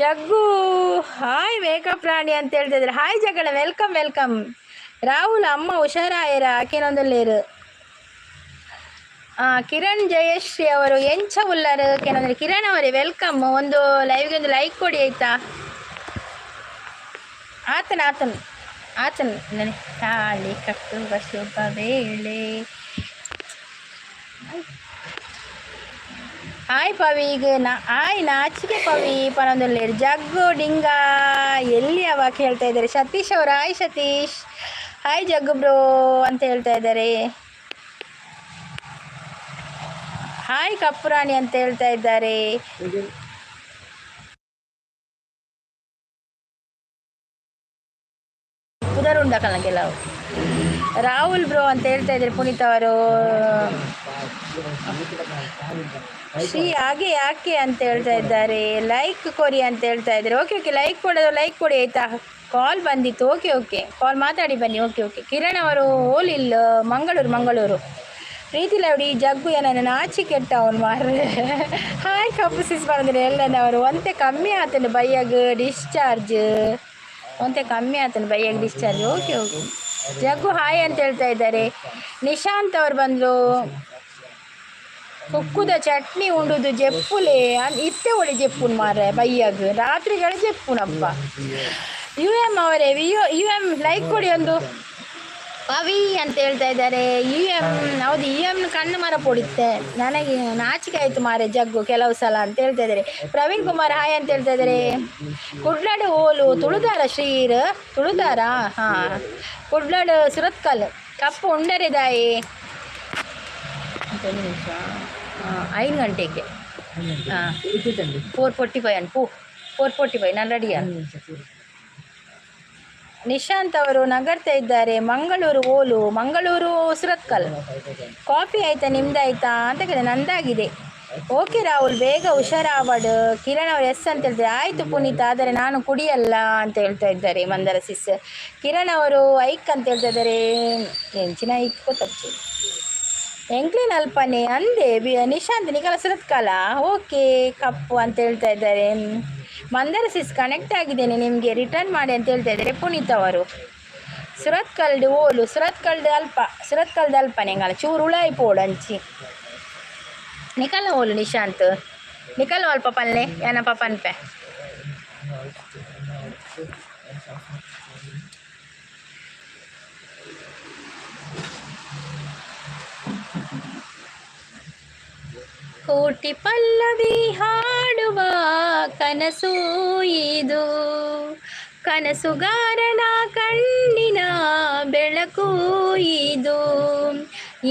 ಜಗ್ಗು ಹಾಯ್ ಮೇಕಪ್ ರಾಣಿ ಅಂತ ಹೇಳ್ತಾ ಇದ್ದಾರೆ. ಹಾಯ್ ಜಗಳ ವೆಲ್ಕಮ್ ವೆಲ್ಕಮ್. ರಾಹುಲ್ ಅಮ್ಮ ಹುಷಾರಾಯರ ಆಕೆನೊಂದಲ್ಲೇರು. ಕಿರಣ್ ಜಯಶ್ರೀ ಅವರು ಎಂಚ ಉಲ್ಲರು ಏನಂದರೆ ಕಿರಣ್ ಅವರೇ ವೆಲ್ಕಮ್. ಒಂದು ಲೈವ್ಗೆ ಒಂದು ಲೈಕ್ ಕೊಡಿ ಆಯ್ತಾ. ಆತನ ನನಗೆ ತಾಳಿ ಕಟ್ಟುವ ಶುಭ ವೇಳೆ. ಹಾಯ್ ಪವಿ ಈಗ ಹಾಯ್ ನಾಚಿಕೆ ಪವಿ ಪನೊಂದಲ್ಲೇರು. ಜಗ್ಗು ಡಿಂಗ ಎಲ್ಲಿ ಅವ ಹೇಳ್ತಾ ಇದ್ದಾರೆ. ಸತೀಶ್ ಅವರು ಹಾಯ್ ಸತೀಶ್. ಹಾಯ್ ಜಗ್ಗು ಬ್ರೋ ಅಂತ ಹೇಳ್ತಾ ಇದ್ದಾರೆ. ಹಾಯ್ ಕಪ್ಪುರಾಣಿ ಅಂತ ಹೇಳ್ತಾ ಇದ್ದಾರೆ. ಉದರುಂಡಕಲ್ಲ ಕೆಲವು. ರಾಹುಲ್ ಬ್ರೋ ಅಂತ ಹೇಳ್ತಾ ಇದ್ದಾರೆ ಪುನೀತ್ ಅವರು. ಶ್ರೀ ಹಾಗೆ ಯಾಕೆ ಅಂತ ಹೇಳ್ತಾ ಇದ್ದಾರೆ. ಲೈಕ್ ಕೊಡಿ ಅಂತ ಹೇಳ್ತಾ ಇದ್ದಾರೆ. ಓಕೆ ಓಕೆ ಲೈಕ್ ಕೊಡೋದು ಲೈಕ್ ಕೊಡಿ ಆಯ್ತಾ. ಕಾಲ್ ಬಂದಿತ್ತು. ಓಕೆ ಓಕೆ ಕಾಲ್ ಮಾತಾಡಿ ಬನ್ನಿ. Okay okay. ಕಿರಣ್ ಅವರು ಓಲಿಲ್ಲ ಮಂಗಳೂರು. ಪ್ರೀತಿ ಲವಡಿ ಜಗ್ಗು ಏನನ್ನ ನಾಚಿ ಕೆಟ್ಟ ಅವನು ಮಾರ್ರೆ. ಹಾಯ್ ಕಪ್ಪು ಸಿಸ್ ಬಂದರೆ ಎಲ್ಲನವರು ಒಂತೆ ಕಮ್ಮಿ ಆತನು ಬೈಯಾಗ ಡಿಸ್ಚಾರ್ಜ್. ಓಕೆ ಓಕೆ ಜಗ್ಗು ಹಾಯ್ ಅಂತ ಹೇಳ್ತಾ ಇದ್ದಾರೆ. ನಿಶಾಂತ್ ಅವ್ರು ಬಂದರು. ಕುಕ್ಕುದ ಚಟ್ನಿ ಉಂಡುದು ಜೆಪ್ಪುಲೆ ಇತ್ತೆ ಒಳ್ಳೆ ಜೆಪ್ಪುನ್ ಮಾರ್ರೆ ಬೈಯಾಗ ರಾತ್ರಿಗಳು ಜೆಪ್ಪುನಪ್ಪ. UM ಅವರೇ UM ಲೈಕ್ ಕೊಡಿ ಒಂದು. ಪವಿ ಅಂತ ಹೇಳ್ತಾ ಇದ್ದಾರೆ. UM ಹೌದು UM ಕಣ್ಣು ಮರ ಪೊಡಿತ್ತೆ ನನಗೆ ನಾಚಿಕೆ ಆಯಿತು ಮಾರೆ ಜಗ್ಗು ಕೆಲವು ಸಲ ಅಂತ ಹೇಳ್ತಾ ಇದ್ದಾರೆ. ಪ್ರವೀಣ್ ಕುಮಾರ್ ಹಾಯ್ ಅಂತ ಹೇಳ್ತಾ ಇದ್ದಾರೆ. ಕುಡ್ಲಾಡು ಓಲು ತುಳುದಾರ ಶ್ರೀರ್ ತುಳುದಾರ ಹಾಂ ಕುಡ್ಲಾಡು ಸುರತ್ಕಲ್ ಕಪ್ಪು ಉಂಡರೆ ದಾಯಿ 5 ಗಂಟೆಗೆ 4:45 ಅನ್ 4:45 ನಾನು ರೆಡಿಯಾ. ನಿಶಾಂತ್ ಅವರು ನಗರ್ತಾ ಇದ್ದಾರೆ. ಮಂಗಳೂರು ಸುರತ್ಕಲ್. ಕಾಫಿ ಆಯ್ತಾ ನಿಮ್ದಾಯ್ತಾ ಅಂತ ಕೇಳಿದೆ. ನಂದಾಗಿದೆ. ಓಕೆ ರಾಹುಲ್ ಬೇಗ ಹುಷಾರಾವಡು. ಕಿರಣ್ ಅವರು ಎಸ್ ಅಂತ ಹೇಳ್ತಾರೆ. ಆಯಿತು ಪುನೀತ್ ಆದರೆ ನಾನು ಕುಡಿಯಲ್ಲ ಅಂತ ಹೇಳ್ತಾ ಇದ್ದಾರೆ ಮಂದರ ಸಿಸ್. ಕಿರಣ್ ಅವರು ಐಕ್ ಅಂತ ಹೇಳ್ತಾ ಇದ್ದಾರೆ. ಎಂಚಿನ ಐಕ್ ಗೊತ್ತಚ್ಚು ಎಂಕ್ಲಿನ್ ಅಲ್ಪನೆ ಅಂದೆ ನಿಶಾಂತ್ ನಿಖಲ ಸುರತ್ಕಲ. ಓಕೆ ಕಪ್ಪು ಅಂತ ಹೇಳ್ತಾ ಇದ್ದಾರೆ. ಮಂದರ ಸಿಸ್ ಕನೆಕ್ಟ್ ಆಗಿದ್ದೇನೆ ನಿಮಗೆ ರಿಟರ್ನ್ ಮಾಡಿ ಅಂತ ಹೇಳ್ತಾ ಇದ್ದಾರೆ ಪುನೀತ್ ಅವರು. ಸುರತ್ಕಲ್ದು ಓಲು ಸುರತ್ಕಲ್ದು ಅಲ್ಪ ನೆಂಗಲ ಚೂರು ಉಳಾಯಿ ಪೋಡಂಚಿ ನಿಕಲ್ನ ಓಲು ನಿಶಾಂತ್ ನಿಕಲ್ನ ಅಲ್ಪ ಪಲ್ಲೆ ಏನಪ್ಪ ಪನ್ಪೆ. ಕೋಟಿ ಪಲ್ಲವಿ ಹಾಡುವ ಕನಸು ಇದು, ಕನಸುಗಾರನ ಕಣ್ಣಿನ ಬೆಳಕು ಇದು.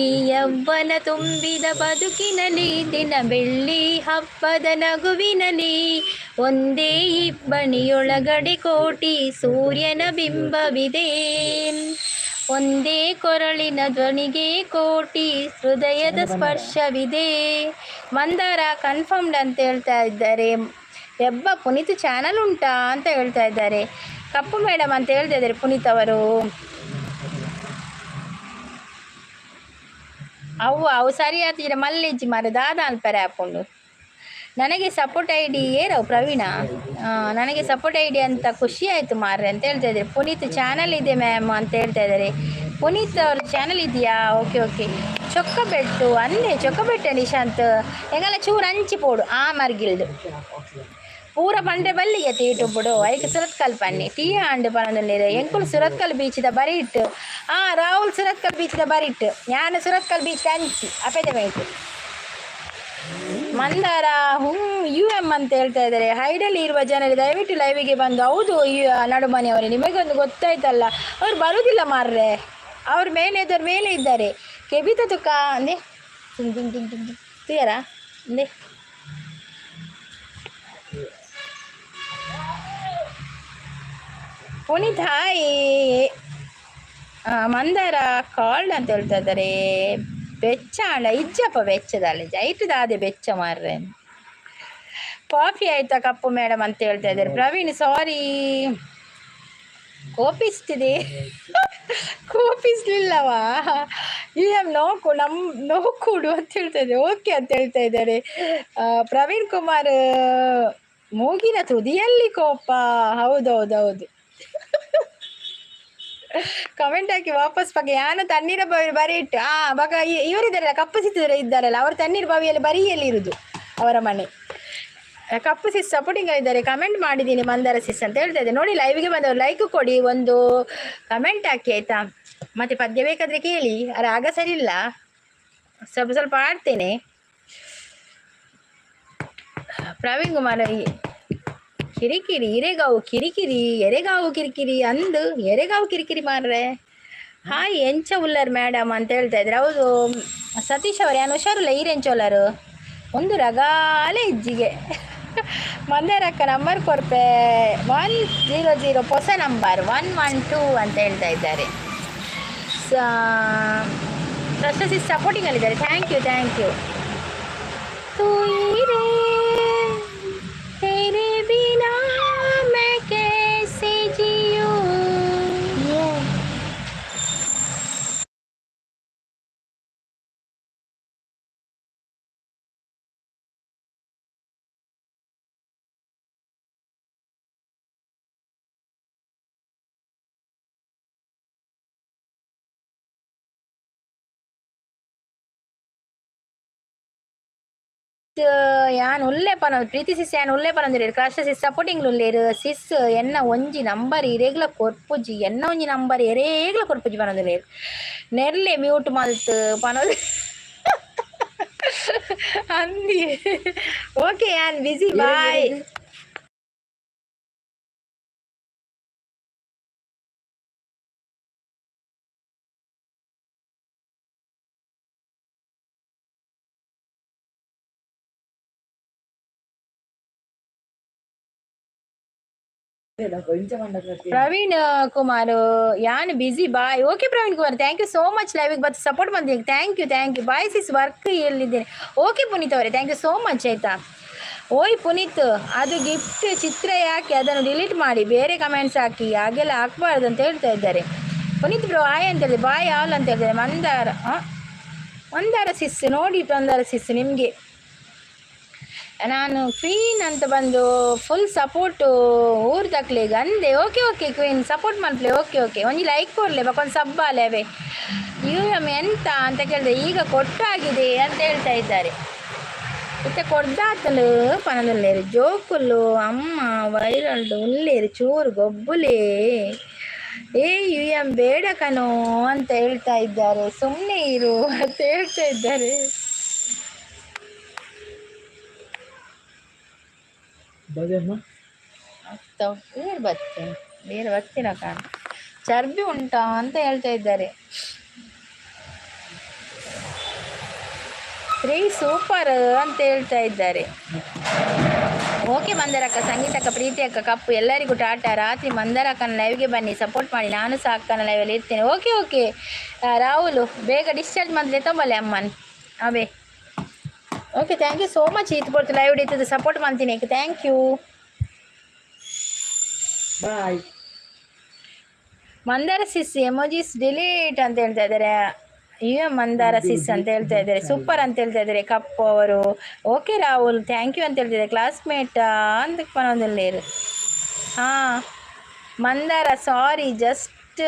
ಈ ಯೌವನ ತುಂಬಿದ ಬದುಕಿನಲ್ಲಿ ದಿನ ಬೆಳ್ಳಿ ಹಬ್ಬದ ನಗುವಿನಲ್ಲಿ ಒಂದೇ ಇಬ್ಬನಿಯೊಳಗಡೆ ಕೋಟಿ ಸೂರ್ಯನ ಬಿಂಬವಿದೆ. ಒಂದೇ ಕೊರಳಿನ ಧ್ವನಿಗೆ ಕೋಟಿ ಹೃದಯದ ಸ್ಪರ್ಶವಿದೆ. ಮಂದಾರ ಕನ್ಫರ್ಮ್ಡ್ ಅಂತ ಹೇಳ್ತಾ ಇದ್ದಾರೆ. ಎಬ್ಬ ಪುನೀತ್ ಚಾನಲ್ ಉಂಟಾ ಅಂತ ಹೇಳ್ತಾ ಇದ್ದಾರೆ. ಕಪ್ಪು ಮೇಡಮ್ ಅಂತ ಹೇಳ್ತಾ ಇದ್ದಾರೆ ಪುನೀತ್ ಅವರು. ಅವು ಸರಿ ಆಗ್ತಿದ್ರೆ ಮಲ್ಲಿಜ್ಜಿ ಮಾರ ದಾದ ಅಲ್ಪರೆ ಹಾಕೊಂಡು ನನಗೆ ಸಪೋರ್ಟ್ ಐ ಡಿ ಏರವು ಪ್ರವೀಣ, ನನಗೆ ಸಪೋರ್ಟ್ ಐ ಡಿ ಅಂತ ಖುಷಿ ಆಯಿತು ಮಾರ್ರೆ ಅಂತ ಹೇಳ್ತಾ ಇದ್ದಾರೆ. ಪುನೀತ್ ಚಾನಲ್ ಇದೆ ಮ್ಯಾಮ್ ಅಂತ ಹೇಳ್ತಾ ಇದ್ದಾರೆ. ಪುನೀತ್ ಅವ್ರ ಚಾನಲ್ ಇದೆಯಾ? Okay okay. ಚೊಕ್ಕಬೆಟ್ಟು ಅಂದೆ ಚೊಕ್ಕಬೆಟ್ಟ ನಿಶಾಂತ್ ಎಂಗಲ್ಲ ಚೂರು ಹಂಚಿ ಪೋಡು ಆ ಮರ್ಗಿಲ್ದು ಪೂರ ಪಂಡೆ ಬಲ್ಲಿಗೆ ಯೂಟ್ಯೂಬ್ಡು ಐಕ್ ಸುರತ್ಕಲ್ ಪನ್ನಿ ಟೀ ಆಂಡ್ ಪನದಲ್ಲಿ ಎಂಕುಲು ಸುರತ್ಕಲ್ ಬೀಚ್ದ ಬರೀಟ್ ರಾಹುಲ್ ಸುರತ್ಕಲ್ ಬೀಚ್ದ ಬರೀಟ್ ನಾನು ಸುರತ್ಕಲ್ ಬೀಚ್ ಹಂಚಿ ಅಪೇದೆ ಮೇಯ್ತು ಮಂದಾರ ಯು ಎಮ್ ಅಂತ ಹೇಳ್ತಾ ಇದ್ದಾರೆ. ಹೈಡಲ್ಲಿ ಇರುವ ಜನರು ದಯವಿಟ್ಟು ಲೈವಿಗೆ ಬಂದು. ಹೌದು ನಡುಮನೆಯವರೇ, ನಿಮಗೊಂದು ಗೊತ್ತಾಯ್ತಲ್ಲ, ಅವ್ರು ಬರುವುದಿಲ್ಲ ಮಾರ್ರೆ, ಅವ್ರ ಮೇಲೆದವ್ರ ಮೇಲೆ ಇದ್ದಾರೆ. ಕೆಬಿತ ತುಕ ಅಂದೆ ತುಯರ ಅಂದೆ ಪುನೀತ್ ಹಾಯ್. ಮಂದಾರ ಕಾಲ್ಡ್ ಅಂತ ಹೇಳ್ತಾ ಇದ್ದಾರೆ. ಬೆಚ್ಚ ಅಣ್ಣ ಇಜ್ಜಪ್ಪ ಬೆಚ್ಚದಲ್ಲ ಜೈಟದಾದೆ ಬೆಚ್ಚ ಮಾರ್ರೆ. ಕಾಫಿ ಆಯ್ತಾ ಕಪ್ಪು ಮೇಡಮ್ ಅಂತ ಹೇಳ್ತಾ ಇದ್ದಾರೆ. ಪ್ರವೀಣ್ ಸಾರಿ ಕೋಪಿಸ್ತಿದೆ ಕೋಪಿಸ್ಲಿಲ್ಲವಾ ನೋಕು ನೋಕೂಡು ಅಂತ ಹೇಳ್ತಾ ಇದ್ದಾರೆ. ಓಕೆ ಅಂತ ಹೇಳ್ತಾ ಇದ್ದಾರೆ. ಪ್ರವೀಣ್ ಕುಮಾರ್ ಮೂಗಿನ ತುದಿಯಲ್ಲಿ ಕೋಪ. ಹೌದೌದೌದು. ಕಮೆಂಟ್ ಹಾಕಿ ವಾಪಸ್ ಬಗ್ಗೆ ಯಾನು ತಣ್ಣೀರ ಬಾವಿ ಬರೀ ಇಟ್ಟು ಬಗ ಇವರಿದ್ದಾರಲ್ಲ ಕಪ್ಪು ಸಿತ್ತಿದ್ರೆ ಇದ್ದಾರಲ್ಲ ಅವರು ತಣ್ಣೀರು ಬಾವಿಯಲ್ಲಿ ಬರಿಯಲ್ಲಿ ಇರುದು ಅವರ ಮನೆ. ಕಪ್ಪು ಸಿಸ್ ಸಪೋರ್ಟಿಂಗ್ ಇದ್ದಾರೆ. ಕಮೆಂಟ್ ಮಾಡಿದ್ದೀನಿ ಮಂದಾರ ಸಿಸ್ ಅಂತ ಹೇಳ್ತಾ ಇದ್ದೆ. ನೋಡಿ ಲೈವ್ಗೆ ಬಂದವರು ಲೈಕ್ ಕೊಡಿ, ಒಂದು ಕಮೆಂಟ್ ಹಾಕಿ ಆಯ್ತಾ. ಮತ್ತೆ ಪದ್ಯ ಬೇಕಾದ್ರೆ ಕೇಳಿ, ರಾಗ ಸರಿ ಇಲ್ಲ, ಸ್ವಲ್ಪ ಸ್ವಲ್ಪ ಆಡ್ತೇನೆ. ಪ್ರವೀಣ್ ಕುಮಾರ್ ಕಿರಿಕಿರಿ ಹಿರೇಗಾವು ಕಿರಿಕಿರಿ ಎರೆಗಾವು ಕಿರಿಕಿರಿ ಅಂದು ಎರೆಗಾವು ಕಿರಿಕಿರಿ ಮಾರ್ರೆ. ಹಾಯ್ ಎಂಚ ಉಲ್ಲರ್ ಮೇಡಮ್ ಅಂತ ಹೇಳ್ತಾ ಇದ್ರೆ. ಹೌದು ಸತೀಶ್ ಅವರು ಏನು ಹುಷಾರಿಲ್ಲ ಈರೆಂಚೋಲರು ಒಂದು ರಗಾಲೆ ಇಜ್ಜಿಗೆ ಮಂದಾರಕ್ಕ ನಂಬರ್ ಕೊಡ್ಪೆ 100 ಹೊಸ ನಂಬರ್ 112 ಅಂತ ಹೇಳ್ತಾ ಇದ್ದಾರೆ. ಪ್ರಶಸ್ತಿ ಸಪೋರ್ಟಿಂಗಲ್ಲಿದ್ದಾರೆ. Thank you thank you. तेरे बिना मैं कैसे जियूं. ಯಾನ್ ಉಲ್ಲೆ ಪನ ಪ್ರೀತಿ ಸಿಸ್ ಯಾನ್ ಉಲ್ಲೆ ಪನಂದಿರೇರು ಕಷ್ಟ ಸಿಸ್ ಸಪೋರ್ಟಿಂಗ್ ಉಲ್ಲೇರು ಸಿಸ್ ಎನ್ನ ಒಂಜಿ ನಂಬರ್ ಇರೇಗ್ಲ ಕೊರ್ಪುಜಿ ಎನ್ನ ಒಂಜಿ ನಂಬರ್ ಎರೇಗ್ಲ ಕೊರ್ಪುಜಿ ಪನಂದಿರೇರು ನೆರ್ಲೆ ಮ್ಯೂಟ್ ಮಲ್ತ್ ಪನೋದು ಅಂದಿ. ಓಕೆ ಯಾನ್ ಬಿಸಿ ಬಾಯ್. ಪ್ರವೀಣ್ ಕುಮಾರ್ ಯಾನ್ busy bye. Okay Praveen Kumar thank you so much ಲೈವಿಗೆ ಬಂದು ಸಪೋರ್ಟ್ ಬಂದಿದ್ದೀನಿ. Thank you bye sis work ಎಲ್ಲಿದ್ದೇನೆ. ಓಕೆ ಪುನೀತ್ ಅವರೇ ಥ್ಯಾಂಕ್ ಯು ಸೋ ಮಚ್ ಆಯಿತಾ. ಓಯ್ ಪುನೀತ್ ಅದು ಗಿಫ್ಟ್ ಚಿತ್ರ ಯಾಕೆ ಅದನ್ನು ಡಿಲೀಟ್ ಮಾಡಿ ಬೇರೆ ಕಮೆಂಟ್ಸ್ ಹಾಕಿ ಹಾಗೆಲ್ಲ ಹಾಕ್ಬಾರ್ದು ಅಂತ ಹೇಳ್ತಾ ಇದ್ದಾರೆ. ಪುನೀತ್ ಬ್ರೋ ಆಯ್ ಅಂತ ಹೇಳಿದೆ. ಬಾಯ್ ಆಲ್ ಅಂತ ಹೇಳ್ತಾರೆ. ಮಂದಾರ ಸಿಸ್ ನೋಡಿ ಮಂದಾರ ಸಿಸ್ ನಿಮಗೆ ನಾನು ಕ್ವೀನ್ ಅಂತ ಬಂದು ಫುಲ್ ಸಪೋರ್ಟು ಊರು ತಕ್ಲಿಗೆ ಅಂದೆ. ಓಕೆ ಓಕೆ ಕ್ವೀನ್ ಸಪೋರ್ಟ್ ಮಾಡ್ಲೆ. ಓಕೆ ಓಕೆ ಒಂಜಿ ಲೈಕ್ ಕೊಡಲೆ ಬಕ್ಕೊಂದು ಸಬ್ಬಾಲೆ ಅವೇ ಯು ಎಮ್ ಎಂತ ಅಂತ ಕೇಳಿದೆ. ಈಗ ಕೊಟ್ಟಾಗಿದೆ ಅಂತ ಹೇಳ್ತಾ ಇದ್ದಾರೆ. ಮತ್ತೆ ಕೊಡ್ದಾತಲು ಪನದಲ್ಲೇರು ಜೋಕುಲು ಅಮ್ಮ ವೈರಲ್ಡು ಉಲ್ಲೇರು ಚೂರು ಗೊಬ್ಬುಲೇ ಯು ಎಮ್ ಬೇಡ ಕಣೋ ಅಂತ ಹೇಳ್ತಾ ಇದ್ದಾರೆ. ಸುಮ್ಮನೆ ಇರು ಅಂತ ಹೇಳ್ತಾ ಇದ್ದಾರೆ. ಬೇರೆ ಬರ್ತೀನ ಕಾಣ ಚರ್ಬಿ ಉಂಟಾ ಅಂತ ಹೇಳ್ತಾ ಇದ್ದಾರೆ. ಸೂಪರ್ ಅಂತ ಹೇಳ್ತಾ ಇದ್ದಾರೆ. ಓಕೆ ಮಂದಾರಕ್ಕ ಸಂಗೀತಕ್ಕ ಪ್ರೀತಿ ಅಕ್ಕ ಕಪ್ಪು ಎಲ್ಲರಿಗೂ ಟಾಟಾ. ರಾತ್ರಿ ಮಂದಾರಕ್ಕನ ಲೈವ್ಗೆ ಬನ್ನಿ ಸಪೋರ್ಟ್ ಮಾಡಿ. ನಾನು ಸಹ ಅಕ್ಕನ ಲೈವಲ್ಲಿ ಇರ್ತೇನೆ. ಓಕೆ ಓಕೆ ರಾಹುಲ್ ಬೇಗ ಡಿಸ್ಚಾರ್ಜ್ ಮಾಡಿದ್ರೆ ತೊಂಬಲೆ ಅಮ್ಮನ್ ಅವೇ. Okay thank you so much ಇದು ಬರ್ತು ಲೈವ್ ಇರ್ತದೆ ಸಪೋರ್ಟ್ ಮಾಡ್ತೀನಿ. Thank you bye. Mandara sis emojis delete ಅಂತ ಹೇಳ್ತಾ ಇದ್ದಾರೆ. ಮಂದಾರ ಸಿಸ್ ಅಂತ ಹೇಳ್ತಾ ಇದ್ದಾರೆ, ಸೂಪರ್ ಅಂತ ಹೇಳ್ತಾ ಇದ್ದಾರೆ ಕಪ್ಪು ಅವರು. ಓಕೆ ರಾಹುಲ್ ಥ್ಯಾಂಕ್ ಯು ಅಂತ ಹೇಳ್ತಿದ್ದಾರೆ. ಕ್ಲಾಸ್ಮೇಟ್ ಅಂತ ಪನೊಂದಿಲ್ಲೇರು. ಹಾಂ ಮಂದಾರ ಸಾರಿ ಜಸ್ಟ್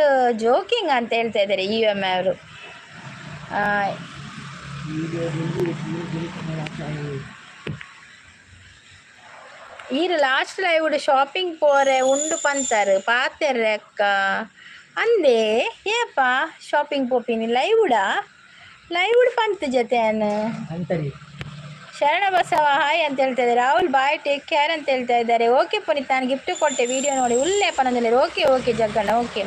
ಜೋಕಿಂಗ್ ಅಂತ ಹೇಳ್ತಾ ಇದ್ದಾರೆ ಅವರು. ಈರು ಲಾಸ್ಟ್ ಲೈವ್ ಶಾಪಿಂಗ್ ಪೋರೆ ಉಂಡು ಪಂತಾರು ಪಾತೆರ್ರೆ ಅಕ್ಕ ಅಂದೆ ಏಪ ಶಾಪಿಂಗ್ ಪೋಪಿನಿ ಲೈವ್ಡ್ ಪಂತ್ ಜೊತೆ ಶರಣ ಬಸವ ಹಾಯ್ ಅಂತ ಹೇಳ್ತಾ ಇದ್ದಾರೆ. ರಾಹುಲ್ ಬಾಯ್ ಟೇಕ್ ಕೇರ್ ಅಂತ ಹೇಳ್ತಾ ಇದ್ದಾರೆ. ಓಕೆ ಪುನೀತ್ ನಾನು ಗಿಫ್ಟ್ ಕೊಟ್ಟೆ ವಿಡಿಯೋ ನೋಡಿ ಉಲ್ಲೆ ಪನಂದಿಲ್ಲ. Okay Jagganna okay.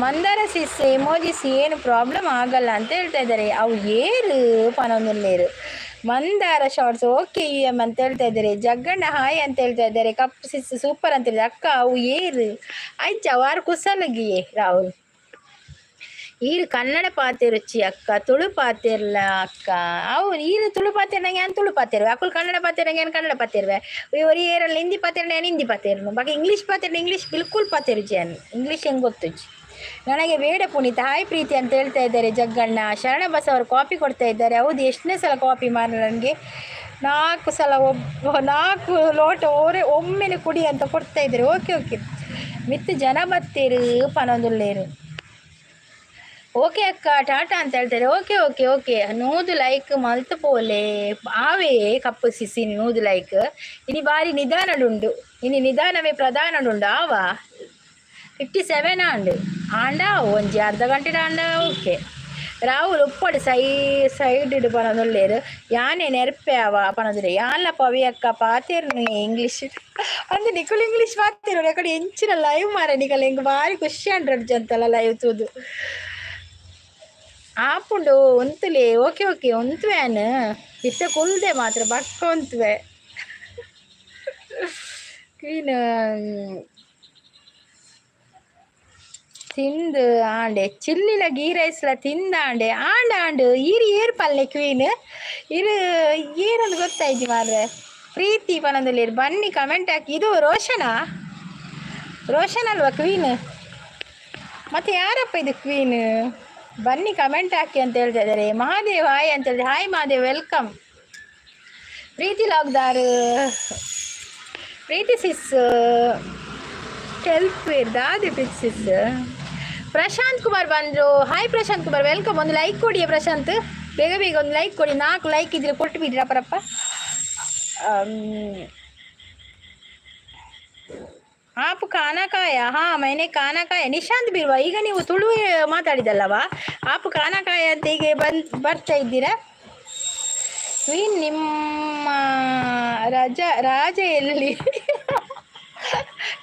Mandara sis emojis ಏನು ಪ್ರಾಬ್ಲಮ್ ಆಗಲ್ಲ ಅಂತ ಹೇಳ್ತಾ ಇದ್ದಾರೆ. ಅವು ಏರು ಪನೊಂದಿಲ್ಲೇರು ಮಂದಾರ ಶಾರ್ಟ್ಸ್ ಓಕೆ ಅಂತ ಹೇಳ್ತಾ ಇದ್ದಾರೆ. ಜಗ್ಗಣ್ಣ ಹಾಯ್ ಅಂತ ಹೇಳ್ತಾ ಇದ್ದಾರೆ. ಕಪ್ ಸಿಸ್ ಸೂಪರ್ ಅಂತ ಹೇಳಿದ್ರೆ ಅಕ್ಕ ಅವು ಏರು ಆಯ್ತು ವಾರ ಕುಸಲಗಿಯೇ ರಾಹುಲ್ ಈರು ಕನ್ನಡ ಪಾತೆ ರುಚಿ ಅಕ್ಕ ತುಳು ಪಾತಿರ್ಲ ಅಕ್ಕ ಅವು ಈರು ತುಳು ಪಾತಿರ್ನಂಗೆ ಏನು ತುಳು ಪಾತಿರ್ವೆ ಅಕ್ಕಳು ಕನ್ನಡ ಪಾತಿರಂಗೆ ಏನು ಕನ್ನಡ ಪಾತಿರ್ವೆ ಇವರು ಏರಲ್ಲಿ ಹಿಂದಿ ಪಾತಿರ್ನ ಏನು ಹಿಂದಿ ಪಾತಿರ್ನು ಬಾಕಿ ಇಂಗ್ಲೀಷ್ ಪಾತಿರ್ನ ಇಂಗ್ಲೀಷ್ ಬಿಲ್ಕುಲ್ ಪಾತಿರುಚಿ ಅನ್ನು ಇಂಗ್ಲೀಷ್ ಹೆಂಗೆ ಗೊತ್ತುಜಿ ನನಗೆ ಬೇಡ ಪುನೀತ್ ಹಾಯ್ ಪ್ರೀತಿ ಅಂತ ಹೇಳ್ತಾ ಇದ್ದಾರೆ. ಜಗ್ಗಣ್ಣ ಶರಣ ಬಸ್ ಅವರು ಕಾಪಿ ಕೊಡ್ತಾ ಇದ್ದಾರೆ. ಹೌದು ಎಷ್ಟನೇ ಸಲ ಕಾಪಿ ಮಾಡಿ ನನಗೆ 4 ಸಲ 4 ಲೋಟ ಒಮ್ಮೆಲೆ ಕುಡಿ ಅಂತ ಕೊಡ್ತಾ ಇದ್ದಾರೆ. ಓಕೆ ಮಿತ್ತು ಜನ ಬತ್ತೀರು ಪನೊಂದುಲ್ಲೇರು. ಓಕೆ ಅಕ್ಕ ಟಾಟಾ ಅಂತ ಹೇಳ್ತಾರೆ. ಓಕೆ ನೂದು ಲೈಕ್ ಮಲ್ತು ಪೋಲೆ ಆವೇ ಕಪ್ಪು ಸಿಸಿನಿ ನೂದು ಲೈಕ್ ಇನಿ ಬಾರಿ ನಿಧಾನಡುಂಡು ಇನಿ ನಿಧಾನವೇ ಪ್ರಧಾನಡುಂಡು ಆವ 57 ಆಂಡ ಒಂಜಿ ಅರ್ಧ ಗಂಟೆ ಆಂಡ. ಓಕೆ ರಾಹುಲ್ ಉಪ್ಪಡು ಸೈಡ್ ಪನೊಂದುಲ್ಲೇರು ಯಾನೇ ನೆರ್ಪೆ ಅವ ಪನೊಂದುಲೆ ಯಾನ್ಲ ಪವಿ ಅಕ್ಕ ಪಾತೇರ್ನು ಇಂಗ್ಲೀಷ್ ಅಂದ್ರೆ ನಿಕುಲು ಇಂಗ್ಲೀಷ್ ಪಾತೇರು ಎಕಡೆ ಎಂಚಿನ ಲೈವ್ ಮಾರ ನಿಕಲ್ ಹೆಂಗೆ ಭಾರಿ ಖುಷಿ ಅಂಡ್ರಡ್ ಅಂತಲ್ಲ ಲೈವ್ ತೂದು ಆಪುಂಡು ಒಂತುಲೆ. ಓಕೆ ಒಂತ್ವೇನು ಇತ್ತ ಕುಲ್ದೆ ಮಾತ್ರ ಬಕ್ಕ ಒಂತ್ವೆ ಕ್ವೀನ್ ತಿಂದು ಆಂಡೆ ಚಿಲ್ಲಿಲ ಗೀ ರೈಸ್ಲ ತಿಂದಾಂಡೆ ಆಂಡು ಏರು ಪಲ್ಲೆ ಕ್ವೀನ್ ಇರು ಏನಂದು ಗೊತ್ತಾಯ್ತು ಮಾರ್ರೆ ಪ್ರೀತಿ ಪನಂದಲ್ಲಿ ಬನ್ನಿ ಕಮೆಂಟ್ ಹಾಕಿ. ಇದು ರೋಷನ್ ಅಲ್ವಾ ಕ್ವೀನ್ ಮತ್ತೆ ಯಾರಪ್ಪ ಇದು ಕ್ವೀನ್ ಬನ್ನಿ ಕಮೆಂಟ್ ಹಾಕಿ ಅಂತ ಹೇಳ್ತಾ ಇದ್ದಾರೆ. ಮಹಾದೇವ್ ಹಾಯ್ ಅಂತ ಹೇಳಿದ್ರೆ ಹಾಯ್ ಮಹಾದೇವ್ ವೆಲ್ಕಮ್. ಪ್ರೀತಿ ಲಾಗ್ದಾರ್ ಪ್ರೀತಿ ಸಿಸ್ ಹೆಲ್ಪ್ ದಾದಿ ಪ್ರೀತಿ ಸಿಸ್. ಪ್ರಶಾಂತ್ ಕುಮಾರ್ ಬಂದರು. Hi Prashanth Kumar welcome. ಒಂದು ಲೈಕ್ ಕೊಡಿ ಪ್ರಶಾಂತ್ ಬೇಗ ಒಂದು ಲೈಕ್ ಕೊಡಿ. 4 ಲೈಕ್ ಇದ್ರೆ ಕೊಟ್ಟು ಬಿಡ್ರಿ ಅಪ್ಪರಪ್ಪ. ಆಪು ಕಾನಕಾಯ ಹಾಂ ಮೈನೆ ಕಾನಕಾಯ ನಿಶಾಂತ್ ಬಿಲ್ವಾ ಈಗ ನೀವು ತುಳು ಮಾತಾಡಿದಲ್ಲವಾ ಆಪು ಕಾನಕಾಯ ಅಂತ ಹೀಗೆ ಬರ್ತಾ ಇದ್ದೀರಾ. ಕ್ವೀನ್ ನಿಮ್ಮ ರಾಜ ಎಲ್ಲಿ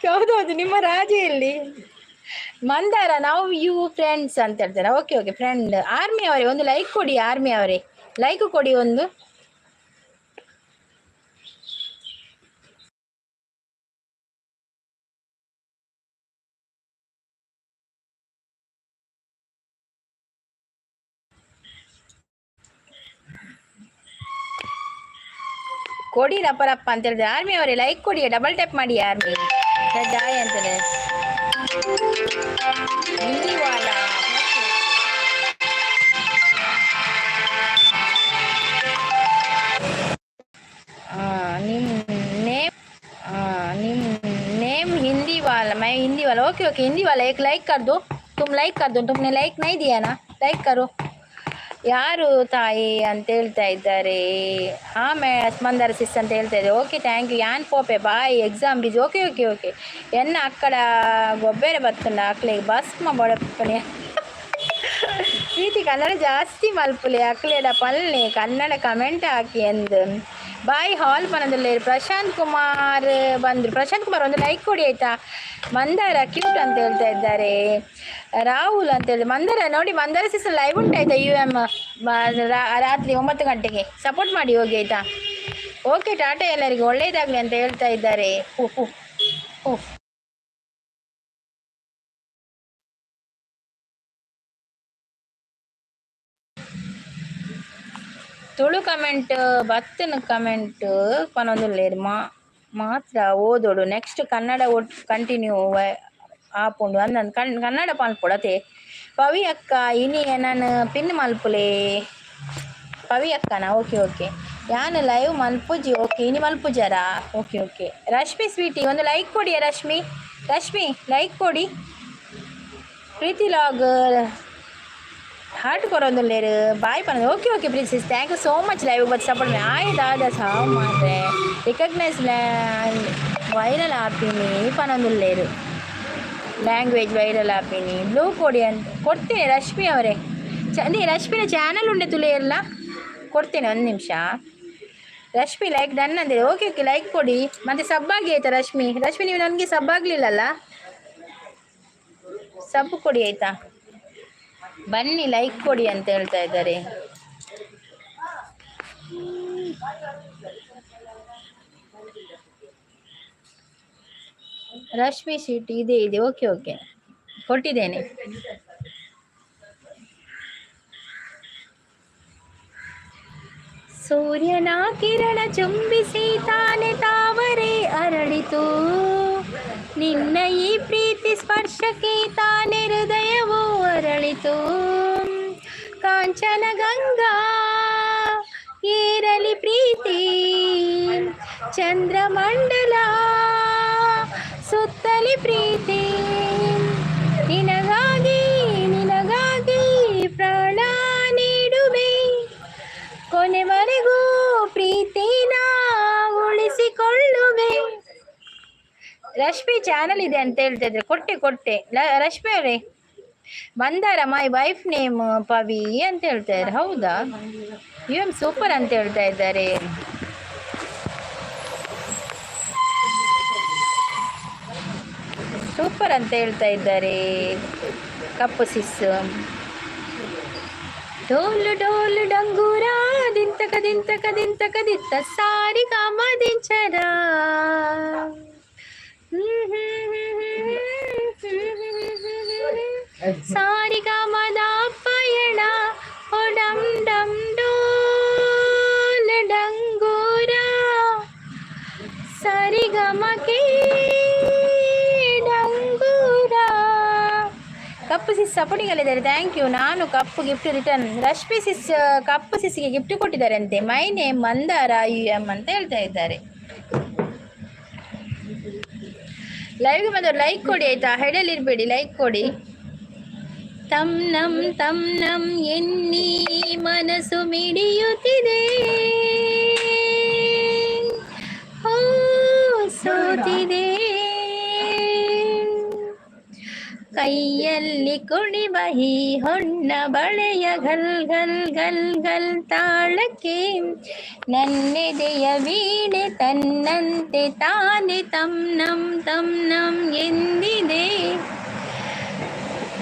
ಹೌದೌದು ನಿಮ್ಮ ರಾಜ ಎಲ್ಲಿ. ಮಂದಾರ ನಾವು ಯು ಫ್ರೆಂಡ್ಸ್ ಅಂತ ಹೇಳ್ತಾರೆ. Okay friend. ಆರ್ಮಿ ಅವರೇ ಒಂದು ಲೈಕ್ ಕೊಡಿ. ಆರ್ಮಿ ಅವರೇ ಲೈಕ್ ಕೊಡಿ ಒಂದು. ಕೊಡಿ ರಪ್ಪರಪ್ಪ ಅಂತ ಹೇಳಿದ್ರೆ ಆರ್ಮಿ ಅವರೇ ಲೈಕ್ ಕೊಡಿ. ಡಬಲ್ ಟ್ಯಾಪ್ ಮಾಡಿ ಆರ್ಮಿ ಡಾಯ್ ಅಂತೇಳಿ ಹಿಂದಿವಾಲ ನಿಮ್ಮ नेम हिंदी वाला ओके हिंदी वाला एक लाइक कर दो. तुम लाइक कर दो. तुमने लाइक नहीं दिया ना लाइक करो. ಯಾರು ತಾಯಿ ಅಂತ ಹೇಳ್ತಾ ಇದ್ದಾರೆ. ಹಾಂ ಮಂದಾರ ಸಿಸ್ ಅಂತ ಹೇಳ್ತಾ ಇದ್ದಾರೆ. Okay thank you. ಯಾನ್ ಪೋಪೆ ಬಾಯ್ ಎಕ್ಸಾಮ್ ಬಿಜಿ. ಓಕೆ ಎನ್ನ ಅಕ್ಕಡ ಗೊಬ್ಬರ ಬತ್ತುಂಡ ಅಕ್ಲೆಗೆ ಭಸ್ಮ ಬಡಪ್ಪನೆ ಪ್ರೀತಿ ಕನ್ನಡ ಜಾಸ್ತಿ ಮಲ್ಪುಲೆ ಅಕ್ಲೆಡ ಪಲ್ಲೆ ಕನ್ನಡ ಕಮೆಂಟ್ ಹಾಕಿ ಎಂದು ಬಾಯ್ ಹಾಲ್ ಪನದಲ್ಲಿ. ಪ್ರಶಾಂತ್ ಕುಮಾರ್ ಬಂದರು. ಪ್ರಶಾಂತ್ ಕುಮಾರ್ ಒಂದು ಲೈಕ್ ಕೊಡಿ ಆಯಿತಾ. ಮಂದಾರ ಕ್ಯೂಟ್ ಅಂತ ಹೇಳ್ತಾ ಇದ್ದಾರೆ. ರಾಹುಲ್ ಅಂತ ಹೇಳಿ ಮಂದಾರ ನೋಡಿ ಮಂದಾರ ಸಿಸ್ ಲೈವ್ ಉಂಟಾಯ್ತಾ ರಾತ್ರಿ 9 ಗಂಟೆಗೆ ಸಪೋರ್ಟ್ ಮಾಡಿ ಹೋಗಿ ಆಯಿತಾ. ಓಕೆ ಟಾಟಾ ಎಲ್ಲರಿಗೆ ಒಳ್ಳೆಯದಾಗಲಿ ಅಂತ ಹೇಳ್ತಾ ಇದ್ದಾರೆ. ತುಳು ಕಮೆಂಟ್ ಬತ್ತನ ಕಮೆಂಟ್ ಪನೊಂದುಲ್ಲೇರು ಮಾತ್ರ ಓದೋಡು. ನೆಕ್ಸ್ಟ್ ಕನ್ನಡ ಕಂಟಿನ್ಯೂ ಆಪುಂಡು ಅಂದಂದು ಕನ್ನಡ ಪಾಲ್ಪೊಡತೆ ಪವಿ ಅಕ್ಕ ಇನಿ ನಾನು ಪಿನ್ ಮಲ್ಪುಲೆ ಪವಿ ಅಕ್ಕನಾ ಓಕೆ ಓಕೆ ಯಾನು ಲೈವ್ ಮಲ್ಪುಜಿ ಓಕೆ ಇನಿ ಮಲ್ಪುಜಾರಾ ಓಕೆ ಓಕೆ ರಶ್ಮಿ ಸ್ವೀಟಿ ಒಂದು ಲೈಕ್ ಕೊಡಿಯಾ ರಶ್ಮಿ ಲೈಕ್ ಕೊಡಿ ಪ್ರೀತಿ ಲಾಗ್ ಹಾರ್ಟ್ ಕೊರೊಂದುಲ್ಲೇರು ಬಾಯ್ ಪನ್ನದು okay okay princess thank you so much live but support ಆಯ್ದಾದ ಸಾವು ಮಾರ್ರೆ ರಿಕಗ್ನೈಸ್ ವೈರಲ್ ಆಪಿನಿ ಪನ್ನೊಂದುಲ್ಲೇರು ಲ್ಯಾಂಗ್ವೇಜ್ ವೈರಲ್ ಆಪಿನಿ ಬ್ಲೂ ಕೊಡಿ ಅಂತ ಕೊಡ್ತೇನೆ ರಶ್ಮಿ ಅವರೇ ಅದೇ ರಶ್ಮಿನ ಚಾನಲ್ ಉಂಡೆ ತುಳಿಯಲ್ಲ ಕೊಡ್ತೇನೆ ಒಂದು ನಿಮಿಷ ರಶ್ಮಿ ಲೈಕ್ ಡನ್ ಅಂದರೆ ಓಕೆ ಓಕೆ ಲೈಕ್ ಕೊಡಿ ಮತ್ತೆ ಸಬ್ಬಾಗಿ ಆಯ್ತಾ ರಶ್ಮಿ ನೀವು ನನಗೆ ಸಬ್ಬಾಗಲಿಲ್ಲಲ್ಲ ಸಬ್ಬು ಕೊಡಿ ಆಯ್ತಾ ಬನ್ನಿ ಲೈಕ್ ಕೊಡಿ ಅಂತ ಹೇಳ್ತಾ ಇದ್ದಾರೆ ರಶ್ಮಿ ಶೀಟ್ ಇದೆ ಓಕೆ ಓಕೆ ಕೊಟ್ಟಿದ್ದೇನೆ ಸೂರ್ಯನ ಕಿರಣ ಚುಂಬಿಸಿ ತಾನೆ ತಾವರೆ ಅರಳಿತು ನಿನ್ನ ಈ ಪ್ರೀತಿ ಸ್ಪರ್ಶಕ್ಕೆ ತಾನೆ ಹೃದಯವೂ ಅರಳಿತು ಕಾಂಚನ ಗಂಗಾ ಏರಲಿ ಪ್ರೀತಿ ಚಂದ್ರಮಂಡಲ ಸುತ್ತಲಿ ಪ್ರೀತಿ ನಿನಗಾಗಿ ಪ್ರಾಣ ನೀಡುವೆ ಕೊನೆವರೆಗೂ ಪ್ರೀತಿನ ಉಳಿಸಿಕೊಳ್ಳುವೆ ರಶ್ಮಿ ಚಾನಲ್ ಇದೆ ಅಂತ ಹೇಳ್ತಾ ಇದ್ರೆ ಕೊಟ್ಟೆ ರಶ್ಮಿ ಅವರೇ Mandara my wife name Pavi ಅಂತ ಹೇಳ್ತಾ ಇದ್ದಾರೆ ಹೌದಾ ಸೂಪರ್ ಅಂತ ಹೇಳ್ತಾ ಇದ್ದಾರೆ ಸೂಪರ್ ಅಂತ ಹೇಳ್ತಾ ಇದ್ದಾರೆ ಕಪ್ಪು ಸಿಸ್ ಡೋಲು ಡೋಲು ಡಂಗೂರ ದಿಂತಕ ದಿತ್ತ ಸಾರಿ ಕಾಮದಿಂಚರ ಸಾರಿ ಕಾಮದ ಪಯಣ ಡಂ ಡಂ ಡೋಲ್ ಡಂಗೂರ ಸರಿ ಗಮಕೆ ಡಂಗೂರ ಕಪ್ಪು ಸಿಸ್ ಸಪೋರ್ಟಿಂಗ್ ಅಲ್ಲಿದ್ದಾರೆ ಥ್ಯಾಂಕ್ ಯು ನಾನು ಕಪ್ಪು ಗಿಫ್ಟ್ ರಿಟರ್ನ್ ರಶ್ಮಿ ಸಿಸ್ ಕಪ್ಪು ಸಿಸ್ಗೆ ಗಿಫ್ಟ್ ಕೊಟ್ಟಿದ್ದಾರೆ ಅಂತೆ ಮೈ ನೇಮ್ ಮಂದಾರ UM ಅಂತ ಹೇಳ್ತಾ ಇದ್ದಾರೆ ಲೈವ್ಗೆ ಬಂದವರು ಲೈಕ್ ಕೊಡಿ ಆಯ್ತಾ ಹೆಡಲ್ಲಿ ಇರಬೇಡಿ ಲೈಕ್ ಕೊಡಿ ತಮ್ ನಮ್ ಎನ್ನಿ ಮನಸ್ಸು ಮಿಡಿಯುತ್ತಿದೆ ಹೋ ಸೋತಿದೆ ಕೈಯಲ್ಲಿ ಕುಣಿಬಹಿ ಹೊನ್ನ ಬಳೆಯ ಗಲ್ ಗಲ್ ಗಲ್ ಗಲ್ ತಾಳಕ್ಕೆ ನನ್ನೆದೆಯ ವೀಣೆ ತನ್ನಂತೆ ತಾನೆ ತಮ್ ನಮ್ ಎಂದಿದೆ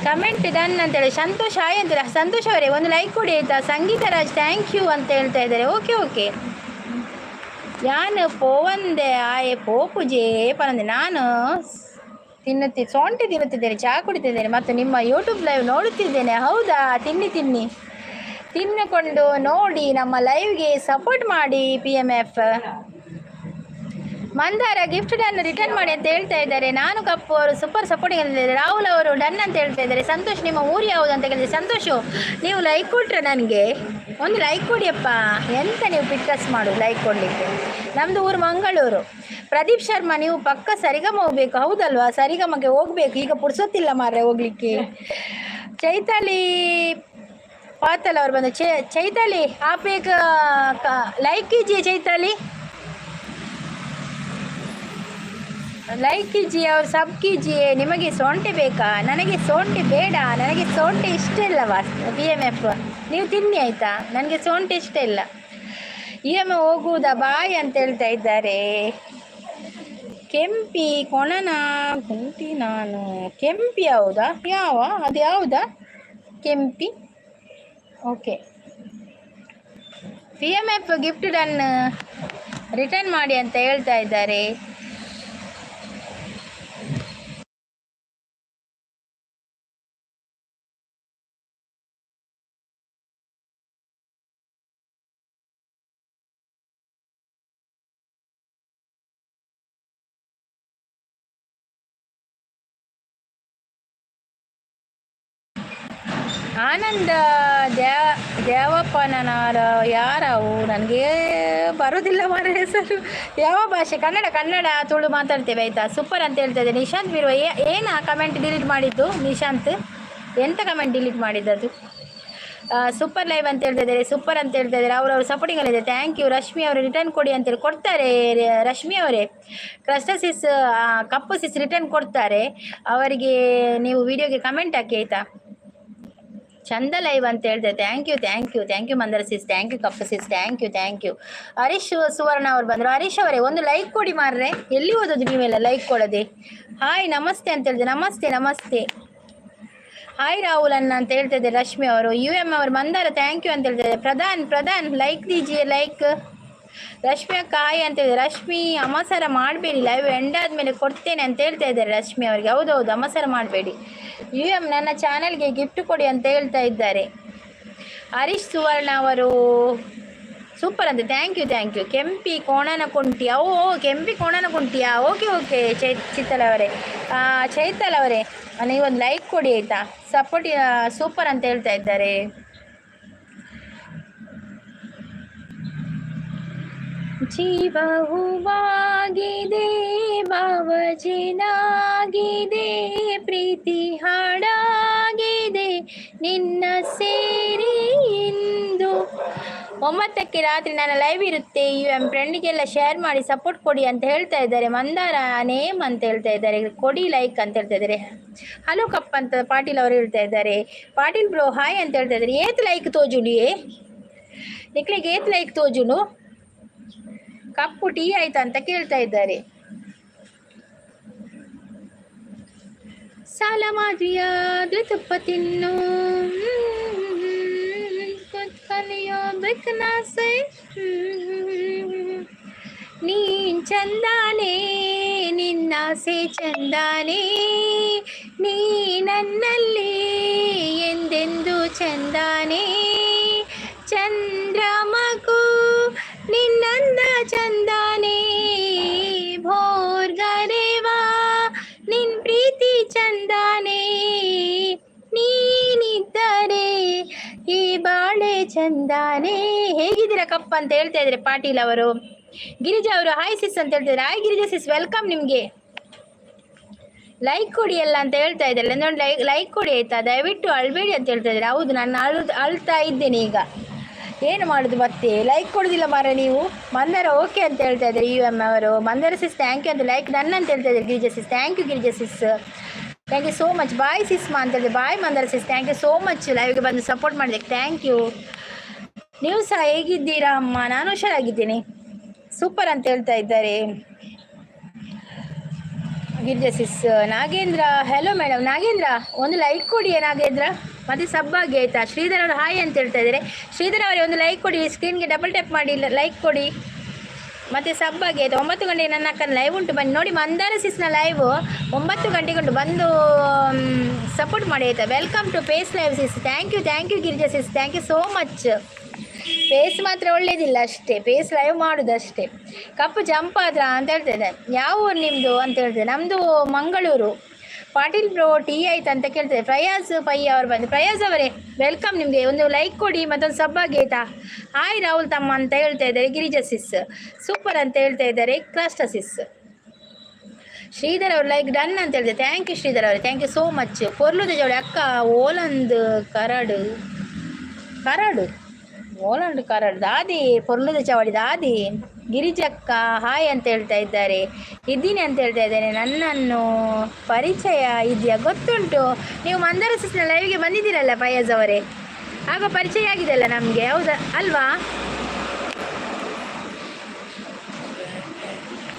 ಕಮೆಂಟ್ ಡನ್ ಅಂತೇಳಿ ಸಂತೋಷ್ ಆಯ್ ಅಂತ ಸಂತೋಷ್ ಅವರೇ ಒಂದು ಲೈಕ್ ಕೊಡಿ ಆಯ್ತಾ ಸಂಗೀತ ರಾಜ್ ಥ್ಯಾಂಕ್ ಯು ಅಂತ ಹೇಳ್ತಾ ಇದ್ದಾರೆ ಓಕೆ ಯಾನು ಪೋವಂದೆ ಆಯೆ ಪೋಪುಜೆ ಪನಂದೆ ನಾನು ಸೊಂಟೆ ತಿನ್ನುತ್ತಿದ್ದೇನೆ ಚಹಾ ಕುಡಿತಿದ್ದೇನೆ ಮತ್ತು ನಿಮ್ಮ ಯೂಟ್ಯೂಬ್ ಲೈವ್ ನೋಡುತ್ತಿದ್ದೇನೆ ಹೌದಾ ತಿನ್ನಿಕೊಂಡು ನೋಡಿ ನಮ್ಮ ಲೈವ್ಗೆ ಸಪೋರ್ಟ್ ಮಾಡಿ PMF Mandara gift done return ಮಾಡಿ ಅಂತ ಹೇಳ್ತಾ ಇದ್ದಾರೆ ನಾನು ಕಪ್ಪು ಅವರು ಸೂಪರ್ ಸಪೋರ್ಟಿಂಗ್ ಅಂತಿದ್ದಾರೆ ರಾಹುಲ್ ಅವರು ಡನ್ ಅಂತ ಹೇಳ್ತಾ ಇದ್ದಾರೆ ಸಂತೋಷ್ ನಿಮ್ಮ ಊರು ಯಾವುದು ಅಂತ ಕೇಳಿದ್ರೆ ಸಂತೋಷು ನೀವು ಲೈಕ್ ಕೊಟ್ರೆ ನನಗೆ ಒಂದು ಲೈಕ್ ಕೊಡಿಯಪ್ಪ ಎಂತ ನೀವು ಪಿಕ್ಕಸ್ ಮಾಡು ಲೈಕ್ ಕೊಡಲಿಕ್ಕೆ ನಮ್ಮದು ಊರು ಮಂಗಳೂರು ಪ್ರದೀಪ್ ಶರ್ಮಾ ನೀವು ಪಕ್ಕ ಸರಿಗಮ ಹೋಗ್ಬೇಕು ಹೌದಲ್ವಾ ಸರಿಗಮಗೆ ಹೋಗ್ಬೇಕು ಈಗ ಪುರ್ಸೊತ್ತಿಲ್ಲ ಮಾರ್ರೆ ಹೋಗ್ಲಿಕ್ಕೆ ಚೈತಾಲಿ ಪಾತಲ್ ಅವ್ರು ಬಂದು ಚೈತಾಲಿ आप एक लाइक कीजिए चैताली ಲೈಕ್ कीजिए और सब कीजिए ನಿಮಗೆ ಸೊಂಟೆ ಬೇಕಾ ನನಗೆ ಸೊಂಟೆ ಬೇಡ ನನಗೆ ಸೊಂಟೆ ಇಷ್ಟ ಇಲ್ಲವಾ PMF ನೀವು ತಿನ್ನಿ ಆಯಿತಾ ನನಗೆ ಸೊಂಟೆ ಇಷ್ಟ ಇಲ್ಲ EM ಹೋಗುವುದಾ ಬಾಯ್ ಅಂತ ಹೇಳ್ತಾ ಇದ್ದಾರೆ ಕೆಂಪಿ ಕೊಣನ ಗುಂಟಿ ನಾನು ಕೆಂಪಿ ಹೌದಾ ಅದು ಯಾವುದಾ Kempi okay PMF gift done return ಮಾಡಿ ಅಂತ ಹೇಳ್ತಾ ಇದ್ದಾರೆ ಆನಂದ ದೇವಪ್ಪನವರ ಯಾರವು ನನಗೆ ಬರೋದಿಲ್ಲ ಮಾರ ಹೆಸರು. ಯಾವ ಭಾಷೆ? ಕನ್ನಡ ಕನ್ನಡ ತುಳು ಮಾತಾಡ್ತೇವೆ ಆಯಿತಾ. ಸೂಪರ್ ಅಂತ ಹೇಳ್ತದೆ ನಿಶಾಂತ್ ಬಿರುವ. ಏನು ಕಮೆಂಟ್ ಡಿಲೀಟ್ ಮಾಡಿದ್ದು ನಿಶಾಂತ್? ಎಂತ ಕಮೆಂಟ್ ಡಿಲೀಟ್ ಮಾಡಿದ್ದದು? ಸೂಪರ್ ಲೈವ್ ಅಂತ ಹೇಳ್ತಿದ್ದಾರೆ, ಸೂಪರ್ ಅಂತ ಹೇಳ್ತಾ ಇದ್ದಾರೆ. ಅವರವ್ರ ಸಪೋರ್ಟಿಂಗಲ್ಲಿದೆ. Thank you. ರಶ್ಮಿ ಅವರು ರಿಟರ್ನ್ ಕೊಡಿ ಅಂತೇಳಿ ಕೊಡ್ತಾರೆ. ರಶ್ಮಿ ಅವರೇ ಕ್ರಸ್ಟಸಿಸ್ ಕಪ್ಪು ಸಿಸ್ ರಿಟರ್ನ್ ಕೊಡ್ತಾರೆ. ಅವರಿಗೆ ನೀವು ವಿಡಿಯೋಗೆ ಕಮೆಂಟ್ ಹಾಕಿ ಆಯಿತಾ. ಚಂದ ಲೈವ್ ಅಂತ ಹೇಳ್ದೆ. Thank you thank you thank you Mandara sis, thank you cup sis, thank you thank you. Harish Suvarna ಅವ್ರು ಬಂದರು. ಹರೀಶ್ ಅವರೇ ಒಂದು ಲೈಕ್ ಕೊಡಿ ಮಾರ್ರೆ. ಎಲ್ಲಿ ಓದೋದು ನೀವೆಲ್ಲ ಲೈಕ್ ಕೊಡದೆ? ಹಾಯ್ ನಮಸ್ತೆ ಅಂತ ಹೇಳಿದೆ. ನಮಸ್ತೆ ನಮಸ್ತೆ. ಹಾಯ್ ರಾಹುಲ್ ಅನ್ನ ಅಂತ ಹೇಳ್ತಾ ಇದ್ದಾರೆ ರಶ್ಮಿ ಅವರು. UM ಅವರು ಮಂದಾರ ಥ್ಯಾಂಕ್ ಯು ಅಂತ ಹೇಳ್ತಿದ್ದಾರೆ. ಪ್ರಧಾನ್ ಲೈಕ್ ದೀಜಿಯೇ ಲೈಕ್. ರಶ್ಮಿ ಅಕ್ಕ ಹಾಯ್ ಅಂತ ಹೇಳಿದೆ. ರಶ್ಮಿ ಅಮಸರ ಮಾಡಬೇಡಿ, ಲೈವ್ ಎಂಡ್ ಆದಮೇಲೆ ಕೊಡ್ತೇನೆ ಅಂತ ಹೇಳ್ತಾ ಇದ್ದಾರೆ ರಶ್ಮಿ ಅವರಿಗೆ. ಹೌದೌದು ಅಮಸರ ಮಾಡಬೇಡಿ. UM ನನ್ನ ಚಾನಲ್ಗೆ ಗಿಫ್ಟ್ ಕೊಡಿ ಅಂತ ಹೇಳ್ತಾ ಇದ್ದಾರೆ. ಹರೀಶ್ ಸುವರ್ಣ ಅವರು ಸೂಪರ್ ಅಂತ ಥ್ಯಾಂಕ್ ಯು ಥ್ಯಾಂಕ್ ಯು. ಕೆಂಪಿ ಕೋಣನಕುಂಟಿ. ಕೆಂಪಿ ಕೋಣನಕುಂಟಿಯಾ? ಓಕೆ ಓಕೆ ಚಿತ್ತಲ್ ಅವರೇ, ಚೈತಲ್ ಅವರೇ ನೀವೊಂದು ಲೈಕ್ ಕೊಡಿ ಆಯಿತಾ. ಸಪೋರ್ಟ್ ಸೂಪರ್ ಅಂತ ಹೇಳ್ತಾ ಇದ್ದಾರೆ. ಜೀವ ಹೂವಾಗಿದೆ, ಭಾವಜಿನಾಗಿದೆ, ಪ್ರೀತಿ ಹಾಡಾಗಿದೆ, ನಿನ್ನ ಸೇರಿ ಇಂದು 9ಕ್ಕೆ ರಾತ್ರಿ ನನ್ನ ಲೈವ್ ಇರುತ್ತೆ. UM ಫ್ರೆಂಡಿಗೆಲ್ಲ ಶೇರ್ ಮಾಡಿ ಸಪೋರ್ಟ್ ಕೊಡಿ ಅಂತ ಹೇಳ್ತಾ ಇದ್ದಾರೆ. ಮಂದಾರ ನೇಮ್ ಅಂತ ಹೇಳ್ತಾ ಇದ್ದಾರೆ. ಕೊಡಿ ಲೈಕ್ ಅಂತ ಹೇಳ್ತಾ ಇದ್ದಾರೆ. ಹಲೋ ಕಪ್ ಅಂತ ಪಾಟೀಲ್ ಅವರು ಹೇಳ್ತಾ ಇದ್ದಾರೆ. ಪಾಟೀಲ್ ಬ್ರೋ ಹಾಯ್ ಅಂತ ಹೇಳ್ತಾ ಇದ್ದಾರೆ. ಏತ್ ಲೈಕ್ ತೋಜುಲಿಯೇ ನಿಕ್ಲಿಗೆ ಏತ್ ಲೈಕ್ ತೋಜುನು ಕಪ್ಪು ಟೀ ಆಯ್ತಾ ಅಂತ ಕೇಳ್ತಾ ಇದ್ದಾರೆ. ಸಾಲ ಮಾದ್ರಿಯಾದ್ರೆ ತುಪ್ಪ ತಿನ್ನು ಕಲಿಯೋಬೇಕನಾಸೆ. ನೀನ್ ಚಂದಾನೆ ನಿನ್ನಾಸೆ ಚಂದಾನೆ, ನೀ ನನ್ನಲ್ಲಿ ಎಂದೆಂದು ಚಂದಾನೆ. ಚಂದ್ರಮಗು ನಿನ್ನಂದ ಚಂದಾನೆ, ಭೋರ್ಗರೇವಾ ನಿನ್ ಪ್ರೀತಿ ಚಂದಾನೆ, ನೀನಿದ್ದರೆ ಈ ಬಾಳೆ ಚಂದಾನೆ. ಹೇಗಿದ್ದೀರಾ ಕಪ್ಪ ಅಂತ ಹೇಳ್ತಾ ಇದ್ದಾರೆ ಪಾಟೀಲ್ ಅವರು. ಗಿರಿಜಾ ಅವರು ಹಾಯ್ ಸಿಸ್ ಅಂತ ಹೇಳ್ತಿದ್ದಾರೆ. Hi Girija sis welcome. ನಿಮಗೆ ಲೈಕ್ ಕೊಡಿ ಎಲ್ಲ ಅಂತ ಹೇಳ್ತಾ ಇದ್ದಾರೆ. ನೋಡಿ ಲೈಕ್ ಕೊಡಿ ಆಯ್ತಾ, ದಯವಿಟ್ಟು ಅಳ್ಬೇಡಿ ಅಂತ ಹೇಳ್ತಾ ಇದ್ದಾರೆ. ಹೌದು ನಾನು ಅಳ್ತಾ ಇದ್ದೇನೆ ಈಗ, ಏನು ಮಾಡೋದು ಮತ್ತೆ ಲೈಕ್ ಕೊಡೋದಿಲ್ಲ ಮಾರ ನೀವು. ಮಂದಾರ ಓಕೆ ಅಂತ ಹೇಳ್ತಾ ಇದ್ದಾರೆ. UM ಅವರು. ಮಂದಾರ ಸಿಸ್ ಥ್ಯಾಂಕ್ ಯು ಅಂತ ಲೈಕ್ ನನ್ನ ಅಂತ ಹೇಳ್ತಾ ಇದ್ದಾರೆ. Girija sis thank you. Girija sis thank you so much. Bye ಸಿಸ್ಮಾ ಅಂತ ಹೇಳಿದೆ. Bye Mandara sis thank you so much ಲೈವ್ಗೆ ಬಂದು ಸಪೋರ್ಟ್ ಮಾಡಿದ್ದಕ್ಕೆ ಥ್ಯಾಂಕ್ ಯು. ನೀವು ಸಹ ಹೇಗಿದ್ದೀರಾ ಅಮ್ಮ? ನಾನು ಹುಷಾರಾಗಿದ್ದೀನಿ. ಸೂಪರ್ ಅಂತ ಹೇಳ್ತಾ ಇದ್ದಾರೆ Girija sis. Nagendra hello madam. Nagendra ಒಂದು ಲೈಕ್ ಕೊಡಿಯೇ ನಾಗೇಂದ್ರ, ಮತ್ತು ಸಬ್ಬಾಗಿ ಆಯಿತಾ. ಶ್ರೀಧರ್ ಅವರು ಹಾಯ್ ಅಂತ ಹೇಳ್ತಾ ಇದ್ದಾರೆ. ಶ್ರೀಧರ್ ಅವರೇ ಒಂದು ಲೈಕ್ ಕೊಡಿ, ಸ್ಕ್ರೀನ್ಗೆ ಡಬಲ್ ಟ್ಯಾಪ್ ಮಾಡಿ ಲೈಕ್ ಕೊಡಿ, ಮತ್ತು ಸಬ್ಬಾಗಿ ಆಯಿತಾ. 9 ಗಂಟೆಗೆ ನನ್ನ ಅಕ್ಕನ ಲೈವ್ ಉಂಟು, ಬನ್ನಿ ನೋಡಿ. ಮಂದಾರ ಸಿಸ್ನ ಲೈವ್ 9 ಗಂಟೆಗೆ ಉಂಟು, ಬಂದು ಸಪೋರ್ಟ್ ಮಾಡಿ ಆಯಿತಾ. Welcome to face live sis. Thank you Girija sis, thank you so much. Face ಮಾತ್ರ ಒಳ್ಳೇದಿಲ್ಲ ಅಷ್ಟೇ, ಫೇಸ್ ಲೈವ್ ಮಾಡೋದಷ್ಟೇ. ಕಪ್ಪು ಜಂಪ್ ಆದ್ರ ಅಂತ ಹೇಳ್ತೇನೆ. ಯಾವ ಊರು ನಿಮ್ಮದು ಅಂತ ಹೇಳ್ತೇನೆ. ನಮ್ಮದು ಮಂಗಳೂರು. ಪಾಟೀಲ್ ಬ್ರೋ ಟೀ ಆಯ್ತು ಅಂತ ಕೇಳ್ತೇವೆ. ಪ್ರಯಾಸ್ ಪೈ ಅವರು ಬಂದು. ಪ್ರಯಾಸ್ ಅವರೇ ವೆಲ್ಕಮ್. ನಿಮಗೆ ಒಂದು ಲೈಕ್ ಕೊಡಿ, ಮತ್ತೊಂದು ಸಬ್ಬಾಗಿ ಆಯ್ತಾ. ಹಾಯ್ ರಾಹುಲ್ ತಮ್ಮ ಅಂತ ಹೇಳ್ತಾ ಇದ್ದಾರೆ ಗಿರಿಜಾ ಸಿಸ್. ಸೂಪರ್ ಅಂತ ಹೇಳ್ತಾ ಇದ್ದಾರೆ ಕ್ಲಾಸ್ಟ ಸಿಸ್. ಶ್ರೀಧರ್ ಅವ್ರು ಲೈಕ್ ಡನ್ ಅಂತ ಹೇಳಿದೆ. ಥ್ಯಾಂಕ್ ಯು ಶ್ರೀಧರ್ ಅವರೇ, ಥ್ಯಾಂಕ್ ಯು ಸೋ ಮಚ್. ಪೊರ್ಲುದ ಜೋಡಿ ಅಕ್ಕ ಓಲಂದ್ ಕರಡು ಓಲಂಡ್ ಕರಡು ದಾದಿ ಪೊರ್ಲುದ ಚವಡಿ ದಾದಿ. ಗಿರಿಜಕ್ಕ ಹಾಯ್ ಅಂತ ಹೇಳ್ತಾ ಇದ್ದಾರೆ. ಇದ್ದೀನಿ ಅಂತ ಹೇಳ್ತಾ ಇದ್ದೇನೆ. ನನ್ನನ್ನು ಪರಿಚಯ ಇದೆಯಾ? ಗೊತ್ತುಂಟು, ನೀವು ಮಂದಾರ ಸಿಸ್ನ ಲೈವ್ಗೆ ಬಂದಿದ್ದೀರಲ್ಲ ಫಯಾಜ್ ಅವರೇ, ಆಗ ಪರಿಚಯ ಆಗಿದೆಯಲ್ಲ ನಮಗೆ, ಹೌದಾ ಅಲ್ವಾ?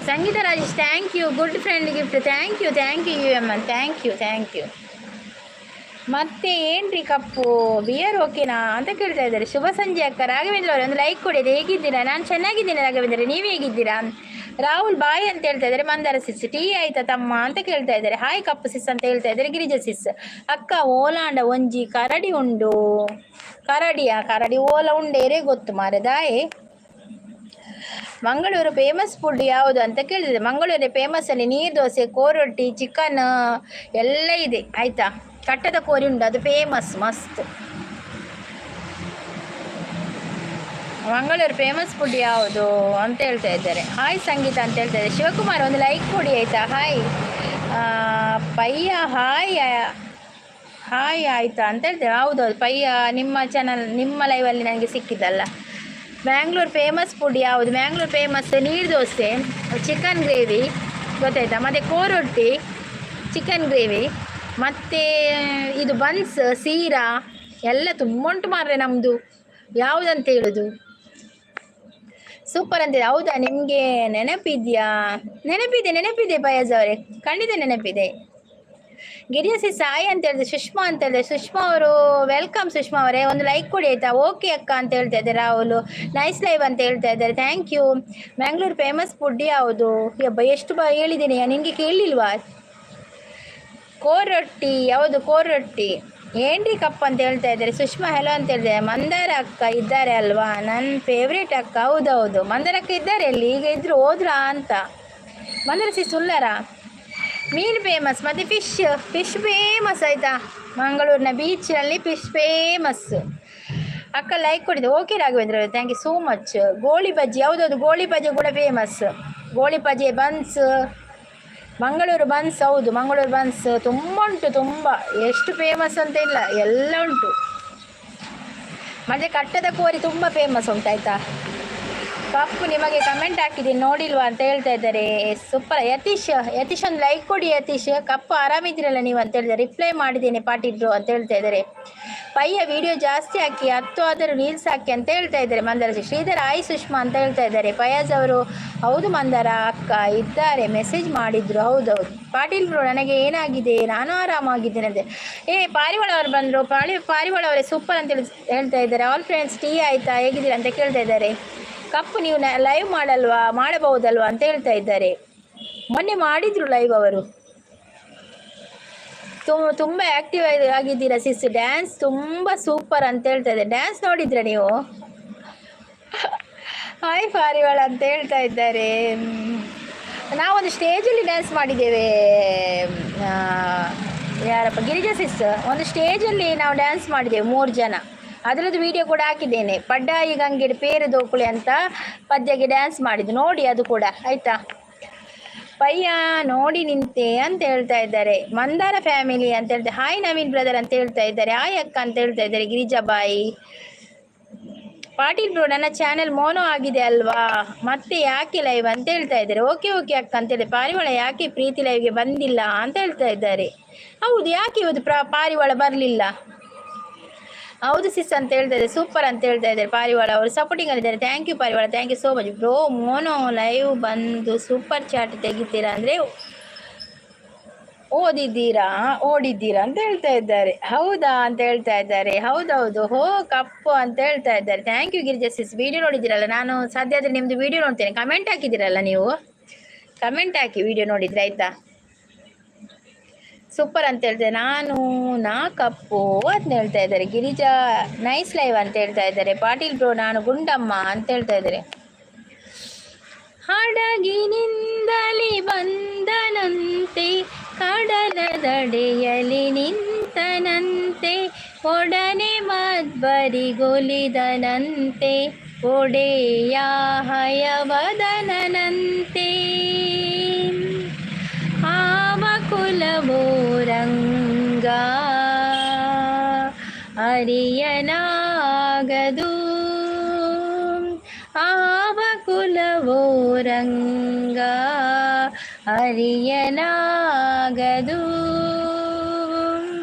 Sangeetha Rajesh thank you. Good friend gift. Thank you UM thank you. ಮತ್ತೆ ಏನ್ರಿ ಕಪ್ಪು ಬಿಯರ್ ಓಕೆನಾ ಅಂತ ಕೇಳ್ತಾ ಇದ್ದಾರೆ. ಶುಭ ಸಂಜೆ ಅಕ್ಕ. ರಾಘವೇಂದ್ರ ಅವರು ಒಂದು ಲೈಕ್ ಕೊಡಿ. ಹೇಗಿದ್ದೀರಾ? ನಾನು ಚೆನ್ನಾಗಿದ್ದೀನಿ ರಾಘವೇಂದ್ರ, ನೀವು ಹೇಗಿದ್ದೀರಾ? ರಾಹುಲ್ ಬಾಯ್ ಅಂತ ಹೇಳ್ತಾ ಇದ್ದಾರೆ. ಮಂದಾರ ಸಿಸ್ ಟೀ ಆಯ್ತಾ ತಮ್ಮ ಅಂತ ಕೇಳ್ತಾ ಇದ್ದಾರೆ. ಹಾಯ್ ಕಪ್ಪು ಸಿಸ್ ಅಂತ ಹೇಳ್ತಾ ಇದ್ದಾರೆ ಗಿರಿಜಾ ಸಿಸ್. ಅಕ್ಕ ಓಲಾಂಡ ಒಂಜಿ ಕರಡಿ ಉಂಡು. ಕರಡಿ ಓಲ ಉಂಡೇರೇ ಗೊತ್ತು ಮಾರದಾಯೆ. ಮಂಗಳೂರು ಫೇಮಸ್ ಫುಡ್ ಯಾವುದು ಅಂತ ಕೇಳಿದೆ. ಮಂಗಳೂರೇ ಫೇಮಸ್ ಅಲ್ಲಿ ನೀರು ದೋಸೆ, ಕೋರೊಟ್ಟಿ, ಚಿಕನ್ ಎಲ್ಲ ಇದೆ ಆಯ್ತಾ. ಕಟ್ಟದ ಕೋರಿ ಉಂಟು, ಅದು ಫೇಮಸ್ ಮಸ್ತ್. ಮಂಗಳೂರು ಫೇಮಸ್ ಫುಡ್ ಯಾವುದು ಅಂತ ಹೇಳ್ತಾ ಇದ್ದಾರೆ. ಹಾಯ್ ಸಂಗೀತ ಅಂತ ಹೇಳ್ತಾ ಇದ್ದಾರೆ. ಶಿವಕುಮಾರ್ ಒಂದು ಲೈಕ್ ಕೊಡಿ ಆಯಿತಾ. ಹಾಯ್ ಪಯ್ಯ ಹಾಯ್ ಹಾಯ್ ಆಯಿತಾ ಅಂತ ಹೇಳ್ತೇವೆ. ಹೌದೌದು ಪಯ್ಯ ನಿಮ್ಮ ಚಾನಲ್ ನಿಮ್ಮ ಲೈವಲ್ಲಿ ನನಗೆ ಸಿಕ್ಕಿದ್ದಲ್ಲ. ಮ್ಯಾಂಗ್ಳೂರು ಫೇಮಸ್ ಫುಡ್ ಯಾವುದು? ಮ್ಯಾಂಗ್ಳೂರು ಫೇಮಸ್ ನೀರು ದೋಸೆ, ಚಿಕನ್ ಗ್ರೇವಿ ಗೊತ್ತಾಯ್ತಾ, ಮತ್ತು ಕೋರೊಟ್ಟಿ ಚಿಕನ್ ಗ್ರೇವಿ, ಮತ್ತು ಇದು ಬನ್ಸ್ ಸೀರಾ ಎಲ್ಲ ತುಂಬ ಉಂಟು ಮಾರ್ರೆ ನಮ್ಮದು. ಯಾವುದಂತ ಹೇಳೋದು? ಸೂಪರ್ ಅಂತಿದೆ. ಹೌದಾ, ನಿಮಗೆ ನೆನಪಿದೆಯಾ? ನೆನಪಿದೆ ಫಯಾಜ್ ಅವರೇ, ಖಂಡಿತ ನೆನಪಿದೆ. ಗಿರಿಯಸಿ ಸಾಯಿ ಅಂತ ಹೇಳಿದೆ. ಸುಷ್ಮಾ ಅಂತ ಹೇಳಿದೆ. ಸುಷ್ಮಾ ಅವರು ವೆಲ್ಕಮ್. ಸುಷ್ಮಾ ಅವರೇ ಒಂದು ಲೈಕ್ ಕೊಡಿ ಆಯಿತಾ. ಓಕೆ ಅಕ್ಕ ಅಂತ ಹೇಳ್ತಾ ಇದ್ದಾರೆ. ರಾಹುಲ್ ನೈಸ್ ಲೈವ್ ಅಂತ ಹೇಳ್ತಾ ಇದ್ದಾರೆ. Thank you. Mangalore famous food ಯಾವುದು? ಎಷ್ಟು ಹೇಳಿದ್ದೀನಿ, ನಿಮಗೆ ಕೇಳಲಿಲ್ವಾ? ಕೋರೊಟ್ಟಿ. ಯಾವುದು ಕೋರೊಟ್ಟಿ? ಏನ್ರಿ ಕಪ್ ಅಂತ ಹೇಳ್ತಾ ಇದ್ದಾರೆ. ಸುಷ್ಮಾ ಹೆಲೋ ಅಂತ ಹೇಳಿದೆ. ಮಂದಾರ ಅಕ್ಕ ಇದ್ದಾರೆ ಅಲ್ವಾ, ನನ್ನ ಫೇವ್ರೇಟ್ ಅಕ್ಕ. ಹೌದೌದು, ಮಂದಾರ ಅಕ್ಕ ಇದ್ದಾರೆ ಅಲ್ಲಿ, ಈಗ ಇದ್ರು ಹೋದ್ರಾ ಅಂತ. ಮಂದಾರ ಸುಳ್ಳರ ಮೀನು ಫೇಮಸ್, ಮತ್ತು ಫಿಶ್ ಫೇಮಸ್ ಆಯಿತಾ. ಮಂಗಳೂರಿನ ಬೀಚ್ನಲ್ಲಿ ಫಿಶ್ ಫೇಮಸ್. ಅಕ್ಕ ಲೈಕ್ ಕೊಡಿದೆ. ಓಕೆ ರಾಘವೇಂದ್ರ ಅವರು, ಥ್ಯಾಂಕ್ ಯು ಸೋ ಮಚ್. ಗೋಳಿ ಬಜ್ಜಿ. ಯಾವುದೌದು, ಗೋಳಿ ಬಜ್ಜಿ ಕೂಡ ಫೇಮಸ್. ಗೋಳಿ ಬಜ್ಜಿ, ಬನ್ಸ್, ಮಂಗಳೂರು ಬನ್ಸ್. ಹೌದು, ಮಂಗಳೂರು ಬನ್ಸ್ ತುಂಬ ಉಂಟು, ತುಂಬ. ಎಷ್ಟು ಫೇಮಸ್ ಅಂತ ಇಲ್ಲ, ಎಲ್ಲ ಉಂಟು. ಮತ್ತು ಕಟ್ಟದ ಕೋರಿ ತುಂಬ ಫೇಮಸ್ ಉಂಟಾಯ್ತಾ. ಕಪ್ಪು ನಿಮಗೆ ಕಮೆಂಟ್ ಹಾಕಿದ್ದೀನಿ ನೋಡಿಲ್ವಾ ಅಂತ ಹೇಳ್ತಾ ಇದ್ದಾರೆ. ಸೂಪರ್. ಯತೀಶ್ ಒಂದು ಲೈಕ್ ಕೊಡಿ ಯತೀಶ್. ಕಪ್ಪು ಆರಾಮಿದ್ದೀರಲ್ಲ ನೀವು ಅಂತ ಹೇಳಿದ್ದಾರೆ. ರಿಪ್ಲೈ ಮಾಡಿದ್ದೇನೆ ಪಾಟಿದ್ರು ಅಂತ ಹೇಳ್ತಾ ಇದ್ದಾರೆ. ಪಯ್ಯ ವಿಡಿಯೋ ಜಾಸ್ತಿ ಹಾಕಿ 10 ಆದರೂ ರೀಲ್ಸ್ ಹಾಕಿ ಅಂತ ಹೇಳ್ತಾ ಇದ್ದಾರೆ. ಮಂದಾರ ಶ್ರೀಧರ್ ಆಯ್ ಸುಷ್ಮಾ ಅಂತ ಹೇಳ್ತಾ ಇದ್ದಾರೆ. ಫಯಾಜ್ ಅವರು ಹೌದು ಮಂದಾರ ಅಕ್ಕ ಇದ್ದಾರೆ, ಮೆಸೇಜ್ ಮಾಡಿದ್ರು. ಹೌದೌದು ಪಾಟೀಲ್ರು, ನನಗೆ ಏನಾಗಿದೆ, ನಾನು ಆರಾಮಾಗಿದ್ದೇನೆ ಅಂತೆ. ಪಾರಿವಾಳ ಅವರು ಬಂದರು. ಪಾರಿವಾಳ ಅವರೇ ಸೂಪರ್ ಅಂತ ಹೇಳ್ತಾ ಇದ್ದಾರೆ. ಆಲ್ ಫ್ರೆಂಡ್ಸ್ ಟೀ ಆಯಿತಾ, ಹೇಗಿದ್ದೀರಾ ಅಂತ ಕೇಳ್ತಾ ಇದ್ದಾರೆ. ಕಪ್ಪು ನೀವು ಲೈವ್ ಮಾಡಬಹುದಲ್ವಾ ಅಂತ ಹೇಳ್ತಾ ಇದ್ದಾರೆ. ಮೊನ್ನೆ ಮಾಡಿದ್ರು ಲೈವ್ ಅವರು. ತುಂಬ ಆ್ಯಕ್ಟಿವ್ ಆಗಿದ್ದೀರಾ ಸಿಸ್. ಡ್ಯಾನ್ಸ್ ತುಂಬ ಸೂಪರ್ ಅಂತ ಹೇಳ್ತಾ ಇದ್ದಾರೆ. ಡ್ಯಾನ್ಸ್ ನೋಡಿದ್ರ ನೀವು? ಹಾಯ್ ಪಾರಿವಾಳ ಅಂತ ಹೇಳ್ತಾ ಇದ್ದಾರೆ. ನಾವೊಂದು ಸ್ಟೇಜಲ್ಲಿ ಡ್ಯಾನ್ಸ್ ಮಾಡಿದ್ದೇವೆ. ಯಾರಪ್ಪ, ಗಿರಿಜಾ ಸಿಸ್. ಒಂದು ಸ್ಟೇಜಲ್ಲಿ ನಾವು ಡ್ಯಾನ್ಸ್ ಮಾಡಿದ್ದೇವೆ 3 ಜನ. ಅದರದ್ದು ವಿಡಿಯೋ ಕೂಡ ಹಾಕಿದ್ದೇನೆ. ಪಡ್ಡಾಯಿ ಗಂಗೆಡ್ ಪೇರು ದೋಕುಳಿ ಅಂತ ಪದ್ಯಗೆ ಡ್ಯಾನ್ಸ್ ಮಾಡಿದ್ದು ನೋಡಿ, ಅದು ಕೂಡ ಆಯಿತಾ. ಪಯ್ಯ ನೋಡಿ ನಿಂತೆ ಅಂತ ಹೇಳ್ತಾ ಇದ್ದಾರೆ. ಮಂದಾರ ಫ್ಯಾಮಿಲಿ ಅಂತ ಹೇಳ್ತಾರೆ. ಹಾಯ್ ನವೀನ್ ಬ್ರದರ್ ಅಂತ ಹೇಳ್ತಾ ಇದ್ದಾರೆ. ಹಾಯ್ ಅಕ್ಕ ಅಂತ ಹೇಳ್ತಾ ಇದ್ದಾರೆ ಗಿರಿಜಾಬಾಯಿ. ಪಾಟೀಲ್ ಬ್ರೋ, ನನ್ನ ಚಾನೆಲ್ ಮೋನೋ ಆಗಿದೆ ಅಲ್ವಾ, ಮತ್ತೆ ಯಾಕೆ ಲೈವ್ ಅಂತ ಹೇಳ್ತಾ ಇದ್ದಾರೆ. ಓಕೆ ಅಕ್ಕ ಅಂತ ಹೇಳಿ. ಪಾರಿವಾಳ ಯಾಕೆ ಪ್ರೀತಿ ಲೈವ್ಗೆ ಬಂದಿಲ್ಲ ಅಂತ ಹೇಳ್ತಾ ಇದ್ದಾರೆ. ಹೌದು, ಯಾಕೆ ಇವತ್ತು ಪಾರಿವಾಳ ಬರಲಿಲ್ಲ? ಹೌದು ಸಿಸ್ ಅಂತ ಹೇಳ್ತಾ ಇದ್ದಾರೆ. ಸೂಪರ್ ಅಂತ ಹೇಳ್ತಾ ಇದ್ದಾರೆ. ಪಾರಿವಾಳ ಅವರು ಸಪೋರ್ಟಿಂಗ್ ಆಗಿದ್ದಾರೆ. ಥ್ಯಾಂಕ್ ಯು ಪಾರಿವಾಳ, thank you so much bro. ಮೋನೋ ಲೈವ್ ಬಂದು ಸೂಪರ್ ಚಾಟ್ ತೆಗಿತೀರಾ ಅಂದರೆ ಓಡಿದ್ದೀರಾ ಅಂತ ಹೇಳ್ತಾ ಇದ್ದಾರೆ. ಹೌದಾ ಅಂತ ಹೇಳ್ತಾ ಇದ್ದಾರೆ. ಹೌದೌದು, ಕಪ್ಪು ಅಂತ ಹೇಳ್ತಾ ಇದ್ದಾರೆ. Thank you Girija sis. Video ನೋಡಿದ್ದೀರಲ್ಲ, ನಾನು ಸಾಧ್ಯ ಆದರೆ ನಿಮ್ಮದು ವಿಡಿಯೋ ನೋಡ್ತೇನೆ. ಕಮೆಂಟ್ ಹಾಕಿದ್ದೀರಲ್ಲ ನೀವು, ಕಮೆಂಟ್ ಹಾಕಿ ವಿಡಿಯೋ ನೋಡಿದ್ರೆ ಆಯಿತಾ. ಸೂಪರ್ ಅಂತ ಹೇಳ್ತಾರೆ. ನಾ ಕಪ್ಪು ಅಂತ ಹೇಳ್ತಾ ಇದ್ದಾರೆ. ಗಿರಿಜಾ ನೈಸ್ ಲೈವ್ ಅಂತ ಹೇಳ್ತಾ ಇದ್ದಾರೆ. ಪಾಟೀಲ್ ಬ್ರೋ, ನಾನು ಗುಂಡಮ್ಮ ಅಂತ ಹೇಳ್ತಾ ಇದ್ದಾರೆ. ಹಡಗಿನಿಂದಲಿ ಬಂದನಂತೆ, ಕಡಲ ದಡೆಯಲಿ ನಿಂತನಂತೆ, ಒಡನೆ ಮದ್ಬರಿಗೊಲಿದನಂತೆ, ಒಡೆಯ ಹಯವದನಂತೆ, ಆವ ಕುಲವೋರಂಗ ಅರಿಯನಾಗದು, ಆವ ಕುಲವೋರಂಗ ಅರಿಯನಾಗದು.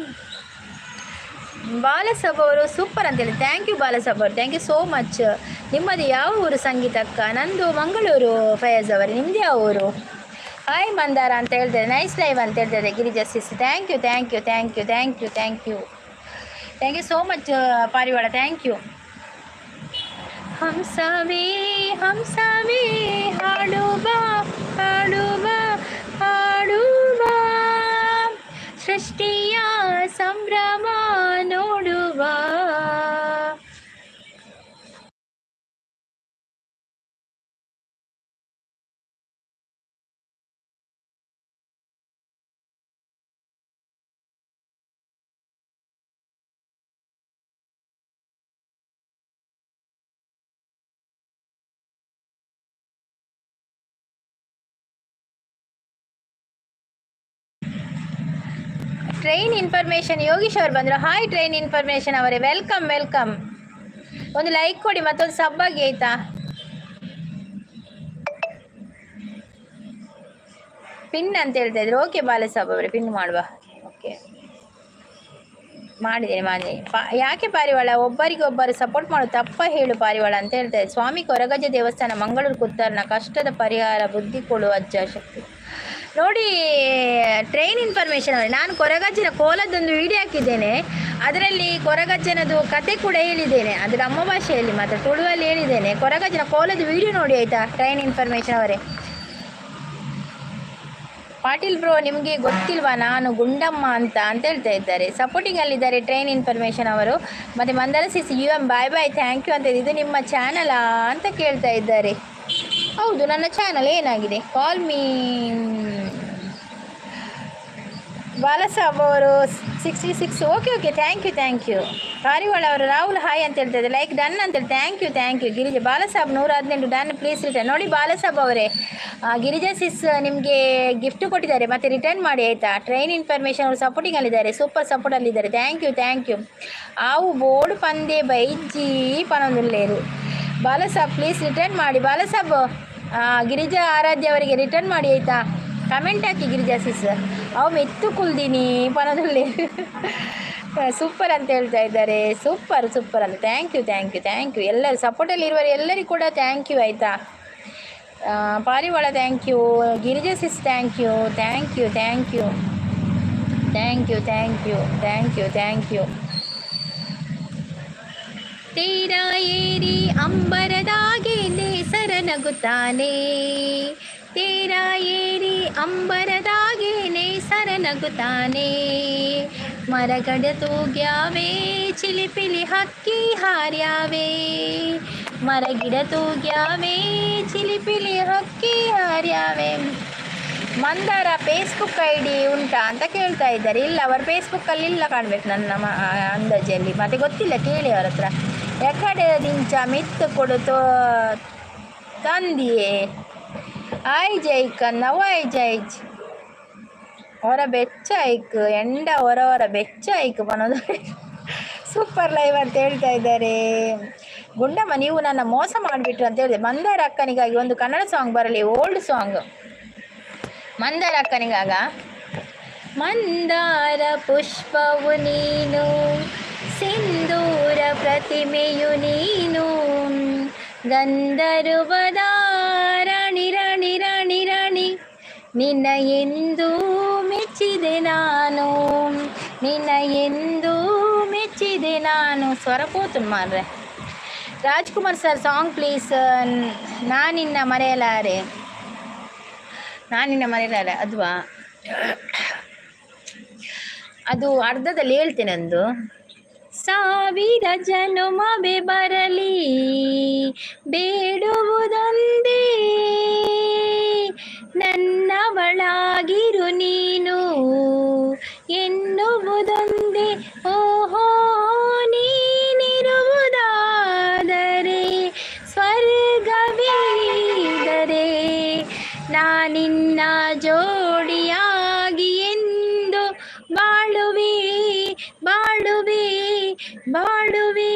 ಬಾಲಸಭ ಅವರು ಸೂಪರ್ ಅಂತೇಳಿ. ಥ್ಯಾಂಕ್ ಯು ಬಾಲಸಭ ಅವರು, ಥ್ಯಾಂಕ್ ಯು ಸೋ ಮಚ್. ನಿಮ್ಮದು ಯಾವ ಊರು ಸಂಗೀತಕ್ಕ? ನಂದು ಮಂಗಳೂರು. ಫಯಾಜ್ ಅವರೇ, ನಿಮ್ಮದು ಯಾವ ಊರು? ಹಾಯ್ ಮಂದಾರ ಅಂತ ಹೇಳ್ತಾರೆ. ನೈಸ್ ಲೈವ್ ಅಂತ ಹೇಳ್ತಾರೆ Girija sis. Thank you so much ಪಾರಿವಾಳ, ಥ್ಯಾಂಕ್ ಯು. ಹಂಸವೇ ಹಾಡುವ ಸೃಷ್ಟಿಯ ಸಂಭ್ರಮ ನೋಡುವ ಟ್ರೈನ್ ಇನ್ಫಾರ್ಮೇಶನ್ ಯೋಗೀಶ್ ಅವರು ಬಂದರು. ಹಾಯ್ ಟ್ರೈನ್ ಇನ್ಫಾರ್ಮೇಶನ್ ಅವರೇ, ವೆಲ್ಕಮ್ ವೆಲ್ಕಮ್. ಒಂದು ಲೈಕ್ ಕೊಡಿ, ಮತ್ತೊಂದು ಸಬ್ ಆಗಿ ಆಯ್ತಾ. ಪಿನ್ ಅಂತ ಹೇಳ್ತಾ ಇದ್ರು. ಓಕೆ ಬಾಲಸಾಬ್ ಅವರೇ, ಪಿನ್ ಮಾಡುವ. ಓಕೆ ಮಾಡಿದ್ದೇನೆ. ಯಾಕೆ ಪಾರಿವಾಳ ಒಬ್ಬರಿಗೊಬ್ಬರು ಸಪೋರ್ಟ್ ಮಾಡೋದು ತಪ್ಪ ಹೇಳು ಪಾರಿವಾಳ ಅಂತ ಹೇಳ್ತಾರೆ. ಸ್ವಾಮಿ ಕೊರಗಜ್ಜ ದೇವಸ್ಥಾನ ಮಂಗಳೂರು ಕುತ್ತಾರ್ನ ಕಷ್ಟದ ಪರಿಹಾರ ಬುದ್ಧಿ ಕೊಡು ಅಜ್ಜ ಶಕ್ತಿ. ನೋಡಿ ಟ್ರೈನ್ ಇನ್ಫಾರ್ಮೇಶನ್ ಅವರೇ, ನಾನು ಕೊರಗಜ್ಜನ ಕೋಲದೊಂದು ವಿಡಿಯೋ ಹಾಕಿದ್ದೇನೆ. ಅದರಲ್ಲಿ ಕೊರಗಜ್ಜನದು ಕತೆ ಕೂಡ ಹೇಳಿದ್ದೇನೆ. ಅದು ನಮ್ಮ ಭಾಷೆಯಲ್ಲಿ ಮತ್ತು ತುಳುವಲ್ಲಿ ಹೇಳಿದ್ದೇನೆ. ಕೊರಗಜ್ಜನ ಕೋಲದ ವಿಡಿಯೋ ನೋಡಿ ಆಯಿತಾ ಟ್ರೈನ್ ಇನ್ಫಾರ್ಮೇಶನ್ ಅವರೇ. ಪಾಟೀಲ್ ಬ್ರೋ, ನಿಮಗೆ ಗೊತ್ತಿಲ್ವಾ ನಾನು ಗುಂಡಮ್ಮ ಅಂತ ಹೇಳ್ತಾ ಇದ್ದಾರೆ. ಸಪೋರ್ಟಿಂಗಲ್ಲಿದ್ದಾರೆ ಟ್ರೈನ್ ಇನ್ಫಾರ್ಮೇಶನ್ ಅವರು. ಮತ್ತು Mandara sis UM bye bye thank you ಅಂತ. ಇದು ನಿಮ್ಮ ಚಾನಲಾ ಅಂತ ಕೇಳ್ತಾ ಇದ್ದಾರೆ. ಹೌದು, ನನ್ನ ಚಾನಲ್. ಏನಾಗಿದೆ? ಕಾಲ್ ಮೀ ಬಾಲಸಾಬ್ ಅವರು 66. Okay thank you. ಪಾರಿವಾಳ ಅವರು ರಾಹುಲ್ ಹಾಯ್ ಅಂತ ಹೇಳ್ತಾ ಇದ್ದಾರೆ. ಲೈಕ್ ಡನ್ ಅಂತೇಳಿ thank you. Girija Balasab 115 done, please return. ನೋಡಿ ಬಾಲಸಾಬ್ ಅವರೇ, ಗಿರಿಜಾ ಸಿಸ್ ನಿಮಗೆ ಗಿಫ್ಟ್ ಕೊಟ್ಟಿದ್ದಾರೆ, ಮತ್ತೆ ರಿಟರ್ನ್ ಮಾಡಿ ಆಯಿತಾ. ಟ್ರೈನ್ ಇನ್ಫಾರ್ಮೇಶನ್ ಅವರು ಸಪೋರ್ಟಿಂಗಲ್ಲಿದ್ದಾರೆ, ಸೂಪರ್ ಸಪೋರ್ಟಲ್ಲಿದ್ದಾರೆ. Thank you. ಆವು ಬೋರ್ಡ್ ಪಂದೆ ಬೈಜಿ ಪನೊಂದುಲ್ಲೇರು. ಬಾಲಸಾಬ್ ಪ್ಲೀಸ್ ರಿಟರ್ನ್ ಮಾಡಿ. ಬಾಲಸಾಬ್ ಗಿರಿಜಾ ಆರಾಧ್ಯ ಅವರಿಗೆ ರಿಟರ್ನ್ ಮಾಡಿ ಆಯಿತಾ. ಕಮೆಂಟ್ ಹಾಕಿ ಗಿರಿಜಾ ಸಿಸ್. ಅವು ಮೆತ್ತು ಕುಲ್ದೀನಿ ಪನದಲ್ಲಿ ಸೂಪರ್ ಅಂತ ಹೇಳ್ತಾ ಇದ್ದಾರೆ. ಸೂಪರ್ ಅಂತ. ಥ್ಯಾಂಕ್ ಯು ಎಲ್ಲರೂ ಸಪೋರ್ಟಲ್ಲಿ ಇರುವವರು ಎಲ್ಲರಿಗೂ ಕೂಡ ಥ್ಯಾಂಕ್ ಯು ಆಯಿತಾ. ಪಾರಿವಾಳ thank you. Girija sis thank you. ತೀರ ಏರಿ ಅಂಬರದಾಗೆ ನೇಸರ ನಗುತ್ತಾನೆ. ತೀರ ಏರಿ ಅಂಬರದಾಗೆ ನೇಸರ ನಗುತ್ತಾನೆ. ಮರಗಡ ತೂಗ್ಯಾವೆ ಚಿಲಿಪಿಲಿ ಹಕ್ಕಿ ಹಾರ್ಯಾವೆ. ಮರಗಿಡ ತೂಗ್ಯಾವೆ ಚಿಲಿಪಿಲಿ ಹಕ್ಕಿ ಹಾರ್ಯಾವೆ. ಮಂದಾರ ಫೇಸ್ಬುಕ್ ID ಉಂಟಾ ಅಂತ ಕೇಳ್ತಾ ಇದ್ದಾರೆ. ಇಲ್ಲ, ಅವರ ಫೇಸ್ಬುಕ್ಕಲ್ಲಿ ಇಲ್ಲ ಕಾಣಬೇಕು ನನ್ನ ಅಂದಾಜಲ್ಲಿ. ಮತ್ತೆ ಗೊತ್ತಿಲ್ಲ, ಕೇಳಿ ಅವರ ಹತ್ರ. ಎಕಡೆ ದಿಂಚ ಮಿತ್ತು ಕೊಡುತ್ತೋ ತಂದಿಯೇ ಆಯ್ ಜೈಕ್ ಅನ್ನವ ಜೈಜ್ ಹೊರ ಬೆಚ್ಚ ಐಕ್ ಎಂಡ ಹೊರ ಬೆಚ್ಚ ಐಕ್ ಬನ್ನೋದು. ಸೂಪರ್ ಲೈವ್ ಅಂತ ಹೇಳ್ತಾ ಇದ್ದಾರೆ. ಗುಂಡಮ್ಮ, ನೀವು ನನ್ನ ಮೋಸ ಮಾಡಿಬಿಟ್ರು ಅಂತ ಹೇಳಿದೆ. ಮಂದಾರ ಅಕ್ಕನಿಗಾಗಿ ಒಂದು ಕನ್ನಡ ಸಾಂಗ್ ಬರಲಿ, ಓಲ್ಡ್ ಸಾಂಗ್. ಮಂದಾರ ಅಕ್ಕನಿಗಾಗ ಮಂದಾರ ಪುಷ್ಪವು ನೀನು, ಸಿಂಧೂರ ಪ್ರತಿಮೆಯು ನೀನು, ಗಂಧರ್ವದ ರಾಣಿ ರಾಣಿ ರಾಣಿ ರಾಣಿ, ನಿನ್ನ ಎಂದು ಮೆಚ್ಚಿದೆ ನಾನು, ನಿನ್ನ ಎಂದು ಮೆಚ್ಚಿದೆ ನಾನು. ಸ್ವರ ಪೋತು ಮಾರ್ರೆ. Rajkumar sir song please. ನಾನಿನ್ನ ಮರೆಯಲಾರೆ ಅದ್ವಾ ಅದು ಅರ್ಧದಲ್ಲಿ ಹೇಳ್ತೇನೆ. ಒಂದು 1000 ಜನುಮವೇ ಬರಲಿ ಬೇಡುವುದೊಂದೇ, ನನ್ನವಳಾಗಿರು ನೀನು ಎನ್ನುವುದೊಂದೇ. ಓಹೋ, ನೀನಿರುವುದಾದರೆ ಸ್ವರ್ಗವೀದರೆ ನಾನಿನ್ನ ಜೋಡಿಯಾಗಿ ಎಂದು ಬಾಳುವೆ ಬಾಳುವೆ ಬಾಳುವೆ.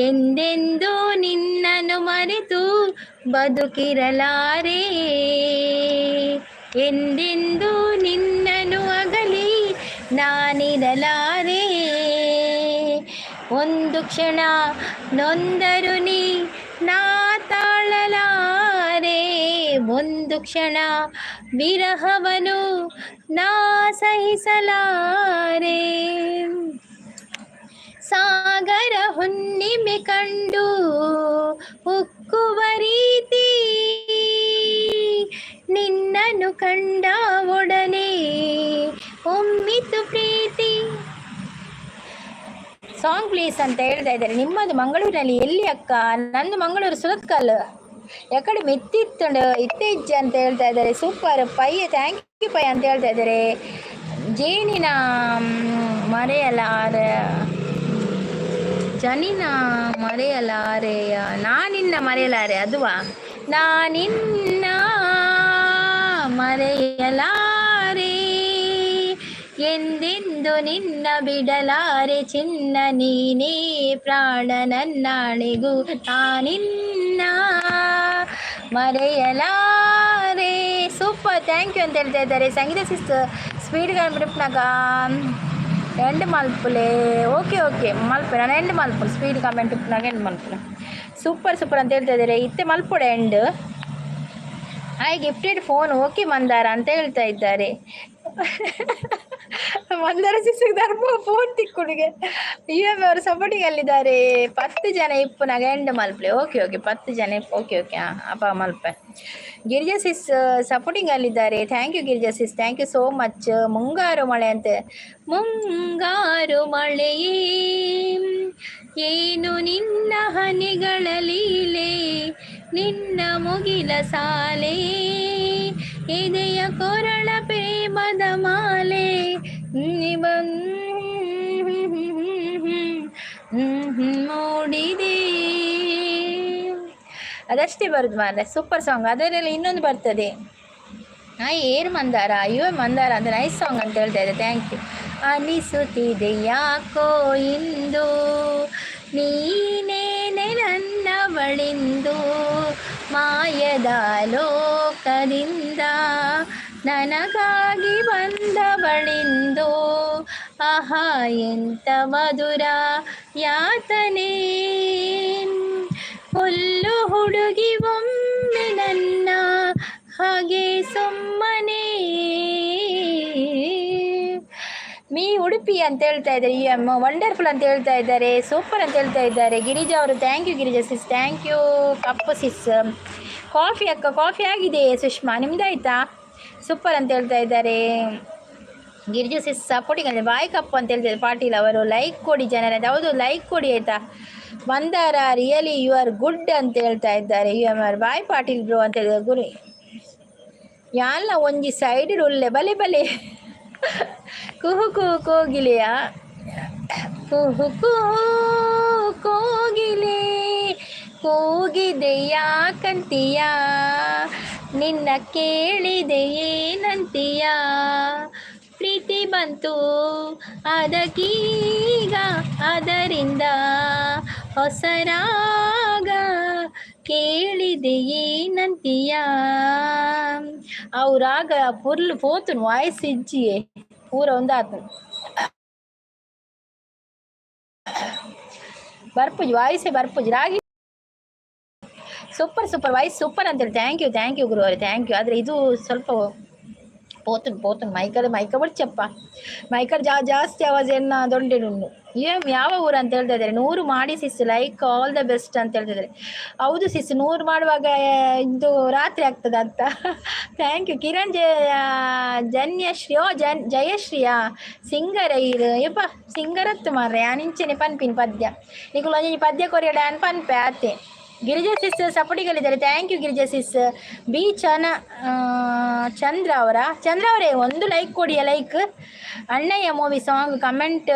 ಎಂದೆಂದು ನಿನ್ನನ್ನು ಮರೆತು ಬದುಕಿರಲಾರೆ, ಎಂದೆಂದು ನಿನ್ನನ್ನು ಅಗಲಿ ನಾನಿರಲಾರೆ. ಒಂದು ಕ್ಷಣ ನೊಂದರು ನೀ ನಾ ತಾಳಲಾರೆ, ಒಂದು ಕ್ಷಣ ವಿರಹವನು ನಾ ಸಹಿಸಲಾರೆ. ಸಾಗರ ಹುಣ್ಣಿಮೆ ಕಂಡು ಉಕ್ಕುವ ರೀತಿ, ನಿನ್ನನ್ನು ಕಂಡ ಒಡನೆ ಒಮ್ಮಿತು ಪ್ರೀತಿ. ಸಾಂಗ್ ಪ್ಲೀಸ್ ಅಂತ ಹೇಳ್ತಾ ಇದ್ದಾರೆ. ನಿಮ್ಮದು ಮಂಗಳೂರಿನಲ್ಲಿ ಎಲ್ಲಿ ಅಕ್ಕ? ನಂದು ಮಂಗಳೂರು ಸುರತ್ಕಲ್. ಯಾಕಡೆ ಮೆತ್ತಿತ್ತಂಡು ಇತ್ತೇಜ್ಜೆ ಅಂತ ಹೇಳ್ತಾ ಇದ್ದಾರೆ. ಸೂಪರ್ ಪಯ್ಯ, ಥ್ಯಾಂಕ್ ಯು ಪಯ್ಯ ಅಂತ ಹೇಳ್ತಾ ಇದ್ದಾರೆ. ಜೇನಿನ ಮರೆಯಲಾರೆ, ಜನಿನ ಮರೆಯಲಾರೆಯ, ನಾನಿನ್ನ ಮರೆಯಲಾರೆ ಅದುವಾ. ನಾನಿನ್ನ ಮರೆಯಲಾರೆ ಎಂದೆಂದು ನಿನ್ನ ಬಿಡಲಾರೆ ಚಿನ್ನ ನೀನೇ ಪ್ರಾಣ ನನ್ನಾಣೆಗೂ ನಾನಿನ್ನ ಮರೆಯಲಾರೆ. ಸೂಪರ್, ಥ್ಯಾಂಕ್ ಯು ಅಂತ ಹೇಳ್ತಾ ಇದ್ದಾರೆ. ಸಂಗೀತ ಸ್ಪೀಡ್ ಕಂಡ್ಬಿಟ್ನಾಗ ಎಂಡ್ ಮಲ್ಪುಲೆ. ಓಕೆ ಓಕೆ ಮಲ್ಪೆ, ನಾನು ಎಂಡ್ ಮಲ್ಪುಲೆ ಸ್ಪೀಡ್ ಕಮೆಂಟ್ ಉಪ್ನಾಗ ಎಂಡ್ ಮಲ್ಪುಲೆ. ಸೂಪರ್ ಸೂಪರ್ ಅಂತ ಹೇಳ್ತಾ ಇದ್ದಾರೆ. ಇತ್ತೆ ಮಲ್ಪುಡ end. I gifted phone okay Mandara ಅಂತ ಹೇಳ್ತಾ ಇದ್ದಾರೆ. ಮಂದಾರ ಸಿಸ್ಟರ್ ಧರ್ಮ ಫೋನ್ ತಿಕ್ಕುಡಿಗೆ ಇವಾಗ ಅವರು ಸಪೋರ್ಟಿಂಗ್ ಅಲ್ಲಿದ್ದಾರೆ. 10 ಜನ ಇಪ್ಪುನಾಗ ಎಂಡ್ ಮಲ್ಪೆ. ಓಕೆ ಓಕೆ 10 ಜನ ಓಕೆ ಓಕೆ ಅಪ್ಪ ಮಲ್ಪೆ. ಗಿರಿಜಾ ಸಿಸ್ ಸಪೋರ್ಟಿಂಗ್ ಅಲ್ಲಿದ್ದಾರೆ. Thank you Girija sis, thank you so much. ಮುಂಗಾರು ಮಳೆ ಅಂತೆ. ಮುಂಗಾರು ಮಳೆಯೇ ಏನು ನಿನ್ನ ಹನಿಗಳ ಲೀಲೆ, ನಿನ್ನ ಮುಗಿಲ ಸಾಲೆ ಎದೆಯ ಕೊರಳ ಪ್ರೇಮದ ಮಾಲೆ ಮೂಡಿದೆ. ಅದಷ್ಟೇ ಬರುದು ಮಾರ್ರೆ, ಸೂಪರ್ ಸಾಂಗ್. ಅದರಲ್ಲಿ ಇನ್ನೊಂದು ಬರ್ತದೆ, ಏರು ಮಂದಾರ, ಅಯ್ಯೋ ಮಂದಾರ ಅಂತ ನೈಸ್ ಸಾಂಗ್ ಅಂತ ಹೇಳ್ತಾ ಇದೆ. Thank you. ಅನಿಸುತ್ತಿದೆ ಯಾಕೋ ಇಂದು ನೀನೇನೆ ನನ್ನ ಬಳಿಂದು, ಮಾಯದ ಲೋಕದಿಂದ ನನಗಾಗಿ ಬಂದ ಬಳಿಂದು, ಆಹಾ ಎಂತ ಮಧುರ ಯಾತನೆ, ಹುಲ್ಲು ಹುಡುಗಿ ಒಮ್ಮೆ ನನ್ನ ಹಾಗೆ ಸುಮ್ಮನೆ. ಮೀ ಉಡುಪಿ ಅಂತ ಹೇಳ್ತಾ ಇದ್ದಾರೆ. ವಂಡರ್ಫುಲ್ ಅಂತ ಹೇಳ್ತಾ ಇದ್ದಾರೆ. ಸೂಪರ್ ಅಂತ ಹೇಳ್ತಾ ಇದ್ದಾರೆ. ಗಿರಿಜಾ ಅವರು thank you Girija sis, thank you. Cup sis coffee ಅಕ್ಕ, ಕಾಫಿ ಆಗಿದೆ. ಸುಷ್ಮಾ ನಿಮ್ದಾಯ್ತಾ? ಸೂಪರ್ ಅಂತ ಹೇಳ್ತಾ ಇದ್ದಾರೆ. ಗಿರಿಜಾ ಸಿಸ್ ಸಪೋರ್ಟಿಂಗ್ ಅಂದರೆ ಬಾಯ್ ಕಪ್ಪು ಅಂತ ಹೇಳ್ತಿದ್ದಾರೆ. ಪಾಟೀಲ್ ಅವರು ಲೈಕ್ ಕೊಡಿ ಜನರ. ಹೌದು ಲೈಕ್ ಕೊಡಿ ಆಯಿತಾ. Mandara really you are good ಅಂತ ಹೇಳ್ತಾ ಇದ್ದಾರೆ. You are boy Patil bro ಅಂತ ಹೇಳಿದ್ದಾರೆ. ಗುರಿ ಯಾಲ್ಲ ಒಂಜಿ ಸೈಡ್ ಉಳ್ಳೆ ಬಲೆ ಬಲೆ ಕುಹು ಕುಹು ಕೋಗಿಲೆಯ ಕುಹು ಕುಹು ಕೋಗಿಲೆ ಕೂಗಿದೆ ಯಾಕಂತೀಯ, ನಿನ್ನ ಕೇಳಿದೆ ಏನಂತೀಯ, ಪ್ರೀತಿ ಬಂತು ಅದಕ್ಕೀಗ ಅದರಿಂದ ಹೊಸರಾಗ ಕೇಳಿದೆ ಏನಂತೀಯ. ಅವ್ರಾಗ ಪುರ್ಲು ಪೋತುನು ವಾಯ್ಸ್ ಇಜ್ಜಿಯೇ ಪೂರ ಒಂದಾತು ಬರ್ಪುಜಿ ವಾಯ್ಸೇ ಬರ್ಪುಜಿ ರಾಗಿ. ಸೂಪರ್ ಸೂಪರ್ ವಾಯ್ಸ್ ಸೂಪರ್ ಅಂತೇಳಿ. ಥ್ಯಾಂಕ್ ಯು ಗುರು ಅವರೇ, ಥ್ಯಾಂಕ್ ಯು. ಆದರೆ ಇದು ಸ್ವಲ್ಪ పోతుంది ಮೈಕ ಬಿಡ್ಚಪ್ಪ ಮೈಕಲ್ ಜಾಸ್ತಿ ಆವಾಜ್ ಏನ ದೊಡ್ಡದುಂಡು. ಯಾವ ಊರು ಅಂತ ಹೇಳ್ತಾ ಇದ್ದಾರೆ. 100 ಮಾಡಿ ಸಿಸ್, ಲೈಕ್ ಆಲ್ ದ ಬೆಸ್ಟ್ ಅಂತ ಹೇಳ್ತಿದ್ದಾರೆ. ಹೌದು ಸಿಸ್, 100 ಮಾಡುವಾಗ ಇದು ರಾತ್ರಿ ಆಗ್ತದೆ ಅಂತ. Thank you. ಕಿರಣ್ ಜನ್ಯಶ್ರೀ ಜಯಶ್ರೀಯ ಸಿಂಗರೈರು ಯಪ್ಪ ಸಿಂಗರತ್ತು ಮಾರ್ರೆ ಆನಿಂಚನೆ ಪನ್ಪಿನ ಪದ್ಯ ಈಗ ಪದ್ಯ ಕೊರಿಯಡ ಅನ್ ಪನ್ಪೆ ಆತೆ. ಗಿರಿಜಾ ಸಿಸ್ ಸಪೋರ್ಟಿಗಲ್ಲಿದ್ದಾರೆ. Thank you Girija sis. B Chandra ಅವರೇ ಒಂದು ಲೈಕ್ ಕೊಡಿಯ. Like Annayya movie song comment.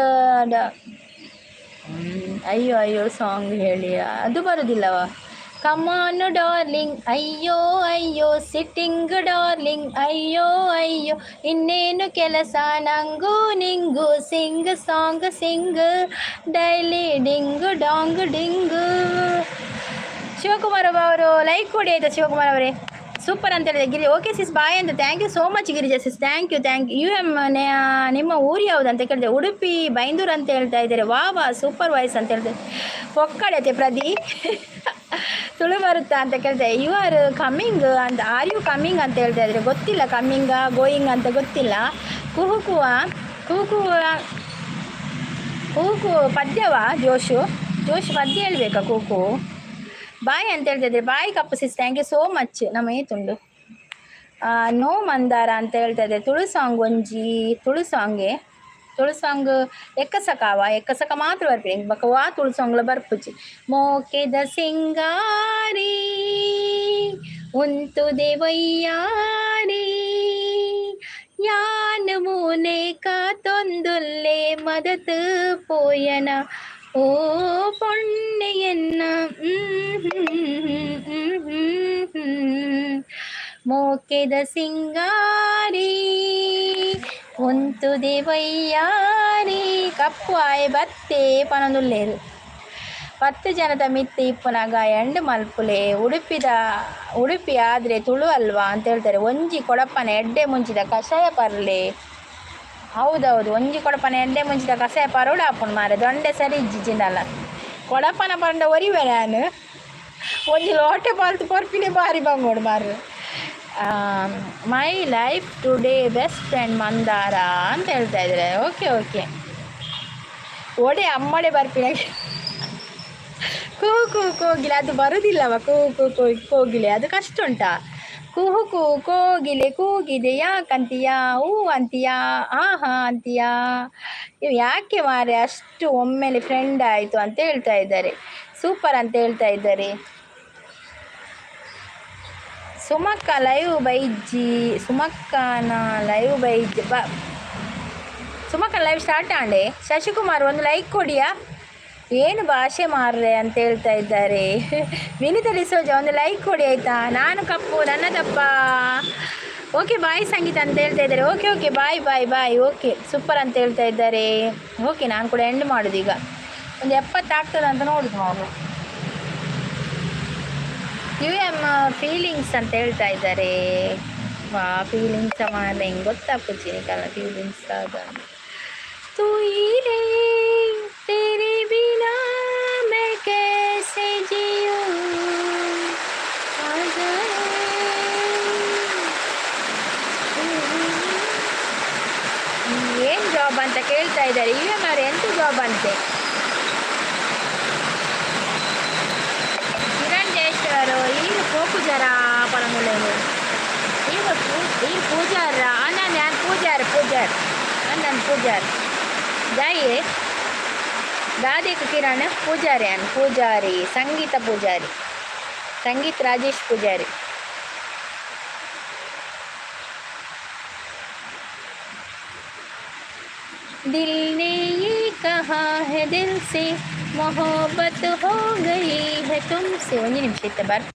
ಅಯ್ಯೋ ಸಾಂಗ್ ಹೇಳಿ ಅದು ಬರುದಿಲ್ಲವ. ಕಮಾನ್ ಡಾರ್ಲಿಂಗ್ ಅಯ್ಯೋ ಸಿಟ್ಟಿಂಗ್ ಡಾರ್ಲಿಂಗ್ ಅಯ್ಯೋ ಇನ್ನೇನು ಕೆಲಸ ನಂಗೂ ನಿಂಗು, sing song sing daily ding dong ding. Shivakumar ಅವರು ಲೈಕ್ ಕೊಡಿ ಆಯಿತಾ. ಶಿವಕುಮಾರ್ ಅವರೇ ಸೂಪರ್ ಅಂತ ಹೇಳಿದೆ. ಓಕೆ ಸಿಸ್ ಬಾಯ್ ಅಂತ. Thank you so much Girija sis, thank you. ನಿಮ್ಮ ಊರು ಯಾವುದು ಅಂತ ಕೇಳಿದೆ. ಉಡುಪಿ ಬೈಂದೂರು ಅಂತ ಹೇಳ್ತಾ ಇದ್ದಾರೆ. ವಾ ಸೂಪರ್ ವಾಯ್ಸ್ ಅಂತ ಹೇಳ್ತಾರೆ. ಒಕ್ಕಡತೆ ಪ್ರದಿ ತುಳು ಬರುತ್ತಾ ಅಂತ ಕೇಳ್ತಾರೆ. ಯು ಆರ್ ಕಮ್ಮಿಂಗ್ ಅಂತ, ಆರ್ ಯು ಕಮ್ಮಿಂಗ್ ಅಂತ ಹೇಳ್ತಾ ಇದ್ದಾರೆ. ಗೊತ್ತಿಲ್ಲ ಕಮ್ಮಿಂಗ ಗೋಯಿಂಗ್ ಅಂತ ಗೊತ್ತಿಲ್ಲ. ಕುಹು ಪದ್ಯವಾ ಜೋಶು ಪದ್ಯ ಹೇಳ್ಬೇಕಾ ಕೂಕು ಬಾಯ್ ಅಂತ ಹೇಳ್ತಿದ್ರೆ. ಬಾಯ್ ಕಪ್ಪು sis, thank you so much. ನಮ್ಮ ಏತುಂಡು ನೋ ಮಂದಾರ ಅಂತ ಹೇಳ್ತಾ ಇದ್ದಾರೆ. ತುಳು ಸಾಂಗ್ ಎಕ್ಕಸಕ ಮಾತ್ರ ಬರ್ಬೇಕು. ಬಕವಾ ತುಳು ಸಾಂಗ್ಲ ಬರ್ಪುಜಿ. ಮೋಕೆದ ಸಿಂಗಾರಿ ಉಂತು ದೇವಯ್ಯಾರಿ ಯಾನ್ ಮೂನೆ ಕಾತೊಂದುಲ್ಲೆ ಮದತ್ ಪೋಯನ ಓ ಪೊಣ್ಣೆಯನ್ನ ಮೋಕೆದ ಸಿಂಗಾರಿ ఉంతుది వయ్యారి కప్పు ఆయ బత్తే పనొందుల్లేరు ಪತ್ತು ಜನದ ಮಿತ್ತಿ ಇಪ್ಪುನಾಗ ಎಂಡು ಮಲ್ಪುಲೆ ಉಡುಪಿ ಆದರೆ ತುಳು ಅಲ್ವಾ ಅಂತ ಹೇಳ್ತಾರೆ. ಒಂಜಿ ಕೊಡಪ್ಪನ ಎಡ್ಡೆ ಮುಂಚಿದ ಕಷಾಯ ಪರ್ಲೆ. ಹೌದೌದು, ಒಂಜಿ ಕೊಡಪ್ಪನ ಎಡ್ಡೆ ಮುಂಚಿದ ಕಷಾಯ ಪರೋಡ ಹಾಪುಂಡು ಮಾರೆ, ದೊಂಡೆ ಸರಿ ಇಜ್ಜಿಜಿಂದಲ್ಲ ಕೊಡಪ್ಪನ ಪಂಡ ಒರಿವೆ ನಾನು ಒಂಜಿ ಲೋಟೆ ಪಾಲ್ತು ಪೊರ್ಪಿನೇ ಬಾರಿ ಬಂಗೋಡು ಮಾರು. My life today best friend Mandara ಅಂತ ಹೇಳ್ತಾ ಇದ್ದಾರೆ. ಓಕೆ ಓಕೆ, ಒಡೆ ಅಮ್ಮಡೆ ಬರ್ಪಿನಾಗೆ ಕೂಗು ಕೋಗಿಲೆ ಅದು ಬರುವುದಿಲ್ಲವ. ಕೂಗು ಕೋಗಿಲೆ ಅದು ಕಷ್ಟ ಉಂಟಾ? ಕುಹು ಕೋಗಿಲೆ ಕೂಗಿದೆ ಯಾಕಂತೀಯಾ, ಹೂ ಅಂತೀಯಾ, ಆಹಾ ಅಂತೀಯಾ. ನೀವು ಯಾಕೆ ಮಾರೆ ಅಷ್ಟು ಒಮ್ಮೆಲೆ ಫ್ರೆಂಡ್ ಆಯಿತು ಅಂತ ಹೇಳ್ತಾ ಇದ್ದಾರೆ. ಸೂಪರ್ ಅಂತ ಹೇಳ್ತಾ ಇದ್ದಾರೆ. ಸುಮಕ್ಕ ಲೈವ್ ಬೈಜ್ಜಿ, ಸುಮಕ್ಕನ ಲೈವ್ ಬೈಜ್ಜಿ ಸುಮಕ್ಕನ ಲೈವ್ ಸ್ಟಾರ್ಟ್ ಆಂಡೆ. ಶಶಿಕುಮಾರ್ ಒಂದು ಲೈಕ್ ಕೊಡಿಯಾ. ಏನು ಭಾಷೆ ಮಾರ್ರೆ ಅಂತ ಹೇಳ್ತಾ ಇದ್ದಾರೆ. ವಿನಿತ ಡಿಸೋಜ ಒಂದು ಲೈಕ್ ಕೊಡಿ ಆಯಿತಾ. ನಾನು ಕಪ್ಪು, ನನ್ನ ದಪ್ಪ. ಓಕೆ ಬಾಯ್ ಸಂಗೀತ ಅಂತ ಹೇಳ್ತಾ ಇದ್ದಾರೆ. ಓಕೆ ಓಕೆ ಬಾಯ್ ಬಾಯ್ ಬಾಯ್. ಓಕೆ ಸೂಪರ್ ಅಂತ ಹೇಳ್ತಾ ಇದ್ದಾರೆ. ಓಕೆ, ನಾನು ಕೂಡ ಎಂಡ್ ಮಾಡೋದು ಈಗ. ಒಂದು 70 ಆಗ್ತದೆ ಅಂತ ನೋಡುದು ನಾವು. ಫೀಲಿಂಗ್ಸ್ ಅಂತ ಹೇಳ್ತಾ ಇದ್ದಾರೆ. ವಾ ಫೀಲಿಂಗ್ಸ್ ಮಾರ್ರೆ, ಹೆಂಗೆ ಗೊತ್ತಾಗ್ತೀನಿ ಕಲ ಫೀಲಿಂಗ್ಸ್ ಆದ. तू ही रे तेरे बिना मैं कैसे जीऊं, ಏನು ಜಾಬ್ ಅಂತ ಕೇಳ್ತಾ ಇದ್ದಾರೆ. ಇವೇ ಮಾರೆ ಎಂತ ಜಾಬ್ ಅಂತೆ. ಕಿರಣ್ ಜಯೇಶ್ವರ್ ಈಗ ಪೂಜಾರ ಪಳಂಗುಳೇನು ಈಗ ಪೂಜಾರ ನಾನು ಪೂಜಾರ್ ನಾನು ಪೂಜಾರ್ जाइए दादी को किरण पूजारी संगीत राजेश पूजारी. दिल ने ये कहा है दिल से मोहब्बत हो गई है तुमसे. ಒಂದು ನಿಮಿಷ ಇತ್ತ ಬಾರ್.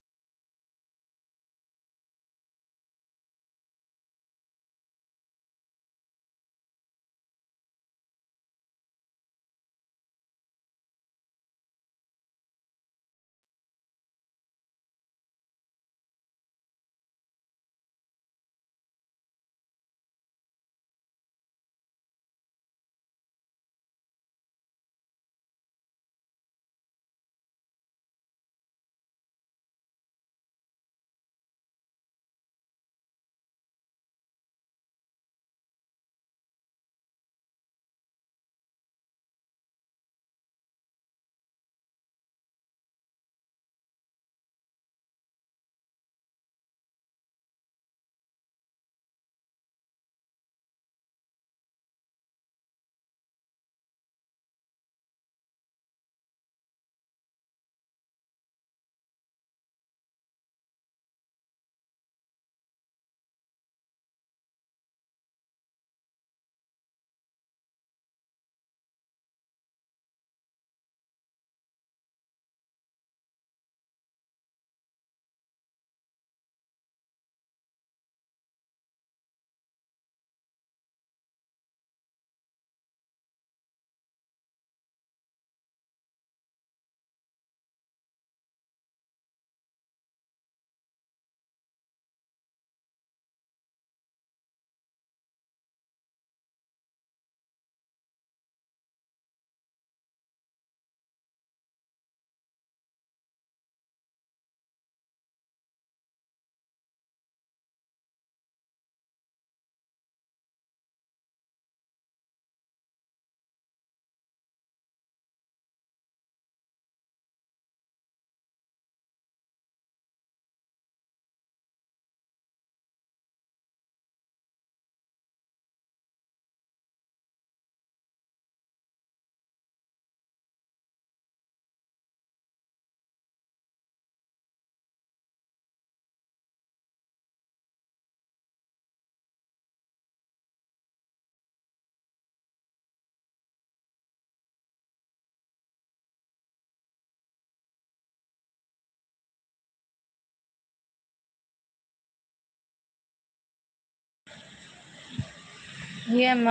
ಎಮ್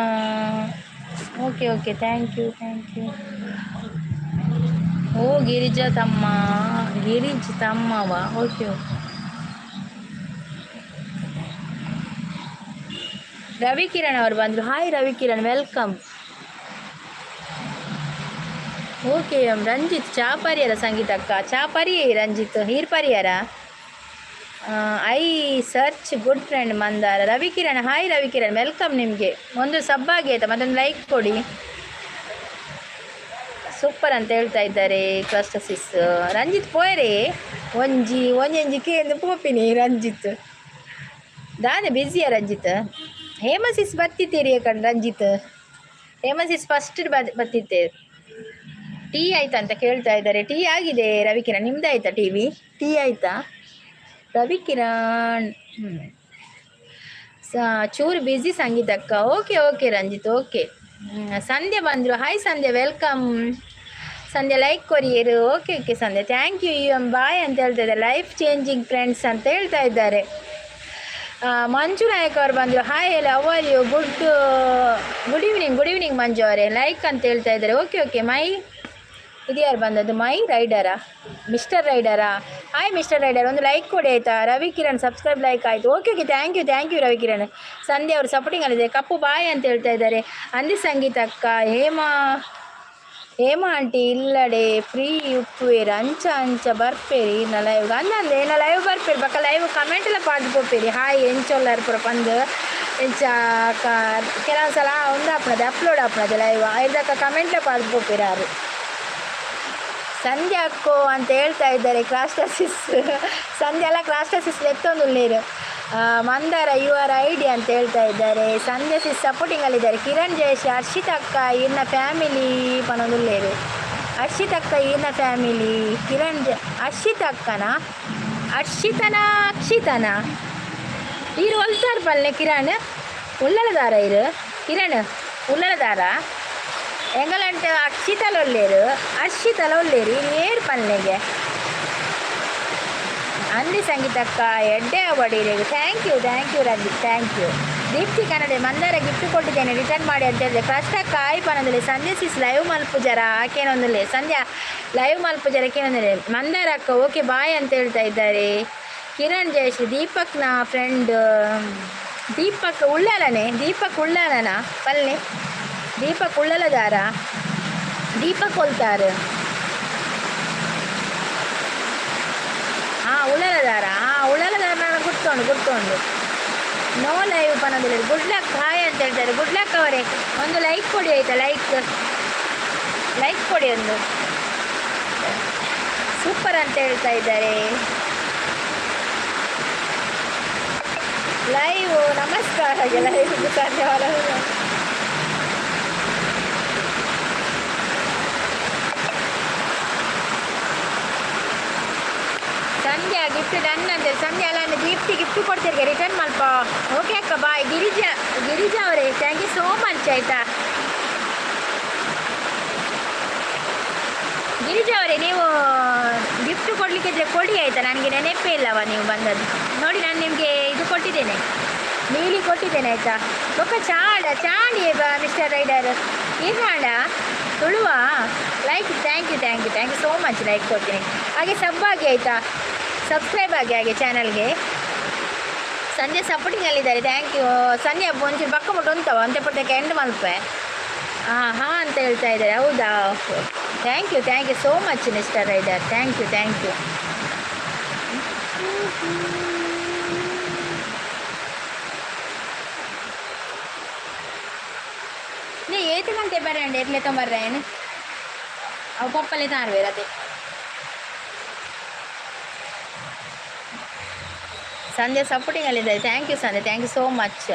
okay okay thank you thank you. ಓ ಗಿರಿಜಾ ತಮ್ಮ, ಗಿರಿಜ್ ತಮ್ಮವ. Okay okay. ರವಿಕಿರಣ್ ಅವರು ಬಂದರು. Hi Ravikiran, welcome. Okay Ranjith ಚಾ ಪರಿಯರ ಸಂಗೀತಕ್ಕ, ಚಾ ಪರಿಯೇ ರಂಜಿತ್ ಹೀರ್ ಪರಿಯರ. I search good friend Mandara. Ravikiran hi Ravikiran, welcome. ನಿಮಗೆ ಒಂದು ಸಬ್ಬಾಗಿ ಆಯ್ತಾ, ಮತ್ತೊಂದು ಲೈಕ್ ಕೊಡಿ. ಸೂಪರ್ ಅಂತ ಹೇಳ್ತಾ ಇದ್ದಾರೆ ಕ್ಲಸ್ಟಸಿಸ್. ರಂಜಿತ್ ಪೋಯರೇ ಒಂಜಿ ಎಂದು ಪೋಪಿನಿ ರಂಜಿತ್ ದಾನೆ ಬ್ಯುಸಿಯಾ ರಂಜಿತ್. ಹೇಮಸಿಸ್ ಬರ್ತಿದ್ದೀರಿ ಕಣ್ ರಂಜಿತ್, ಹೇಮಸಿಸ್ ಫಸ್ಟ್ ಬರ್ತಿದ್ದೆ. ಟೀ ಆಯ್ತಾ ಅಂತ ಕೇಳ್ತಾ ಇದ್ದಾರೆ. ಟೀ ಆಗಿದೆ ರವಿಕಿರಣ್, ನಿಮ್ದು ಆಯ್ತಾ ಟೀ ಆಯ್ತಾ ರವಿಕಿರಣ್? ಚೂರು ಬ್ಯುಸಿ ಸಂಗೀತಕ್ಕ. Okay okay Ranjith okay. Sandhya ಬಂದರು. Hi Sandhya, welcome Sandhya, like ಕೊರಿಯರು. Okay okay Sandhya, thank you. Bye ಅಂತ ಹೇಳ್ತಾ ಇದ್ದಾರೆ. ಲೈಫ್ ಚೇಂಜಿಂಗ್ ಫ್ರೆಂಡ್ಸ್ ಅಂತ ಹೇಳ್ತಾ ಇದ್ದಾರೆ. ಮಂಜು ನಾಯಕ್ ಅವರು ಬಂದರು. ಹಾಯ್ ಎಲ್ಲ ಅವರ್ ಯು, ಗುಡ್ ಈವ್ನಿಂಗ್ ಮಂಜು ಅವರೇ, ಲೈಕ್ ಅಂತ ಹೇಳ್ತಾ ಇದ್ದಾರೆ. Okay okay. ಇದು ಯಾರು ಬಂದದ್ದು? ಮೈ ರೈಡರಾ, ಮಿಸ್ಟರ್ ರೈಡರಾ? ಹಾಯ್ ಮಿಸ್ಟರ್ ರೈಡರ್, ಒಂದು ಲೈಕ್ ಕೊಡಿ ಆಯಿತಾ. ರವಿಕಿರಣ್ ಸಬ್ಸ್ಕ್ರೈಬ್ ಲೈಕ್ ಆಯಿತು. Okay okay thank you Ravikiran. Sandhya ಅವರು ಸಪೋರ್ಟಿಂಗಲ್ಲಿದೆ. ಕಪ್ಪು ಬಾಯ್ ಅಂತ ಹೇಳ್ತಾ ಇದ್ದಾರೆ. ಅಂದಿ ಸಂಗೀತ ಅಕ್ಕ, ಹೇಮಾ ಆಂಟಿ ಇಲ್ಲಡೆ ಫ್ರೀ ಉಪ್ಪುವೇರು ಅಂಚ ಬರ್ಪೇರಿ ನಾ ಲೈವ್ ಅಂದಂದೆ ನಾ ಲೈವ್ ಬರ್ಪೇರಿ ಬಕ್ಕ ಲೈವ್ ಕಮೆಂಟ್ ಎಲ್ಲ ಪಾಡ್ದು ಪೋಪೇರಿ. ಹಾಯ್ ಎಂಚೊಲ್ಲರು ಪೂರ ಪಂದು ಎಂಚ ಕೆಲವು ಸಲ ಒಂದು ಅಪ್ಲೋಡ್ ಆಪಣದು ಲೈವ್ ಐದಕ್ಕ ಕಮೆಂಟ್ಲೆ ಪಾಡ್ದು ಪೋಪೇರಿ ಯಾರು. ಸಂಧ್ಯಾ ಅಕ್ಕೋ ಅಂತ ಹೇಳ್ತಾ ಇದ್ದಾರೆ. ಕ್ಲಾಸ್ಟಸಿಸ್ ಸಂಧ್ಯಾ ಎಲ್ಲ ಕ್ಲಾಸ್ಟಸಿಸ್ ಎತ್ತೊಂದುಳ್ಳೇರು. ಮಂದಾರ ಯುವರ್ ಐಡಿ ಅಂತ ಹೇಳ್ತಾ ಇದ್ದಾರೆ. ಸಂಧ್ಯಾ ಸಿಸ್ ಸಪೋರ್ಟಿಂಗಲ್ಲಿದ್ದಾರೆ. ಕಿರಣ್ ಜಯೇಶ್, ಹರ್ಷಿತ್ ಅಕ್ಕ ಇನ್ನ ಫ್ಯಾಮಿಲಿ ಪನೊಂದುಳ್ಳೇರು. ಹರ್ಷಿತ್ ಅಕ್ಕ ಇನ್ನ ಫ್ಯಾಮಿಲಿ. ಹರ್ಷಿತ್ ಅಕ್ಕನ ಅಕ್ಷಿತನ ಇರು ಒಲ್ತಾರ ಪಲ್ಲೆ. ಕಿರಣ್ ಉಳ್ಳಲದಾರ ಇರು ಕಿರಣ್ ಉಳ್ಳಲದಾರ ಎಂಗಲಂಟೆ ಅಕ್ಷಿತಲ ಒಲ್ಲೇರು ಹರ್ಷಿತಲ ಒಲ್ಲೇರು ಇನ್ನು ಏರು ಪಲ್ಲೆಗೆ. ಅಂದಿ ಸಂಗೀತಕ್ಕ ಎಡ್ಡೆ ಬಡೀರಿಗೆ thank you Ranjith, thank you. Deepti Kannada Mandara gift ಕೊಟ್ಟಿದ್ದೇನೆ, ರಿಟರ್ನ್ ಮಾಡಿ ಅಂತ ಹೇಳಿದೆ. ಕಷ್ಟಕ್ಕ ಆಯ್ಪನೊಂದಿಲ್ಲ. ಸಂಧ್ಯಾ ಸಿಸ್ ಲೈವ್ ಮಲ್ಪುಜರ ಆಕೇನೊಂದಿಲ್ಲ. ಸಂಧ್ಯಾ ಲೈವ್ ಮಲ್ಪುಜರ ಕೇನೊಂದಿಲ್ಲ. ಮಂದಾರ ಅಕ್ಕ ಓಕೆ ಬಾಯ್ ಅಂತ ಹೇಳ್ತಾ ಇದ್ದಾರೆ. ಕಿರಣ್ ಜಯೇಶ್, ದೀಪಕ್ನ ಫ್ರೆಂಡ್ ದೀಪಕ್ ಉಳ್ಳಲನೆ, ದೀಪಕ್ ಉಳ್ಳಲನ ಪಲ್ಲೆ, ದೀಪಕ್ ಉಳ್ಳಲದಾರ, ದೀಪಕ್ ಹೊಲ್ತಾರ. ಉಳ್ಳಲದಾರ ಗುರ್ತೊಂಡು ನೋ ಲೈವ್ ಪನ್ನೋದಿಲ್ಲ. ಗುಡ್ ಲಕ್ ಹಾಯ್ ಅಂತ ಹೇಳ್ತಾರೆ. ಗುಡ್ ಲಕ್ ಅವರೇ, ಒಂದು ಲೈಕ್ ಕೊಡಿ ಆಯಿತಾ. ಲೈಕ್ ಕೊಡಿ ಒಂದು. ಸೂಪರ್ ಅಂತ ಹೇಳ್ತಾ ಇದ್ದಾರೆ. ಲೈವ್ ನಮಸ್ಕಾರ ಲೈವ್ ಧನ್ಯವಾದ. ಸಂಧ್ಯಾ ಗಿಫ್ಟ್ ಡನ್ ಅಂತೇಳಿ. ಸಂಧ್ಯಾ ಅಲ್ಲ ದೀಪ್ತಿ ಗಿಫ್ಟ್ ಕೊಡ್ತೀರಿ ರಿಟರ್ನ್ ಮಲ್ಪ. ಓಕೆ ಅಕ್ಕ ಬಾಯ್. ಗಿರಿಜಾ ಅವರೇ ಥ್ಯಾಂಕ್ ಯು ಸೋ ಮಚ್ ಆಯಿತಾ. ಗಿರಿಜಾ ಅವರೇ ನೀವು ಗಿಫ್ಟ್ ಕೊಡಲಿಕ್ಕಿದ್ರೆ ಕೊಡಿ ಆಯಿತಾ. ನನಗೆ ನೆನಪೇ ಇಲ್ಲವ ನೀವು ಬಂದದ್ದು ನೋಡಿ. ನಾನು ನಿಮಗೆ ಇದು ಕೊಟ್ಟಿದ್ದೇನೆ, ನೀಲಿ ಕೊಟ್ಟಿದ್ದೇನೆ ಆಯಿತಾ. ಒಕ್ಕ ಚಾಡಿ ಮಿಸ್ಟರ್ ರೈಡರ್ ಈಗಾಡ ತುಳುವ like. Thank you so much. Like ಕೊಡ್ತೀನಿ. ಹಾಗೆ ಸಬ್ಬಾಗಿ ಆಯಿತಾ, ಸಬ್ಸ್ಕ್ರೈಬ್ ಆಗಿ ಹಾಗೆ ಚಾನಲ್ಗೆ. ಸಂಧ್ಯಾ ಸಪೋರ್ಟಿಂಗಲ್ಲಿದ್ದಾರೆ. Thank you Sandhya. ಒಂಚೂರು ಪಕ್ಕ ಮುಟ್ಟು ಉಂಟವ ಅಂತ ಪುಟ್ಟಕ್ಕೆ ಎಂಡ್ ಮಲ್ಪೆ. ಹಾಂ ಅಂತ ಹೇಳ್ತಾ ಇದ್ದಾರೆ. ಹೌದಾ, thank you so much mister rider. Thank you. ನೀ ಏತು ಗಂಟೆ ಬರಂడి ಎರ್ಲೆ ತೊಂಬರ್ರೇನು ಅವು ಪಪ್ಪಲೆ ತಾರ್ವೇರತೆ. ಸಂಧ್ಯಾ ಸಪೋರ್ಟಿಂಗಲ್ಲಿದ್ದಾರೆ. Thank you Sandhya, thank you so much.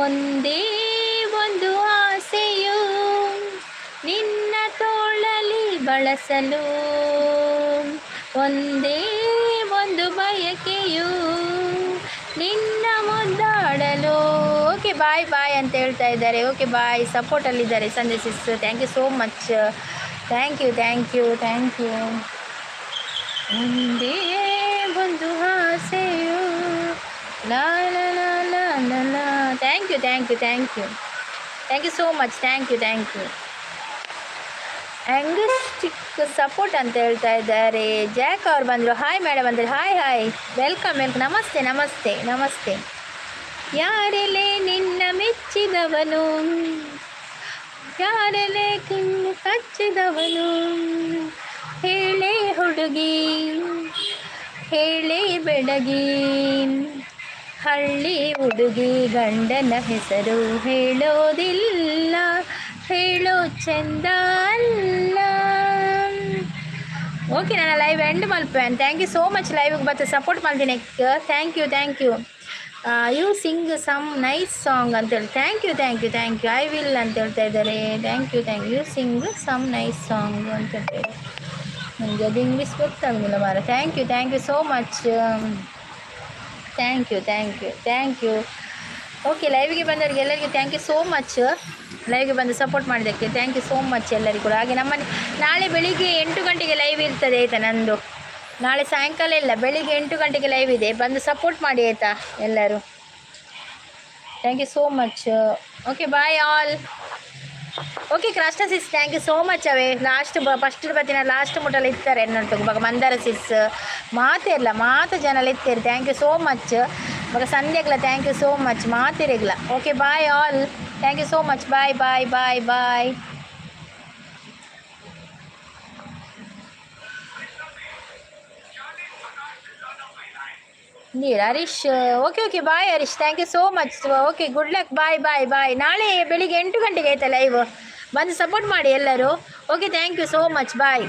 ಒಂದೇ ಒಂದು ಆಸೆಯು ನಿನ್ನ ತೋಳಲಿ ಬಳಸಲು, ಒಂದೇ ಒಂದು ಬಯಕೆಯು ನಿನ್ನ ಮುದ್ದಾಡಲು. ಓಕೆ ಬಾಯ್ ಅಂತ ಹೇಳ್ತಾ ಇದ್ದಾರೆ. Okay bye. ಸಪೋರ್ಟಲ್ಲಿದ್ದಾರೆ Sandhya sis. Thank you so much. Thank you. ಒಂದೇ ಲಾ ಲಾ ಲಾ ಲಾ ಲಾ ಲಾ. Thank you thank you thank you thank you so much. Thank you thank you. ಆ್ಯಂಗಸ್ಟಿಕ್ ಸಪೋರ್ಟ್ ಅಂತ ಹೇಳ್ತಾ ಇದ್ದಾರೆ. ಜಾಕ್ ಅವ್ರು ಬಂದರು. ಹಾಯ್ ಮೇಡಮ್ ಅಂದರೆ ಹಾಯ್ ಹಾಯ್, ವೆಲ್ಕಮ್ ವೆಲ್ಕಮ್. ನಮಸ್ತೆ ನಮಸ್ತೆ ನಮಸ್ತೆ. ಯಾರೆಲೆ ನಿನ್ನ ಮೆಚ್ಚಿದವನು, ಯಾರೆಲೆ ಕಿನ್ನು ಕಚ್ಚಿದವನು, ಹೇಳೇ ಹುಡುಗಿ ಹೇಳೇ ಬೆಡಗಿ, ಹಳ್ಳಿ ಹುಡುಗಿ ಗಂಡನ ಹೆಸರು ಹೇಳೋದಿಲ್ಲ, ಹೇಳೋ ಚಂದ ಅಲ್ಲ. ಓಕೆ, ನಾನು ಲೈವ್ ಎಂಡ್ ಮಲ್ಪೇನ್. Thank you so much. ಲೈವ್ಗೆ ಬರ್ತಾ ಸಪೋರ್ಟ್ ಮಾಡ್ತೀನಿ. Thank you thank you. You sing some nice song ಅಂತೇಳಿ. Thank you thank you thank you. I will ಅಂತ ಹೇಳ್ತಾ ಇದ್ದಾರೆ. Thank you thank you. Sing some nice song ಅಂತ ಹೇಳ್ತಾರೆ. ನನಗೆ ಅದು ಇಂಗ್ಲೀಷ್ ಗೊತ್ತಾಗೋದಿಲ್ಲ ಮಾರ. Thank you so much. Thank you thank you thank you. Okay, ಲೈವ್ಗೆ ಬಂದವರಿಗೆ ಎಲ್ಲರಿಗೂ ಥ್ಯಾಂಕ್ ಯು ಸೋ ಮಚ್. ಲೈವ್ಗೆ ಬಂದು ಸಪೋರ್ಟ್ ಮಾಡಿದ್ದಕ್ಕೆ ಥ್ಯಾಂಕ್ ಯು ಸೋ ಮಚ್ ಎಲ್ಲರಿಗೂ ಕೂಡ. ಹಾಗೆ ನಮ್ಮನೆ ನಾಳೆ ಬೆಳಿಗ್ಗೆ 8 ಗಂಟೆಗೆ ಲೈವ್ ಇರ್ತದೆ ಆಯಿತಾ ನಂದು. ನಾಳೆ ಸಾಯಂಕಾಲ ಇಲ್ಲ, ಬೆಳಿಗ್ಗೆ 8 ಗಂಟೆಗೆ ಲೈವ್ ಇದೆ. ಬಂದು ಸಪೋರ್ಟ್ ಮಾಡಿ ಆಯಿತಾ ಎಲ್ಲರೂ. Thank you so much. Okay, bye all. Okay Krishna sis, thank you so much. ಅವೇ ಲಾಸ್ಟ್ ಫಸ್ಟ್ ಬತ್ತಿನ ಲಾಸ್ಟ್ ಮುಟ್ಟಲ್ಲಿ ಇರ್ತಾರೆ ಎನ್ನೊಟ್ಟು ಬಗ ಮಂದಾರ ಸಿಸ್ ಮಾತಿರಲ್ಲ ಮಾತು ಜನ ಇರ್ತಾರೆ. Thank you so much. ಬಗ ಸಂಧ್ಯಾಗ್ಲ ಥ್ಯಾಂಕ್ ಯು ಸೋ ಮಚ್ ಮಾತಿರಗ್ಲ. Okay bye all. Thank you so much. Bye bye bye bye. ನೀರು Harish. Okay okay bye Harish. Thank you so much. Okay good luck. Bye bye ಬಾಯ್. ನಾಳೆ ಬೆಳಿಗ್ಗೆ 8 ಗಂಟೆಗೆ ಆಯ್ತಾ live. ಬಂದು support ಮಾಡಿ ಎಲ್ಲರೂ. Okay thank you so much. Bye.